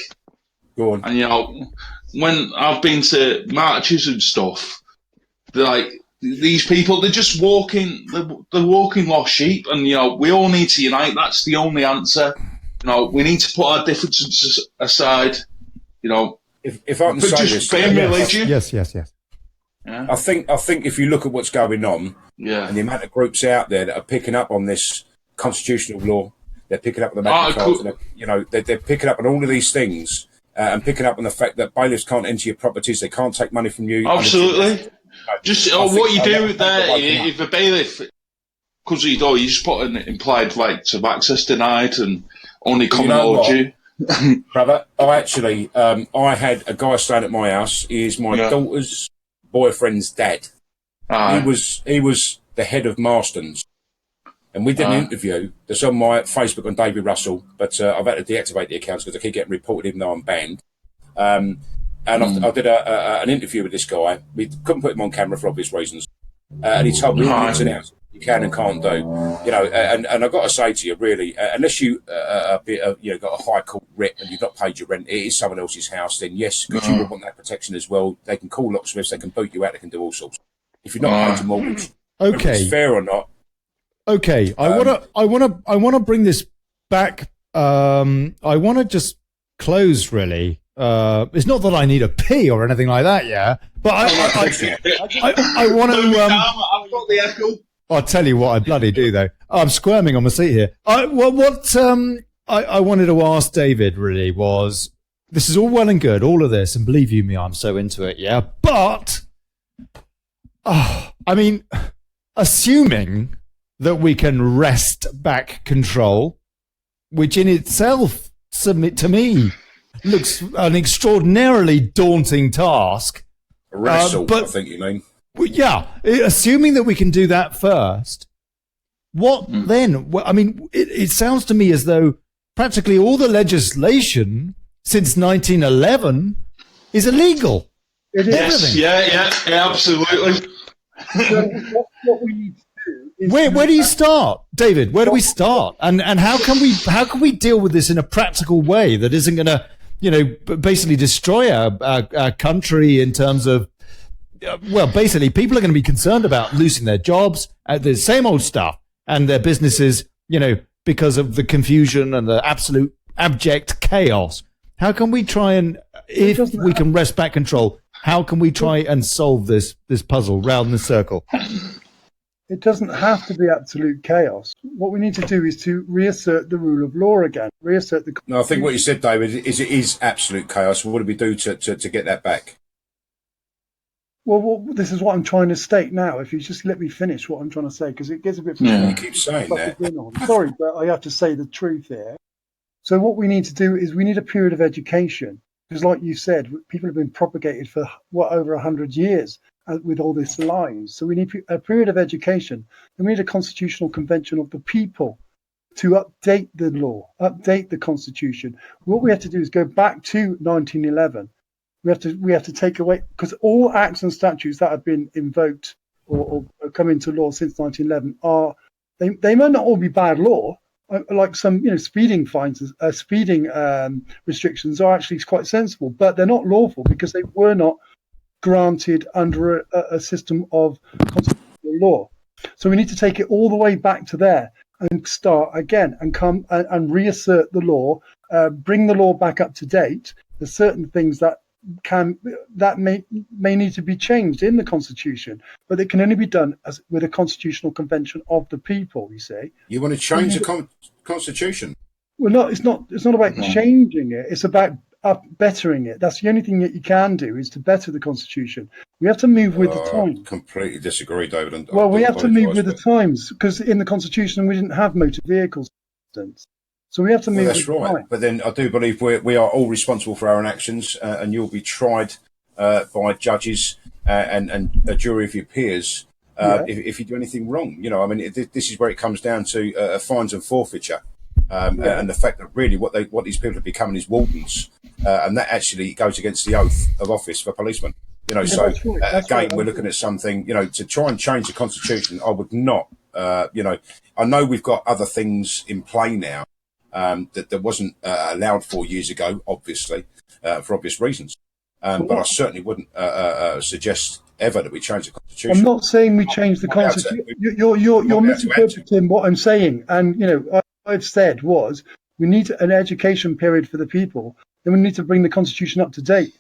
H: Go on.
J: And you know, when I've been to marches and stuff, they're like, these people, they're just walking. They're walking lost sheep, and you know, we all need to unite. That's the only answer. You know, we need to put our differences aside. You know,
H: if I can say this,
J: religion.
C: Yes.
J: Yeah.
H: I think if you look at what's going on, and the amount of groups out there that are picking up on this constitutional law, they're picking up on the Magna Carta, you know, they're picking up on all of these things, and picking up on the fact that bailiffs can't enter your properties, they can't take money from you.
J: Absolutely. Just what you do there, if a bailiff comes to your door, you just put an implied right of access denied and only common law due.
H: Brother, I had a guy staying at my house. He is my daughter's boyfriend's dad. He was the head of Marston's, and we did an interview that's on my Facebook on David Russell, but I've had to deactivate the accounts because I keep getting reported even though I'm banned. And I did an interview with this guy. We couldn't put him on camera for obvious reasons, and he told me all the ins and outs you can and can't do. You know, and I've got to say to you, really, unless you got a high court writ and you've not paid your rent, it is someone else's house. Then yes, because you would want that protection as well. They can call locksmiths, they can boot you out, they can do all sorts. If you're not paid your mortgage, whether it's fair or not.
C: Okay, I wanna bring this back. I wanna just close really. It's not that I need a pee or anything like that, yeah. But I want to.
J: I've got the echo.
C: I'll tell you what I bloody do though. I'm squirming on my seat here. I wanted to ask David really was, this is all well and good, all of this, and believe you me, I'm so into it, yeah. But I mean, assuming that we can wrest back control, which in itself, to me, looks an extraordinarily daunting task.
H: Wrestle, I think you mean.
C: Yeah, assuming that we can do that first, what then? Well, I mean, it sounds to me as though practically all the legislation since 1911 is illegal.
E: It is.
J: Yes, yeah, absolutely.
E: So what we need to do is
C: where do you start, David? Where do we start? And how can we deal with this in a practical way that isn't going to, you know, basically destroy our country in terms of, well, basically, people are going to be concerned about losing their jobs, the same old stuff, and their businesses, because of the confusion and the absolute abject chaos. How can we try and, if we can wrest back control, how can we try and solve this puzzle round the circle?
E: It doesn't have to be absolute chaos. What we need to do is to reassert the rule of law again, reassert the...
H: No, I think what you said, David, is it is absolute chaos. What do we do to get that back?
E: Well, this is what I'm trying to state now. If you just let me finish what I'm trying to say, because it gets a bit...
H: You keep saying that.
E: Sorry, but I have to say the truth here. So what we need to do is we need a period of education. Because like you said, people have been propagated for, over 100 years with all this lies. So we need a period of education. And we need a constitutional convention of the people to update the law, update the constitution. What we have to do is go back to 1911. We have to take away, because all acts and statutes that have been invoked or come into law since 1911 they may not all be bad law. Like some, speeding fines, speeding restrictions are actually quite sensible, but they're not lawful because they were not granted under a system of constitutional law. So we need to take it all the way back to there and start again and come and reassert the law, bring the law back up to date. There's certain things that may need to be changed in the constitution, but it can only be done with a constitutional convention of the people. You say
H: you want to change the constitution?
E: Well, no, it's not about changing it. It's about bettering it. That's the only thing that you can do, is to better the constitution. We have to move with the times.
H: I completely disagree, David.
E: We have to move with the times, because in the constitution we didn't have motor vehicles, for instance. So we have to move.
H: That's right. But then I do believe we are all responsible for our own actions, and you'll be tried by judges and a jury of your peers if you do anything wrong. This is where it comes down to fines and forfeiture, and the fact that really what these people are becoming is wardens, and that actually goes against the oath of office for policemen. We're looking at something. To try and change the constitution, I would not. I know we've got other things in play now. That wasn't allowed 4 years ago, obviously, for obvious reasons. But I certainly wouldn't suggest ever that we change the constitution.
E: I'm not saying we change the constitution. You're misinterpreting what I'm saying. And what I've said was we need an education period for the people. Then we need to bring the constitution up to date,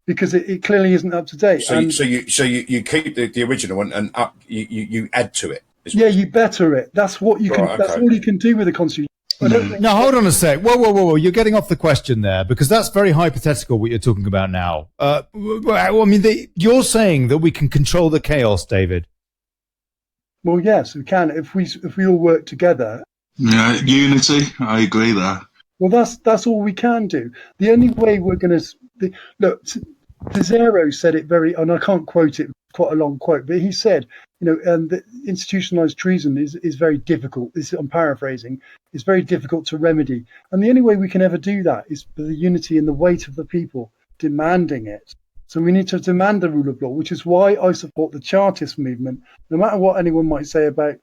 E: because it clearly isn't up to date.
H: So you keep the original one and you add to it.
E: You better it. That's what you can. Okay. That's all you can do with the constitution.
C: Now, hold on a sec. Whoa. You're getting off the question there, because that's very hypothetical what you're talking about now. You're saying that we can control the chaos, David.
E: Well, yes, we can if we all work together.
J: Yeah, unity. I agree there.
E: Well, that's all we can do. The only way we're going to look. Pizarro said it and I can't quote it, quite a long quote, but he said, the institutionalized treason is very difficult. I'm paraphrasing. It's very difficult to remedy. And the only way we can ever do that is for the unity and the weight of the people demanding it. So we need to demand the rule of law, which is why I support the Chartist movement, no matter what anyone might say about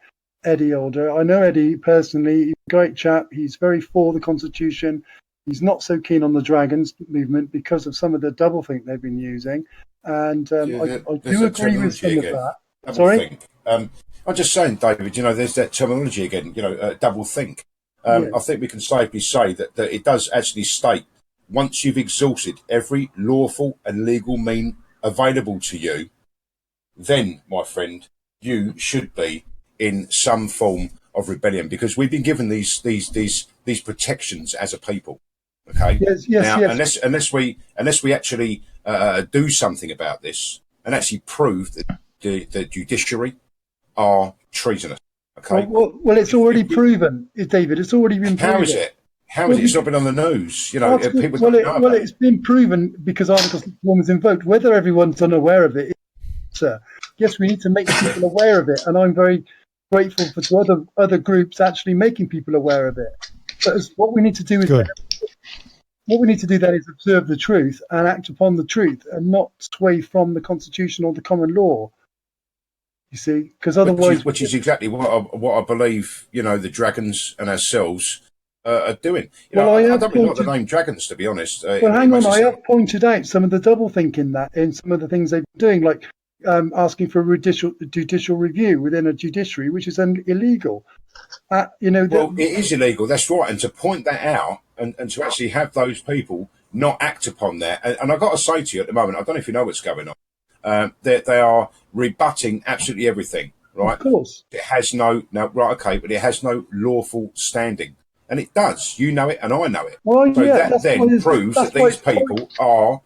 E: Eddie Older. I know Eddie personally. He's a great chap. He's very for the Constitution. He's not so keen on the Dragons movement because of some of the doublethink they've been using. And I do agree with some of that. Sorry?
H: I'm just saying, David, there's that terminology again, doublethink. I think we can safely say that it does actually state, once you've exhausted every lawful and legal mean available to you, then, my friend, you should be in some form of rebellion, because we've been given these protections as a people. Okay.
E: Yes.
H: Unless we actually do something about this and actually prove that the judiciary are treasonous. Okay.
E: Well, it's already proven, David. It's already been proven.
H: How is it? How is it? It's not been on the news. People don't know about it.
E: It's been proven because Article 61 was invoked. Whether everyone's unaware of it, yes, we need to make people aware of it, and I'm very grateful for other groups actually making people aware of it. But what we need to do is observe the truth and act upon the truth, and not sway from the Constitution or the common law. You see, because otherwise,
H: which is exactly what I believe. The Dragons and ourselves are doing. I don't really like the name Dragons, to be honest.
E: Well, hang on. I have pointed out some of the doublethink in some of the things they've been doing, like asking for a judicial review within a judiciary, which is illegal.
H: Well, it is illegal. That's right. And to point that out and to actually have those people not act upon that. And I've got to say to you at the moment, I don't know if you know what's going on. They are rebutting absolutely everything, right?
E: Of course.
H: It has but it has no lawful standing. And it does. You know it and I know it.
E: Well,
H: so
E: yeah,
H: that then proves that these people are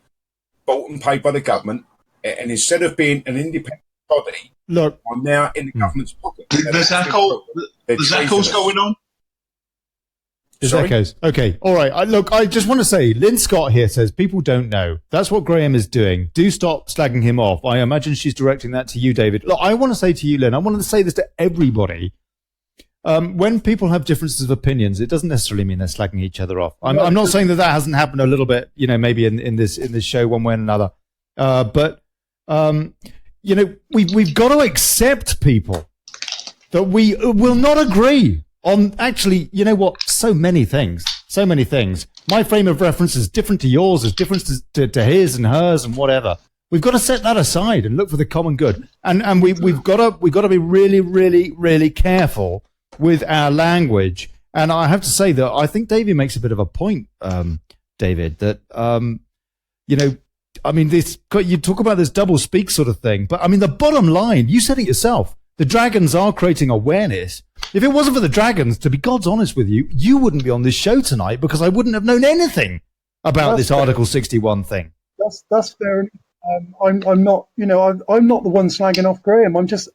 H: bought and paid by the government. And instead of being an independent body,
B: look,
H: are now in the government's pocket.
J: There's echoes going on.
B: There's echoes. Okay. All right. I just want to say, Lynn Scott here says people don't know. That's what Graham is doing. Do stop slagging him off. I imagine she's directing that to you, David. Look, I want to say to you, Lynn, I want to say this to everybody. When people have differences of opinions, it doesn't necessarily mean they're slagging each other off. I'm not saying that hasn't happened a little bit, maybe in this show one way or another. But we've got to accept people that we will not agree on. Actually, you know what? So many things. My frame of reference is different to yours, is different to his and hers and whatever. We've got to set that aside and look for the common good. And we've got to be really, really, really careful with our language. And I have to say that I think David makes a bit of a point, David, that you talk about this double speak sort of thing, but I mean, the bottom line, you said it yourself, the dragons are creating awareness. If it wasn't for the dragons, to be God's honest with you, you wouldn't be on this show tonight because I wouldn't have known anything about this Article 61 thing.
E: That's fair. I'm not the one slagging off Graham. I'm just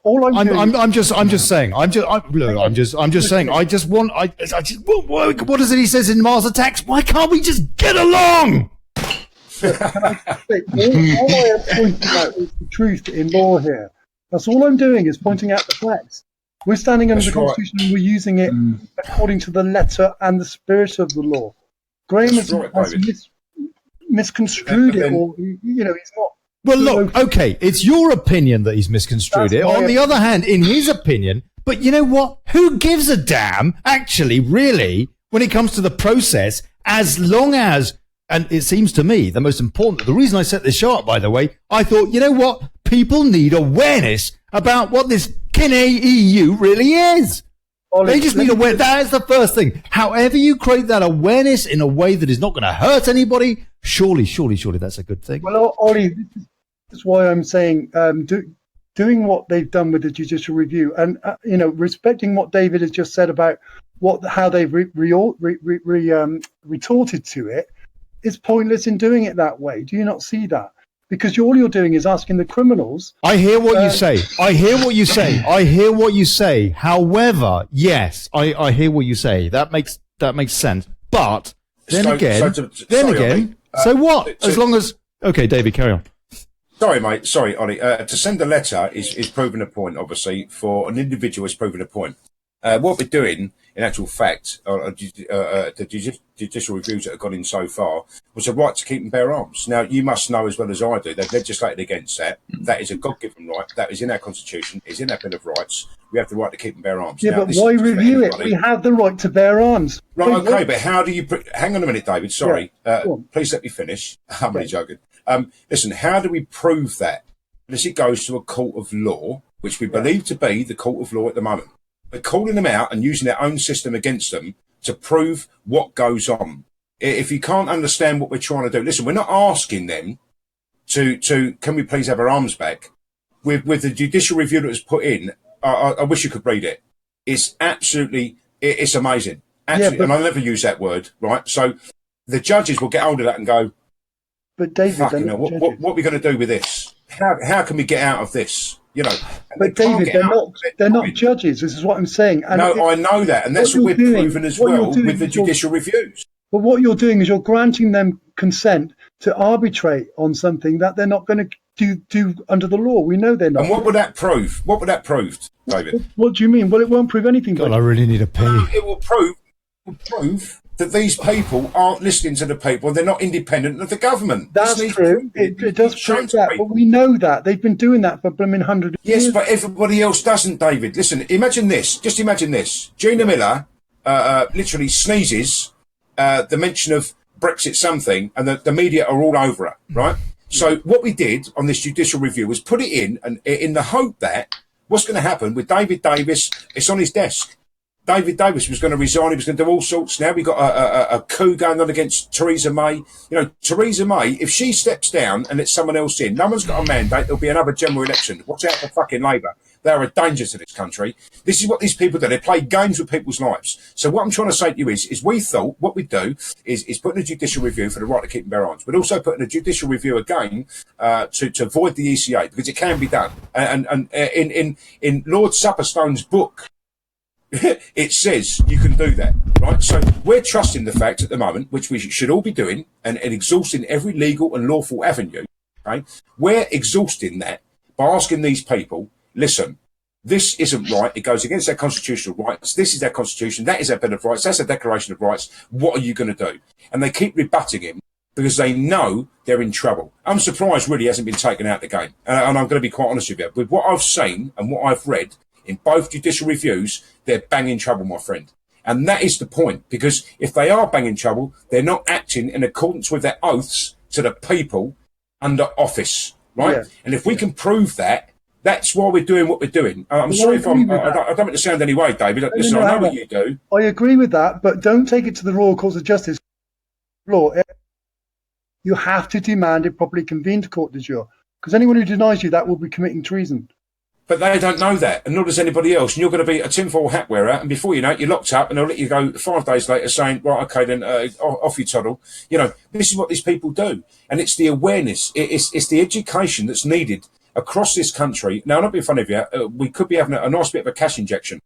E: saying. What is it he says in Mars Attacks? Why can't we just get along? All I am pointing out is the truth in law here. That's all I'm doing is pointing out the facts. We're standing under the Constitution and we're using it according to the letter and the spirit of the law. Graham has misconstrued it, or he's not.
B: Well, look, okay, it's your opinion that he's misconstrued it. On the other hand, in his opinion, but you know what? Who gives a damn, actually, really, when it comes to the process, as long as, and it seems to me, the most important, the reason I set this show up, by the way, I thought, you know what? People need awareness about what this EU really is. They just need awareness. That is the first thing. However you create that awareness in a way that is not going to hurt anybody, surely that's a good thing.
E: Well, Ollie, this is why I'm saying doing what they've done with the judicial review and, respecting what David has just said about how they've retorted to it is pointless in doing it that way. Do you not see that? Because all you're doing is asking the criminals.
B: I hear what you say. However, yes, I hear what you say. That makes sense. But then again, so what? As long as okay, David, carry on.
H: Sorry, mate. Sorry, Ollie. To send a letter is proving a point. Obviously, for an individual, is proving a point. What we're doing, in actual fact, the judicial reviews that have gone in so far, was a right to keep and bear arms. Now, you must know as well as I do, they've legislated against that. That is a God-given right. That is in our Constitution. It's in our Bill of Rights. We have the right to keep and bear arms.
E: Yeah, now, but why review it? We have the right to bear arms.
H: Right, okay, but how do you... hang on a minute, David. Sorry. Yeah, please let me finish. I'm only joking. Listen, how do we prove that? Unless it goes to a court of law, which we believe to be the court of law at the moment. We're calling them out and using their own system against them to prove what goes on. If you can't understand what we're trying to do, listen, we're not asking them to can we please have our arms back? With the judicial review that was put in, I wish you could read it. It's absolutely, it's amazing. Absolutely, and I never use that word, right? So the judges will get hold of that and go,
E: but David,
H: what are we going to do with this? How can we get out of this?
E: But David, they're not judges. This is what I'm saying. And
H: I know that, and that's what we're proving as well with the judicial reviews.
E: But what you're doing is you're granting them consent to arbitrate on something that they're not going to do under the law. We know they're not.
H: And what would that prove? What would that prove, David?
E: What do you mean? Well, it won't prove anything.
B: God, I really need a pee.
H: It will prove that these people aren't listening to the people. They're not independent of the government.
E: That's true. It does prove that, but we know that. They've been doing that for blooming 100 years.
H: Yes, but everybody else doesn't, David. Listen, imagine this. Just imagine this. Gina Miller literally sneezes the mention of Brexit something, and the media are all over her, right? So what we did on this judicial review was put it in, and in the hope that what's going to happen with David Davis, it's on his desk. David Davis was going to resign. He was going to do all sorts. Now we got a coup going on against Theresa May. You know, Theresa May, if she steps down and lets someone else in, no one's got a mandate. There'll be another general election. Watch out for fucking Labour. They are a danger to this country. This is what these people do. They play games with people's lives. So what I'm trying to say to you is we thought what we'd do is put in a judicial review for the right to keep and bear arms. We'd also put in a judicial review again to avoid the ECA, because it can be done. And in Lord Supperstone's book, it says you can do that, right? So we're trusting the fact at the moment, which we should all be doing, and exhausting every legal and lawful avenue, okay? We're exhausting that by asking these people, listen, this isn't right. It goes against their constitutional rights. This is their constitution. That is their Bill of Rights. That's a Declaration of Rights. What are you going to do? And they keep rebutting him because they know they're in trouble. I'm surprised really hasn't been taken out of the game. And I'm going to be quite honest with you. With what I've seen and what I've read in both judicial reviews, they're banging trouble, my friend. And that is the point, because if they are banging trouble, they're not acting in accordance with their oaths to the people under office, right? Yeah. And if we can prove that, that's why we're doing what we're doing. I'm sorry if I don't mean to sound any way, David. Listen, I know what you do.
E: I agree with that, but don't take it to the Royal Courts of Justice. Law, you have to demand a properly convened court de jure, because anyone who denies you that will be committing treason.
H: But they don't know that, and nor does anybody else. And you're going to be a tinfoil hat wearer, and before you know it, you're locked up, and they'll let you go 5 days later saying, right, okay, then off you toddle. You know, this is what these people do. And it's the awareness, it's the education that's needed across this country. Now, not being funny of you, we could be having a nice bit of a cash injection.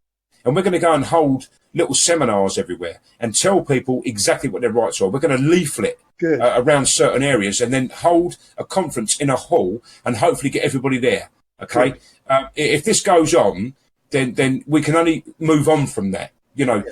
H: And we're going to go and hold little seminars everywhere and tell people exactly what their rights are. We're going to leaflet around certain areas and then hold a conference in a hall and hopefully get everybody there. Okay, if this goes on, then we can only move on from that. You know,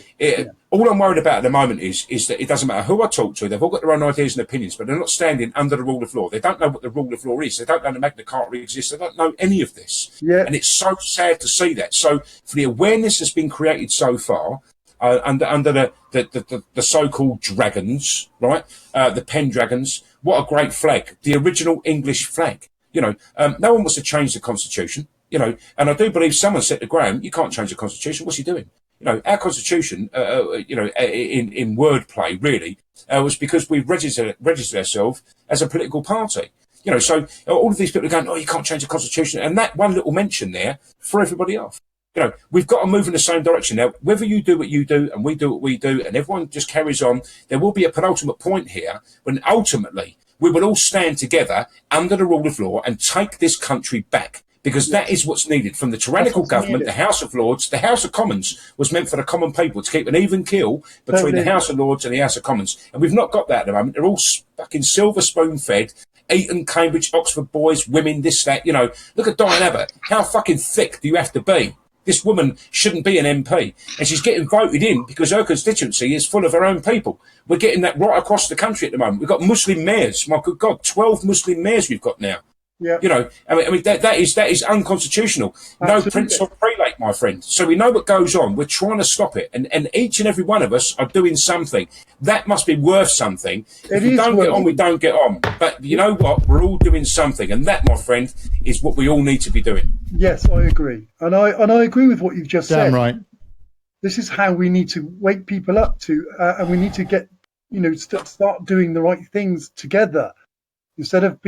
H: all I'm worried about at the moment is that it doesn't matter who I talk to. They've all got their own ideas and opinions, but they're not standing under the rule of law. They don't know what the rule of law is. They don't know the Magna Carta exists. They don't know any of this. Yeah. And it's so sad to see that. So for the awareness that's been created so far, under the so-called dragons, right? The Pendragons. What a great flag. The original English flag. You know, no one wants to change the Constitution, you know, and I do believe someone said to Graham, you can't change the Constitution. What's he doing? You know, our Constitution, you know, in wordplay, really, was because we registered ourselves as a political party. You know, so all of these people are going, oh, you can't change the Constitution. And that one little mention there threw everybody off. You know, we've got to move in the same direction. Now, whether you do what you do and we do what we do and everyone just carries on, there will be a penultimate point here when ultimately we will all stand together under the rule of law and take this country back, because that is what's needed from the tyrannical government. The House of Lords, the House of Commons was meant for the common people to keep an even keel between the House of Lords and the House of Commons. And we've not got that at the moment. They're all fucking silver spoon fed, Eton, Cambridge, Oxford boys, women, this, that, you know. Look at Diane Abbott. How fucking thick do you have to be? This woman shouldn't be an MP, and she's getting voted in because her constituency is full of her own people. We're getting that right across the country at the moment. We've got Muslim mayors. My good God, 12 Muslim mayors we've got now. Yeah. You know, I mean that is unconstitutional. Absolutely. No prince or prelate, my friend. So we know what goes on. We're trying to stop it, and each and every one of us are doing something. That must be worth something. If we don't get on, we don't get on. But you know what? We're all doing something, and that, my friend, is what we all need to be doing.
E: Yes, I agree, and I agree with what you've just said.
C: Damn right.
E: This is how we need to wake people up to, and we need to get, you know, start doing the right things together. Instead of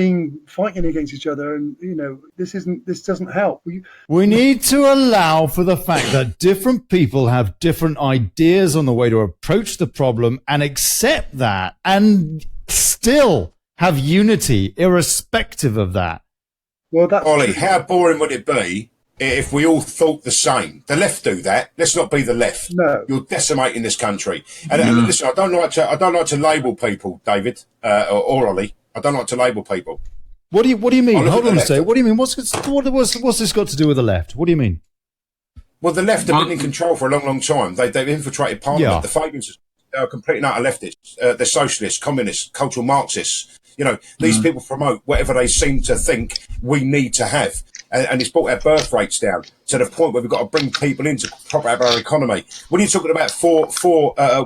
E: fighting against each other, and you know, this doesn't help.
C: We need to allow for the fact that different people have different ideas on the way to approach the problem, and accept that, and still have unity, irrespective of that.
E: Well, that's
H: Ollie, how boring would it be if we all thought the same? The left do that. Let's not be the left.
E: No,
H: you're decimating this country. And listen, I don't like to label people, David or Ollie. I don't like to label people.
C: What do you mean? Hold on a second. What do you mean? What's this got to do with the left? What do you mean?
H: Well, the left have been in control for a long, long time. They've infiltrated Parliament. Yeah. The Fagans are complete and utter leftists. They're socialists, communists, cultural Marxists. You know, these people promote whatever they seem to think we need to have. And it's brought our birth rates down to the point where we've got to bring people in to prop up our economy. When you're talking about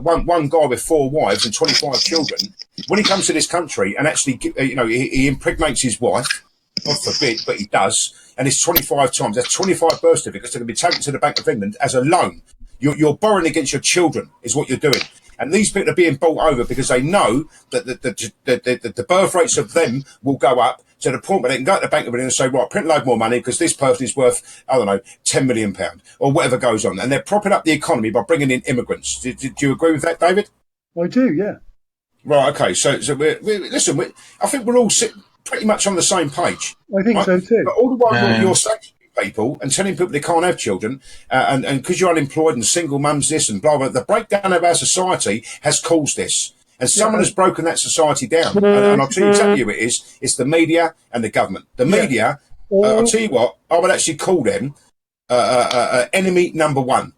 H: one guy with 4 wives and 25 children, when he comes to this country and actually, he impregnates his wife, God forbid, but he does, and it's 25 times. That's 25 birth certificates that can be taken to the Bank of England as a loan. You're borrowing against your children, is what you're doing. And these people are being bought over because they know that the birth rates of them will go up to the point where they can go to the Bank of England and say, right, print a load more money because this person is worth, I don't know, £10 million or whatever goes on. And they're propping up the economy by bringing in immigrants. Do you agree with that, David?
E: I do, yeah.
H: Right, okay. So I think we're all pretty much on the same page.
E: I think so too.
H: But all the while you're sanctioning people and telling people they can't have children, and because you're unemployed and single mums this and blah, blah, the breakdown of our society has caused this. And someone has broken that society down. And I'll tell you exactly who it is. It's the media and the government. The media, I'll tell you what, I would actually call them enemy number one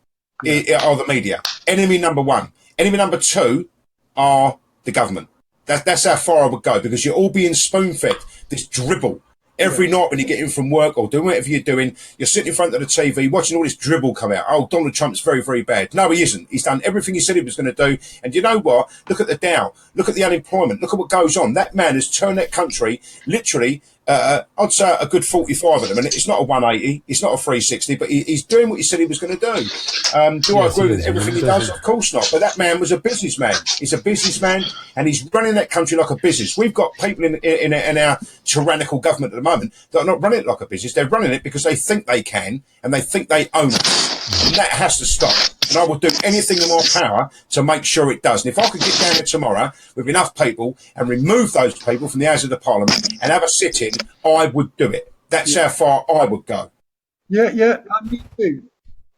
H: are the media. Enemy number one. Enemy number two are the government. That's how far I would go, because you're all being spoon-fed this dribble. Every night when you get in from work or doing whatever you're doing, you're sitting in front of the TV watching all this dribble come out. Oh, Donald Trump's very, very bad. No, he isn't. He's done everything he said he was going to do. And you know what? Look at the Dow. Look at the unemployment. Look at what goes on. That man has turned that country literally, I'd say a good 45 at the minute. It's not a 180. It's not a 360, but he's doing what he said he was going to do. Do I agree with everything he does? Of course not. But that man was a businessman. He's a businessman, and he's running that country like a business. We've got people in our tyrannical government at the moment that are not running it like a business. They're running it because they think they can, and they think they own it. And that has to stop. And I will do anything in my power to make sure it does. And if I could get down there tomorrow with enough people and remove those people from the House of the Parliament and have a sit-in, I would do it. That's how far I would go.
E: Yeah, me too.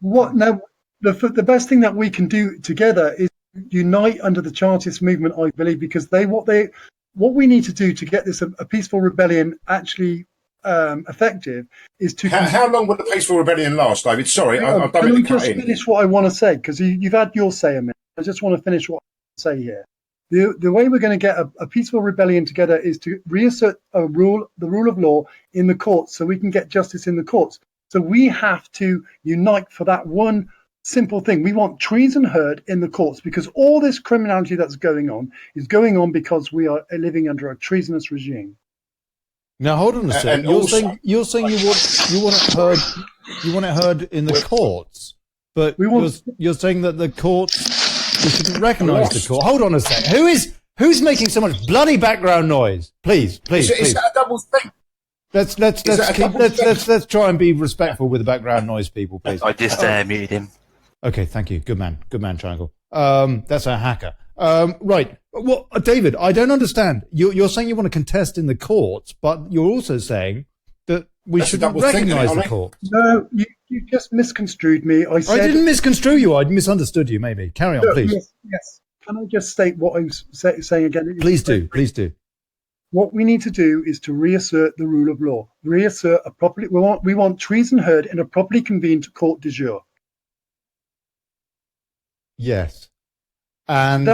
E: What now? The best thing that we can do together is unite under the Chartist movement, I believe, because what we need to do to get this a peaceful rebellion actually effective is to.
H: How long will the peaceful rebellion last, David? Sorry, I don't really cut in.
E: Just finish what I want to say, because you've had your say a minute. I just want to finish what I want to say here. The way we're going to get a peaceful rebellion together is to reassert the rule of law in the courts, so we can get justice in the courts. So we have to unite for that one simple thing. We want treason heard in the courts, because all this criminality that's going on is going on because we are living under a treasonous regime.
C: Now hold on a second. You're saying you want it heard in the courts, but you're saying that the courts, we should recognise the court. Hold on a second. Who's making so much bloody background noise? Please.
H: Is that a double thing?
C: Let's try and be respectful with the background noise, people, please.
G: I just muted him.
C: Okay, thank you. Good man, Triangle. That's a hacker. Right. Well, David, I don't understand. You're saying you want to contest in the courts, but you're also saying that we should recognise the court.
E: No, you just misconstrued me. I
C: didn't misconstrue you. I misunderstood you, maybe. Carry on, please.
E: Yes. Can I just state what I was saying again?
C: Please do.
E: What we need to do is to reassert the rule of law. Reassert a properly. We want treason heard in a properly convened court de jure.
C: Yes. And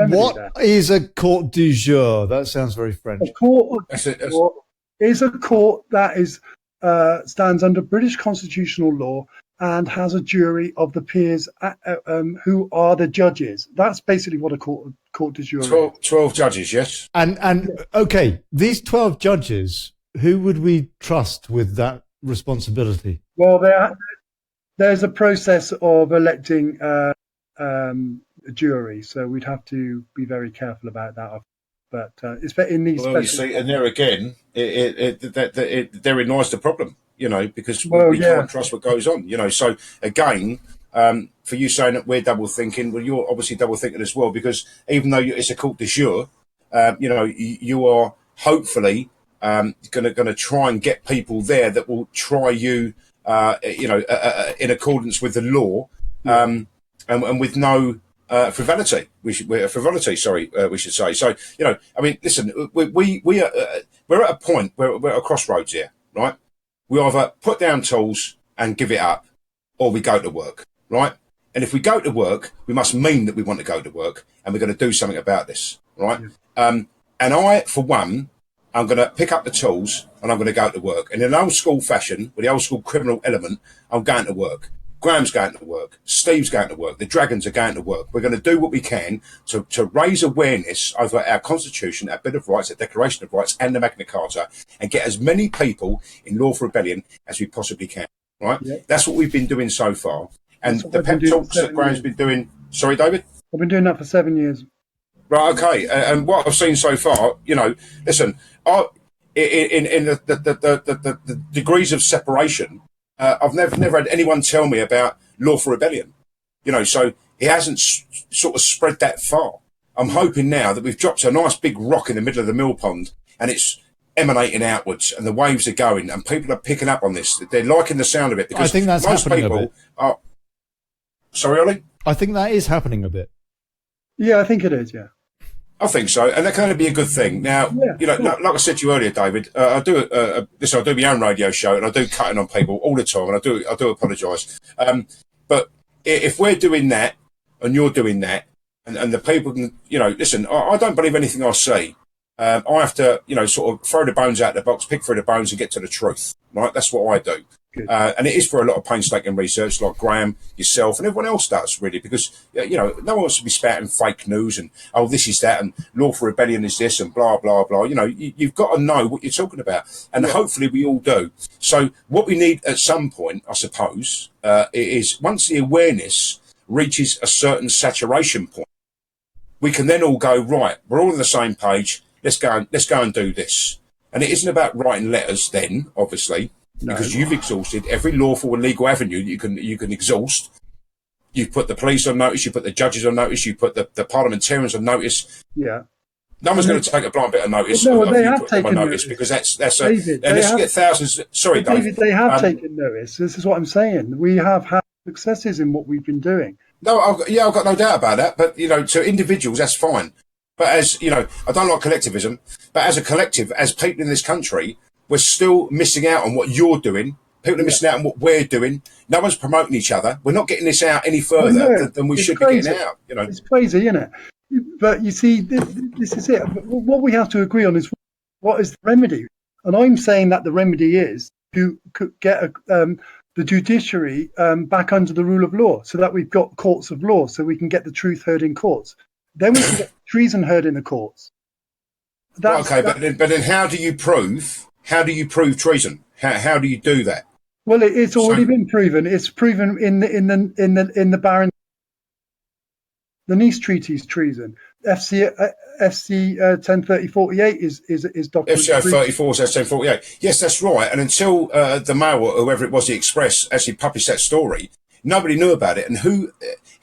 C: what is a court du jour? That sounds very French.
E: A court is a court that stands under British constitutional law and has a jury of the peers who are the judges. That's basically what a court du jour is.
H: 12 judges, yes.
C: And okay, these 12 judges, who would we trust with that responsibility?
E: Well, there's a process of electing a jury, so we'd have to be very careful about that. But it's in these.
H: Well, you see, and there again, therein lies the problem, because we can't trust what goes on, So again, for you saying that we're double thinking, well, you're obviously double thinking as well, because even though it's a court de jure, you are hopefully going to try and get people there that will try you, in accordance with the law, and with no frivolity. We should say. So, listen, we're at a point where we're at a crossroads here, right? We either put down tools and give it up, or we go to work, right? And if we go to work, we must mean that we want to go to work, and we're going to do something about this, right? Yeah. And I, for one, I'm going to pick up the tools and I'm going to go to work. And in an old school fashion, with the old school criminal element, I'm going to work. Graham's going to work. Steve's going to work. The Dragons are going to work. We're going to do what we can to raise awareness over our Constitution, our Bill of Rights, our Declaration of Rights, and the Magna Carta, and get as many people in lawful rebellion as we possibly can. Right? Yeah. That's what we've been doing so far. And the pep talks that Graham's been doing. Sorry, David?
E: I've been doing that for 7 years.
H: Right, okay. And what I've seen so far, listen, in the degrees of separation, I've never had anyone tell me about lawful rebellion, so it hasn't sort of spread that far. I'm hoping now that we've dropped a nice big rock in the middle of the mill pond and it's emanating outwards and the waves are going and people are picking up on this. They're liking the sound of it because
C: I think that's
H: most
C: happening
H: people
C: a bit.
H: are. Sorry, Ollie?
C: I think that is happening a bit.
E: Yeah, I think it is, yeah.
H: I think so, and that can only be a good thing. Now, like I said to you earlier, David, I do my own radio show, and I do cutting on people all the time, and I do apologise. But if we're doing that, and you're doing that, and the people can, listen, I don't believe anything I see. I have to, sort of throw the bones out of the box, pick through the bones, and get to the truth. Right, that's what I do. And it is for a lot of painstaking research, like Graham, yourself, and everyone else does, really, because, no one wants to be spouting fake news and, this is that, and lawful rebellion is this, and blah, blah, blah. You've got to know what you're talking about, and hopefully we all do. So what we need at some point, I suppose, is once the awareness reaches a certain saturation point, we can then all go, right, we're all on the same page, let's go and do this. And it isn't about writing letters then, obviously, because you've exhausted every lawful and legal avenue that you can exhaust. You've put the police on notice, you put the judges on notice, you put the parliamentarians on notice.
E: Yeah.
H: No one's going to take a blind bit of notice.
E: No, they have taken notice
H: because that's David, and let's get thousands. Sorry,
E: David, they have taken notice. This is what I'm saying. We have had successes in what we've been doing.
H: No, I've got no doubt about that. But to individuals, that's fine. But as I don't like collectivism. But as a collective, as people in this country, we're still missing out on what you're doing. People are missing out on what we're doing. No one's promoting each other. We're not getting this out any further than we should be getting out.
E: It's crazy, isn't it? But you see, this is it. What we have to agree on is what is the remedy. And I'm saying that the remedy is to get the judiciary back under the rule of law, so that we've got courts of law, so we can get the truth heard in courts. Then we can get treason heard in the courts.
H: But then how do you prove treason? How do you do that?
E: Well, it's already been proven. It's proven in the Baron, the Nice Treaty's treason. FC 1030/48 is document.
H: FCO 34 says 1048. Yes, that's right. And until the Mail or whoever it was, the Express, actually published that story, nobody knew about it. And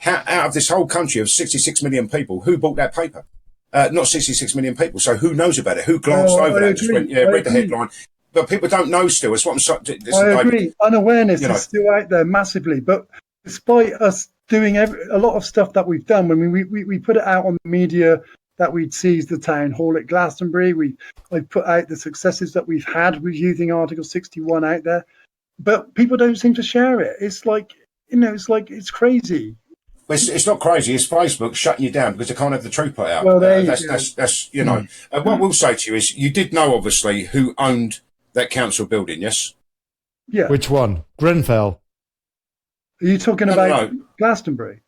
H: out of this whole country of 66 million people, who bought that paper? Not 66 million people. So who knows about it? Who glanced over that? Just went, read the headline. But people don't know still. It's what I'm saying.
E: I agree. Unawareness is still out there massively. But despite us doing a lot of stuff that we've done, when we put it out on the media that we'd seized the town hall at Glastonbury, I put out the successes that we've had with using Article 61 out there. But people don't seem to share it. It's like, it's crazy.
H: It's not crazy. It's Facebook shutting you down because they can't have the truth put out.
E: Well,
H: that's what we'll say to you is you did know, obviously, who owned that council building, yes?
C: Yeah. Which one? Grenfell.
E: Are you talking about Glastonbury?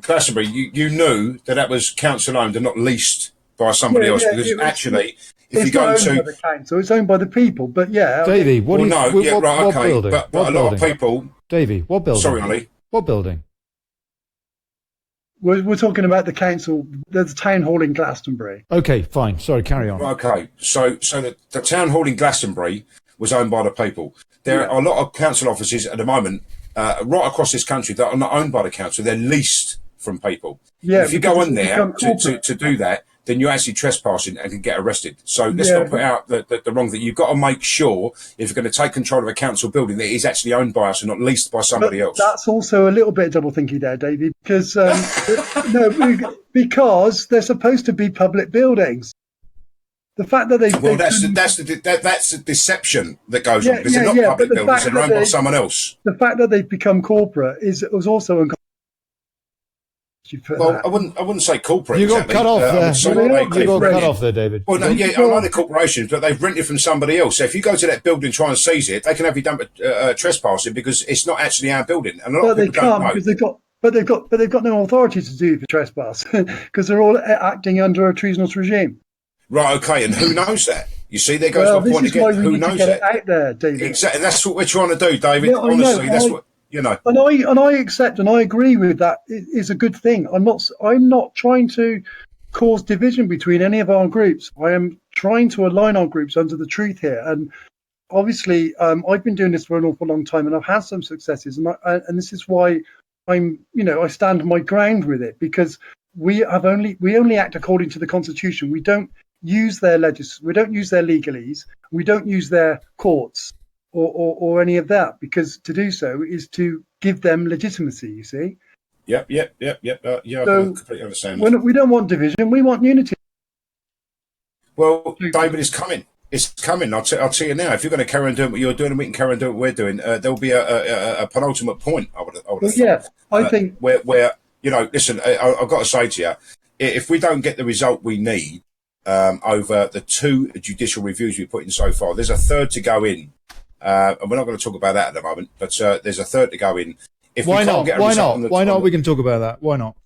H: Glastonbury, you knew that was council owned and not leased by somebody else, because actually, if you go to
E: the council, it's owned by the people. But
C: Davey, what building?
H: But a lot of people.
C: Davey, what building?
H: Sorry, Ollie.
C: What building?
E: We're talking about the council, the town hall in Glastonbury.
C: Okay, fine. Sorry, carry on.
H: Okay, so the town hall in Glastonbury was owned by the people. There are a lot of council offices at the moment right across this country that are not owned by the council. They're leased from people. Yeah, if you go on there to do that, then you're actually trespassing and can get arrested. So let's not put out the wrong thing. You've got to make sure, if you're going to take control of a council building, that it is actually owned by us and not leased by somebody else.
E: That's also a little bit double thinking there, David, because because they're supposed to be public buildings. The fact that
H: that's the deception that goes on, because they're not public buildings, they're owned by someone else.
E: The fact that they've become corporate is also for
H: Well,
E: that.
H: I wouldn't say corporate.
C: You got
H: exactly.
C: cut off
H: I
C: there.
H: would say
E: Well,
H: like
C: You got
H: they've
C: cut
H: rented-
C: off there, David.
H: Well, no, yeah, I know the corporations, but they've rented from somebody else. So if you go to that building and try and seize it, they can have you done for trespassing because it's not actually our building. And a lot
E: But
H: of
E: they
H: people don't
E: can't
H: know.
E: because they've got no authority to do for trespass because they're all acting under a treasonous regime.
H: Right, okay, and who knows that? You see, there goes
E: Well,
H: my
E: this
H: point
E: is why
H: again.
E: we
H: Who
E: need to
H: knows
E: get it
H: that?
E: out there, David.
H: Exactly, that's what we're trying to do, David.
E: Yeah, I know.
H: Honestly, that's what you know.
E: And I accept and I agree with that. It is a good thing. I'm not trying to cause division between any of our groups. I am trying to align our groups under the truth here. And obviously, I've been doing this for an awful long time, and I've had some successes. And this is why I stand my ground with it, because we only act according to the Constitution. We don't use their we don't use their legalese. We don't use their courts or any of that, because to do so is to give them legitimacy. You see.
H: Yep. Yeah, I
E: So
H: completely understand.
E: we don't want division. We want unity.
H: Well, David, is coming. It's coming. I'll tell you now. If you're going to carry on doing what you're doing, and we can carry on doing what we're doing. There will be a penultimate point. I would have thought.
E: I think
H: where listen. I've got to say to you, if we don't get the result we need over the 2 judicial reviews we put in so far, there's a third to go in, and we're not going to talk about that at the moment. But there's a third to go in. If
C: Why
H: we can't
C: not?
H: get a
C: Why
H: result
C: not? Why not? We can talk about that. Why not?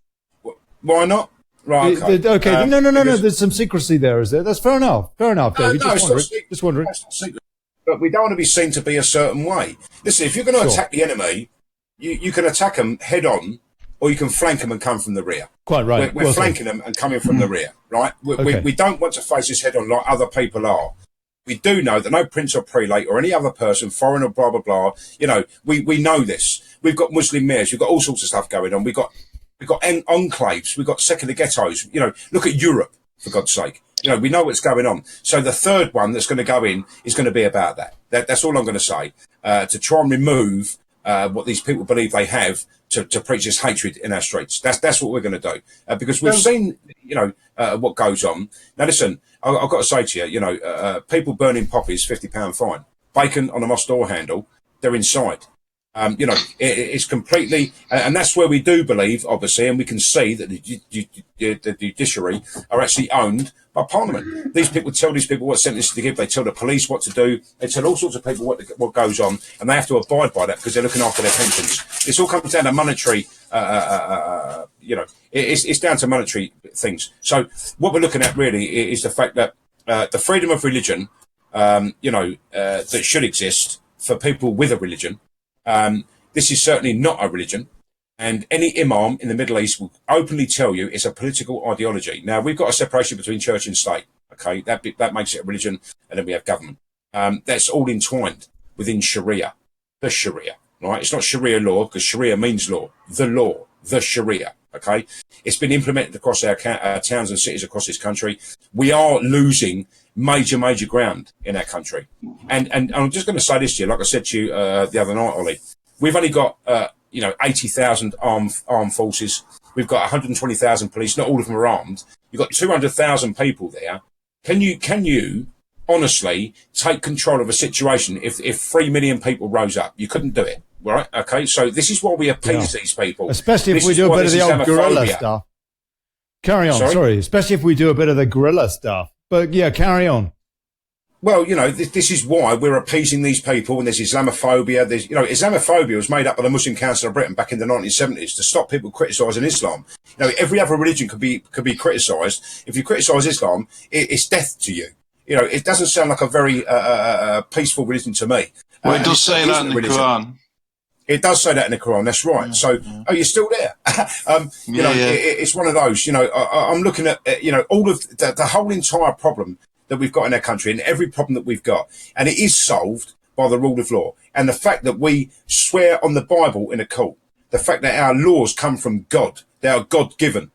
H: Why not? Right.
C: Okay. No.
H: because-
C: There's some secrecy there, is there? That's fair enough. Fair enough, David.
H: No, it's not secret.
C: Just wondering.
H: That's not secret. But we don't want to be seen to be a certain way. Listen, if you're going to
C: Sure.
H: attack the enemy, you can attack them head on, or you can flank them and come from the rear.
C: Quite right.
H: We're
C: Well said.
H: flanking them and coming from the rear, right?
C: Okay.
H: We don't want to face this head on like other people are. We do know that no prince or prelate or any other person, foreign or blah, blah, blah, we know this. We've got Muslim mayors. We've got all sorts of stuff going on. We've got enclaves. We've got secular ghettos. Look at Europe, for God's sake. We know what's going on. So the third one that's going to go in is going to be about that. That's all I'm going to say. To try and remove what these people believe they have to preach this hatred in our streets. That's what we're going to do. Because we've seen, what goes on. Now, listen, I've got to say to you, people burning poppies, £50 fine. Bacon on a mosque door handle, they're inside. It's completely, and that's where we do believe, obviously, and we can see that the judiciary are actually owned by Parliament. These people tell these people what sentences to give. They tell the police what to do. They tell all sorts of people what goes on, and they have to abide by that because they're looking after their pensions. This all comes down to monetary. It's down to monetary things. So what we're looking at really is the fact that the freedom of religion, that should exist for people with a religion. This is certainly not a religion, and any imam in the Middle East will openly tell you it's a political ideology. Now, we've got a separation between church and state, okay? That makes it a religion, and then we have government. That's all entwined within Sharia, the Sharia, right? It's not Sharia law, because Sharia means law, the Sharia, okay? It's been implemented across our towns and cities across this country. We are losing major ground in our country. And I'm just going to say this to you, like I said to you the other night, Ollie, we've only got 80,000 armed forces. We've got 120,000 police. Not all of them are armed. You've got 200,000 people there. Can you honestly take control of a situation if 3 million people rose up? You couldn't do it, right? Okay, so this is why we appease these people.
C: Especially if
H: This
C: we
H: is
C: do a
H: why
C: bit of
H: this
C: the
H: is
C: old guerrilla
H: Islamophobia.
C: stuff. Carry on.
H: Sorry?
C: Sorry. Especially if we do a bit of the guerrilla stuff. But yeah, carry on.
H: Well, this is why we're appeasing these people, and there's Islamophobia. Islamophobia was made up by the Muslim Council of Britain back in the 1970s to stop people criticising Islam. Every other religion could be criticised. If you criticise Islam, it's death to you. It doesn't sound like a very peaceful religion to me.
J: Well, it does say that in the Quran.
H: It does say that in the Quran. That's right. So, you're still there. It's one of those. I'm looking at all of the whole entire problem that we've got in our country, and every problem that we've got, and it is solved by the rule of law. And the fact that we swear on the Bible in a court, the fact that our laws come from God, they are God-given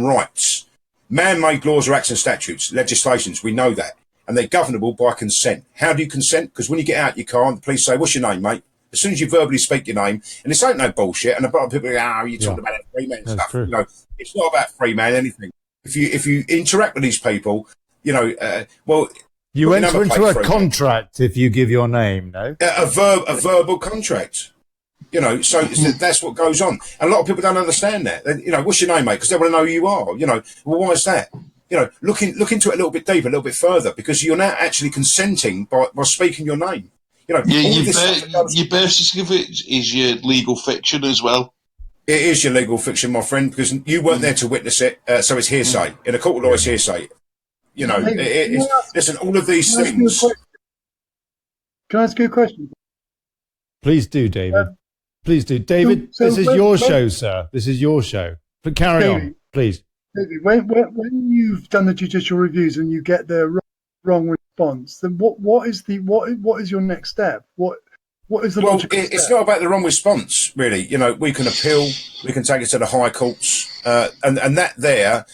H: rights. Man-made laws are acts and statutes, legislations. We know that, and they're governable by consent. How do you consent? Because when you get out your car, and the police say, "What's your name, mate?" As soon as you verbally speak your name, and this ain't no bullshit, and a lot of people go, you're talking about free man stuff.
C: True.
H: It's not about free man anything. If you interact with these people,
C: you
H: put
C: enter
H: another
C: into
H: plate
C: a
H: through.
C: contract if you give your name, no?
H: A verbal contract. You know, so that's what goes on. And a lot of people don't understand that. You know, what's your name, mate? Because they want to know who you are. You know, well, why is that? You know, look into it a little bit deeper, a little bit further, because you're now actually consenting by speaking your name. You know,
J: your birth certificate is your legal fiction as well.
H: It is your legal fiction, my friend, because you weren't there to witness it, so it's hearsay. In a court of law, it's hearsay. You know, listen, all of these things.
E: Can I ask you a question?
C: Please do, David. Please do. David, this is your show, sir. This is your show. But carry on, please.
E: David, when you've done the judicial reviews and you get the wrong response, then what is your next step? What is the logical step?
H: It's not about the wrong response, really. You know, we can appeal, we can take it to the high courts, and that there,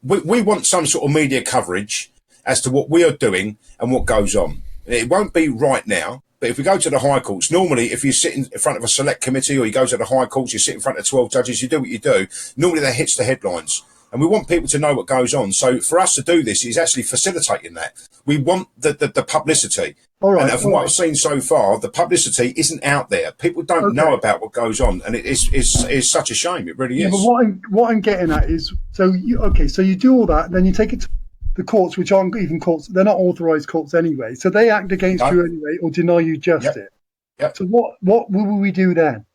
H: we want some sort of media coverage as to what we are doing and what goes on. It won't be right now, but if we go to the high courts, normally if you sit in front of a select committee or you go to the high courts, you sit in front of 12 judges, you do what you do, normally that hits the headlines. And we want people to know what goes on. So for us to do this is actually facilitating that. We want the publicity.
E: All right,
H: and from what I've seen so far, the publicity isn't out there. People don't know about what goes on, and it's such a shame. It really is.
E: But what I'm getting at is, so you do all that, then you take it to the courts, which aren't even courts. They're not authorised courts anyway. So they act against you anyway, or deny you justice.
H: Yep.
E: So what will we do then?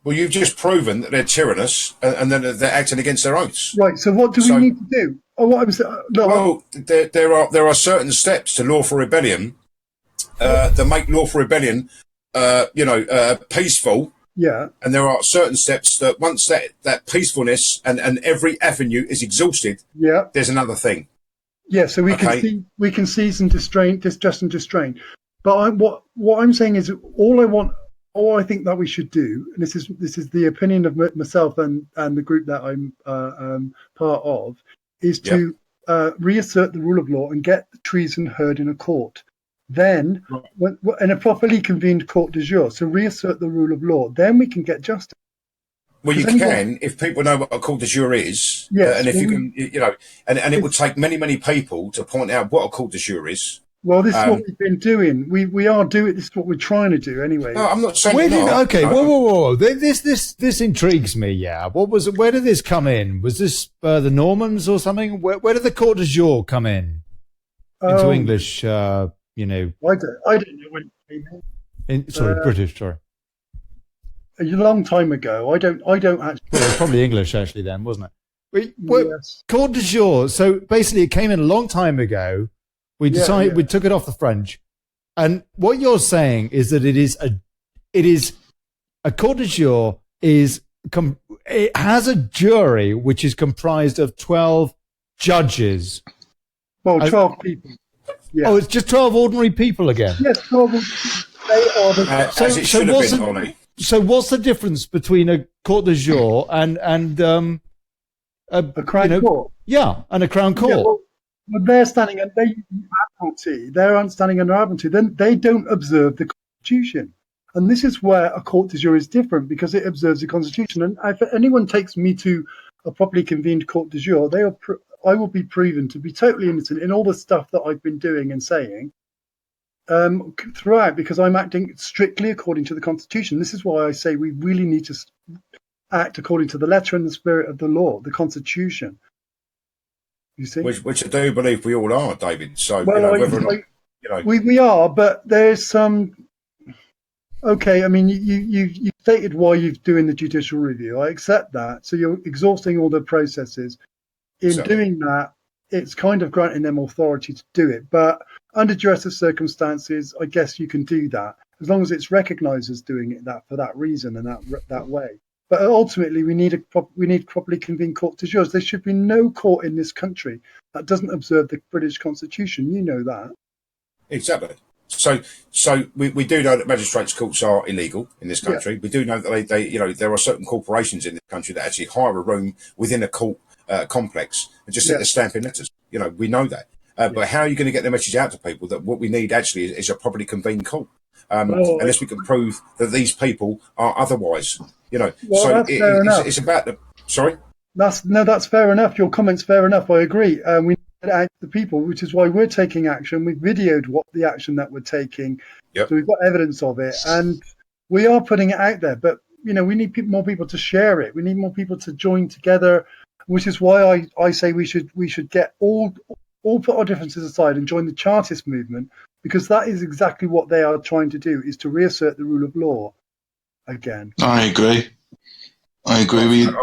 H: Well, you've just proven that they're tyrannous and then they're acting against their oaths.
E: Right. So what do we need to do?
H: There are certain steps to lawful rebellion that make lawful rebellion, peaceful.
E: Yeah.
H: And there are certain steps that once that peacefulness and every avenue is exhausted, there's another thing.
E: Yeah. So we can seize and distrain, distress and distrain. But what I'm saying is all I think that we should do, and this is the opinion of myself and the group that I'm part of, is to reassert the rule of law and get the treason heard in a court. Then, in a properly convened court de jure, so reassert the rule of law, then we can get justice.
H: Well, you can if people know what a court de jure is, and if you can, and it would take many people to point out what a court de jure is.
E: Well, this is what we've been doing. We are doing. This is what we're trying to do anyway.
H: No, I'm not saying
C: whoa. This intrigues me. Yeah, where did this come in? Was this the Normans or something? Where did the court de jure come in into English?
E: I don't know when it came in.
C: British. Sorry,
E: a long time ago. I don't actually.
C: Well, it was probably English actually then, wasn't it?
E: Yes.
C: Court de jure. So basically, it came in a long time ago. We decided we took it off the French, and what you're saying is that it is a court de jure it has a jury which is comprised of 12 judges.
E: Well, 12 people. Yeah.
C: Oh, it's just 12 ordinary people again.
E: Yes, 12. They are the.
C: So what's the difference between a court de jure and a
E: crown court?
C: Yeah, and a crown court.
E: Yeah, well, they're standing and they're standing under admiralty. Then they don't observe the Constitution, and this is where a court de jure is different because it observes the Constitution. And if anyone takes me to a properly convened court de jure, I will be proven to be totally innocent in all the stuff that I've been doing and saying throughout, because I'm acting strictly according to the Constitution. This is why I say we really need to act according to the letter and the spirit of the law, the Constitution. You see?
H: Which I do believe we all are, David. So
E: we are, but there's some. Okay, I mean, you stated why you're doing the judicial review. I accept that. So you're exhausting all the processes. In doing that, it's kind of granting them authority to do it. But under duress of circumstances, I guess you can do that as long as it's recognised as doing it for that reason and that way. But ultimately, we need properly convened court de jure. There should be no court in this country that doesn't observe the British Constitution. You know that.
H: Exactly. So we do know that magistrates' courts are illegal in this country. Yeah. We do know that they there are certain corporations in this country that actually hire a room within a court complex and just sit there stamping letters. We know that. But how are you going to get the message out to people that what we need actually is a properly convened court? Unless we can prove that these people are otherwise. It's about the. Sorry.
E: That's fair enough. Your comment's fair enough. I agree. We need to act the people, which is why we're taking action. We've videoed what the action that we're taking, so we've got evidence of it. And we are putting it out there, but we need more people to share it. We need more people to join together, which is why I say we should get all put our differences aside and join the Chartist movement, because that is exactly what they are trying to do, is to reassert the rule of law again.
J: I agree with you.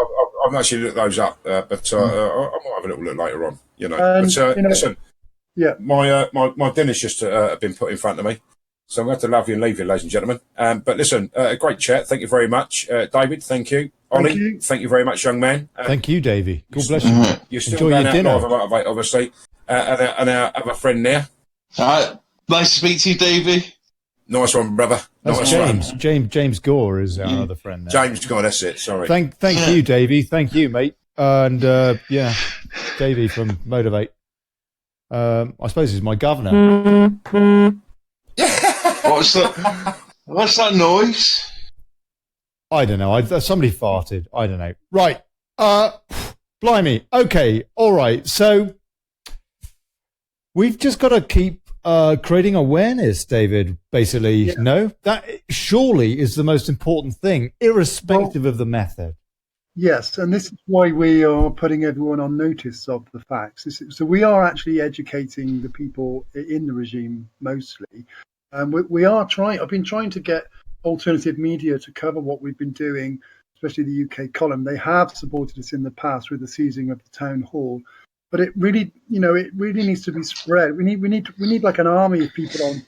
H: I've actually looked those up, but I might have a little look later on. Listen,
E: yeah,
H: my dinner's just been put in front of me, so I'm going to have to love you and leave you, ladies and gentlemen. But listen, a great chat. Thank you very much, David. Thank you, Ollie. Thank you very much, young man.
B: Thank you, Davey. God bless you.
H: You're still
B: Enjoy
H: going
B: your
H: out
B: dinner.
H: live and motivate, obviously, and our other friend there.
J: All right, nice to speak to you, Davey.
H: Nice one, brother.
B: That's
H: Nice
B: James. James Gore is our other friend there.
H: James Gore, that's it. Sorry.
B: Thank you, Davey. Thank you, mate. And Davey from Motivate. I suppose he's my governor.
J: What's that noise?
B: I don't know. Somebody farted. I don't know. Right. Blimey. Okay. All right. So we've just got to keep creating awareness, David, basically.
E: Yeah.
B: No? That surely is the most important thing, irrespective of the method.
E: Yes, and this is why we are putting everyone on notice of the facts. So we are actually educating the people in the regime mostly. We are trying. I've been trying to get alternative media to cover what we've been doing, especially the UK column. They have supported us in the past with the seizing of the town hall, but it really needs to be spread. We need like an army of people on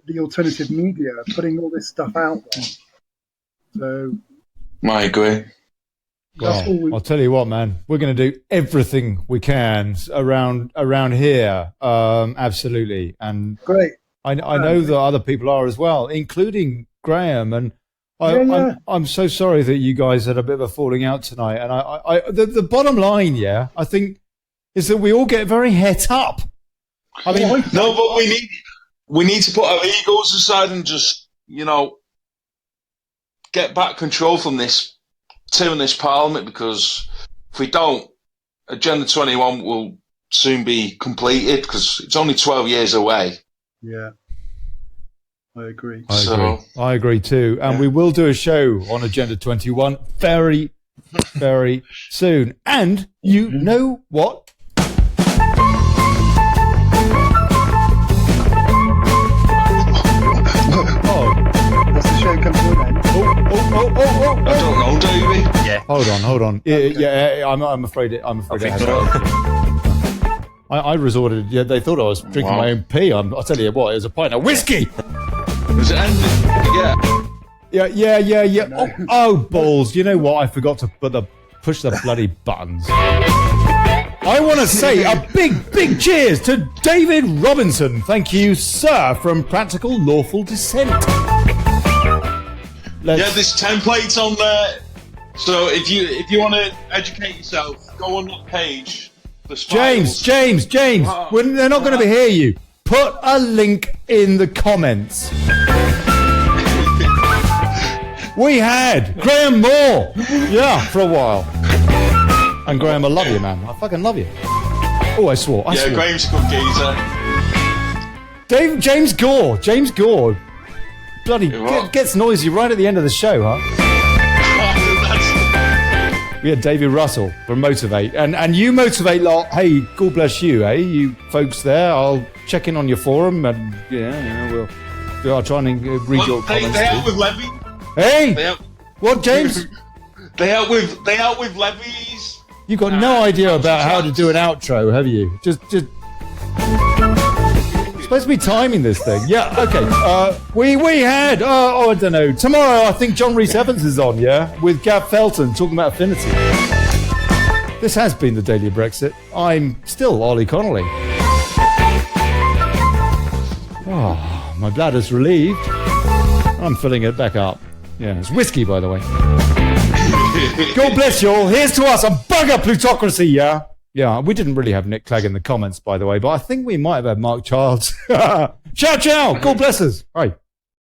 E: the alternative media putting all this stuff out there. So
J: I agree.
B: Well, I'll tell you what, man. We're going to do everything we can around here. Absolutely, and
E: great.
B: I know that other people are as well, including Graham. And I'm so sorry that you guys had a bit of a falling out tonight. And the bottom line, I think, is that we all get very het up. I mean,
J: no, but we need to put our egos aside and just get back control from this tyrannous parliament, because if we don't, Agenda 21 will soon be completed, because it's only 12 years away.
E: Yeah, I agree.
B: I agree too. And we will do a show on Agenda 21 very, very soon. And you know what?
E: Does the show come to an end?
J: I don't know, Davey.
G: Yeah.
B: Hold on. Yeah, I'm afraid it has. I resorted. Yeah, they thought I was drinking my own pee. I'll tell you what, it was a pint of whiskey.
J: Does it end? Yeah.
B: Yeah. Oh, balls! You know what? I forgot to push the bloody buttons. I want to say a big cheers to David Robinson. Thank you, sir, from Practical Lawful Dissent.
J: There's templates on there. So if you want to educate yourself, go on that page.
B: James, they're not going to hear you. Put a link in the comments. We had Graham Moore, for a while. And Graham, I love you, man. I fucking love you. Oh, I swore.
J: Graham's a good geezer.
B: James Gore. Bloody gets noisy right at the end of the show, huh? We had David Russell from Motivate, and you Motivate lot. Hey, God bless you, you folks there. I'll check in on your forum, and we'll try and read your comments.
J: They help with Levy.
B: Hey, what, James?
J: They help with levies.
B: You've got no idea about how to do an outro, have you? Just. Supposed to be timing this thing. Yeah, okay. We had, I don't know. Tomorrow, I think John Rhys Evans is on, with Gav Felton talking about affinity. This has been the Daily Brexit. I'm still Ollie Connolly. Oh, my bladder's relieved. I'm filling it back up. Yeah, it's whiskey, by the way. God bless you all. Here's to us, a bugger plutocracy, Yeah, we didn't really have Nick Clegg in the comments, by the way, but I think we might have had Mark Childs. Ciao. God bless us. Right.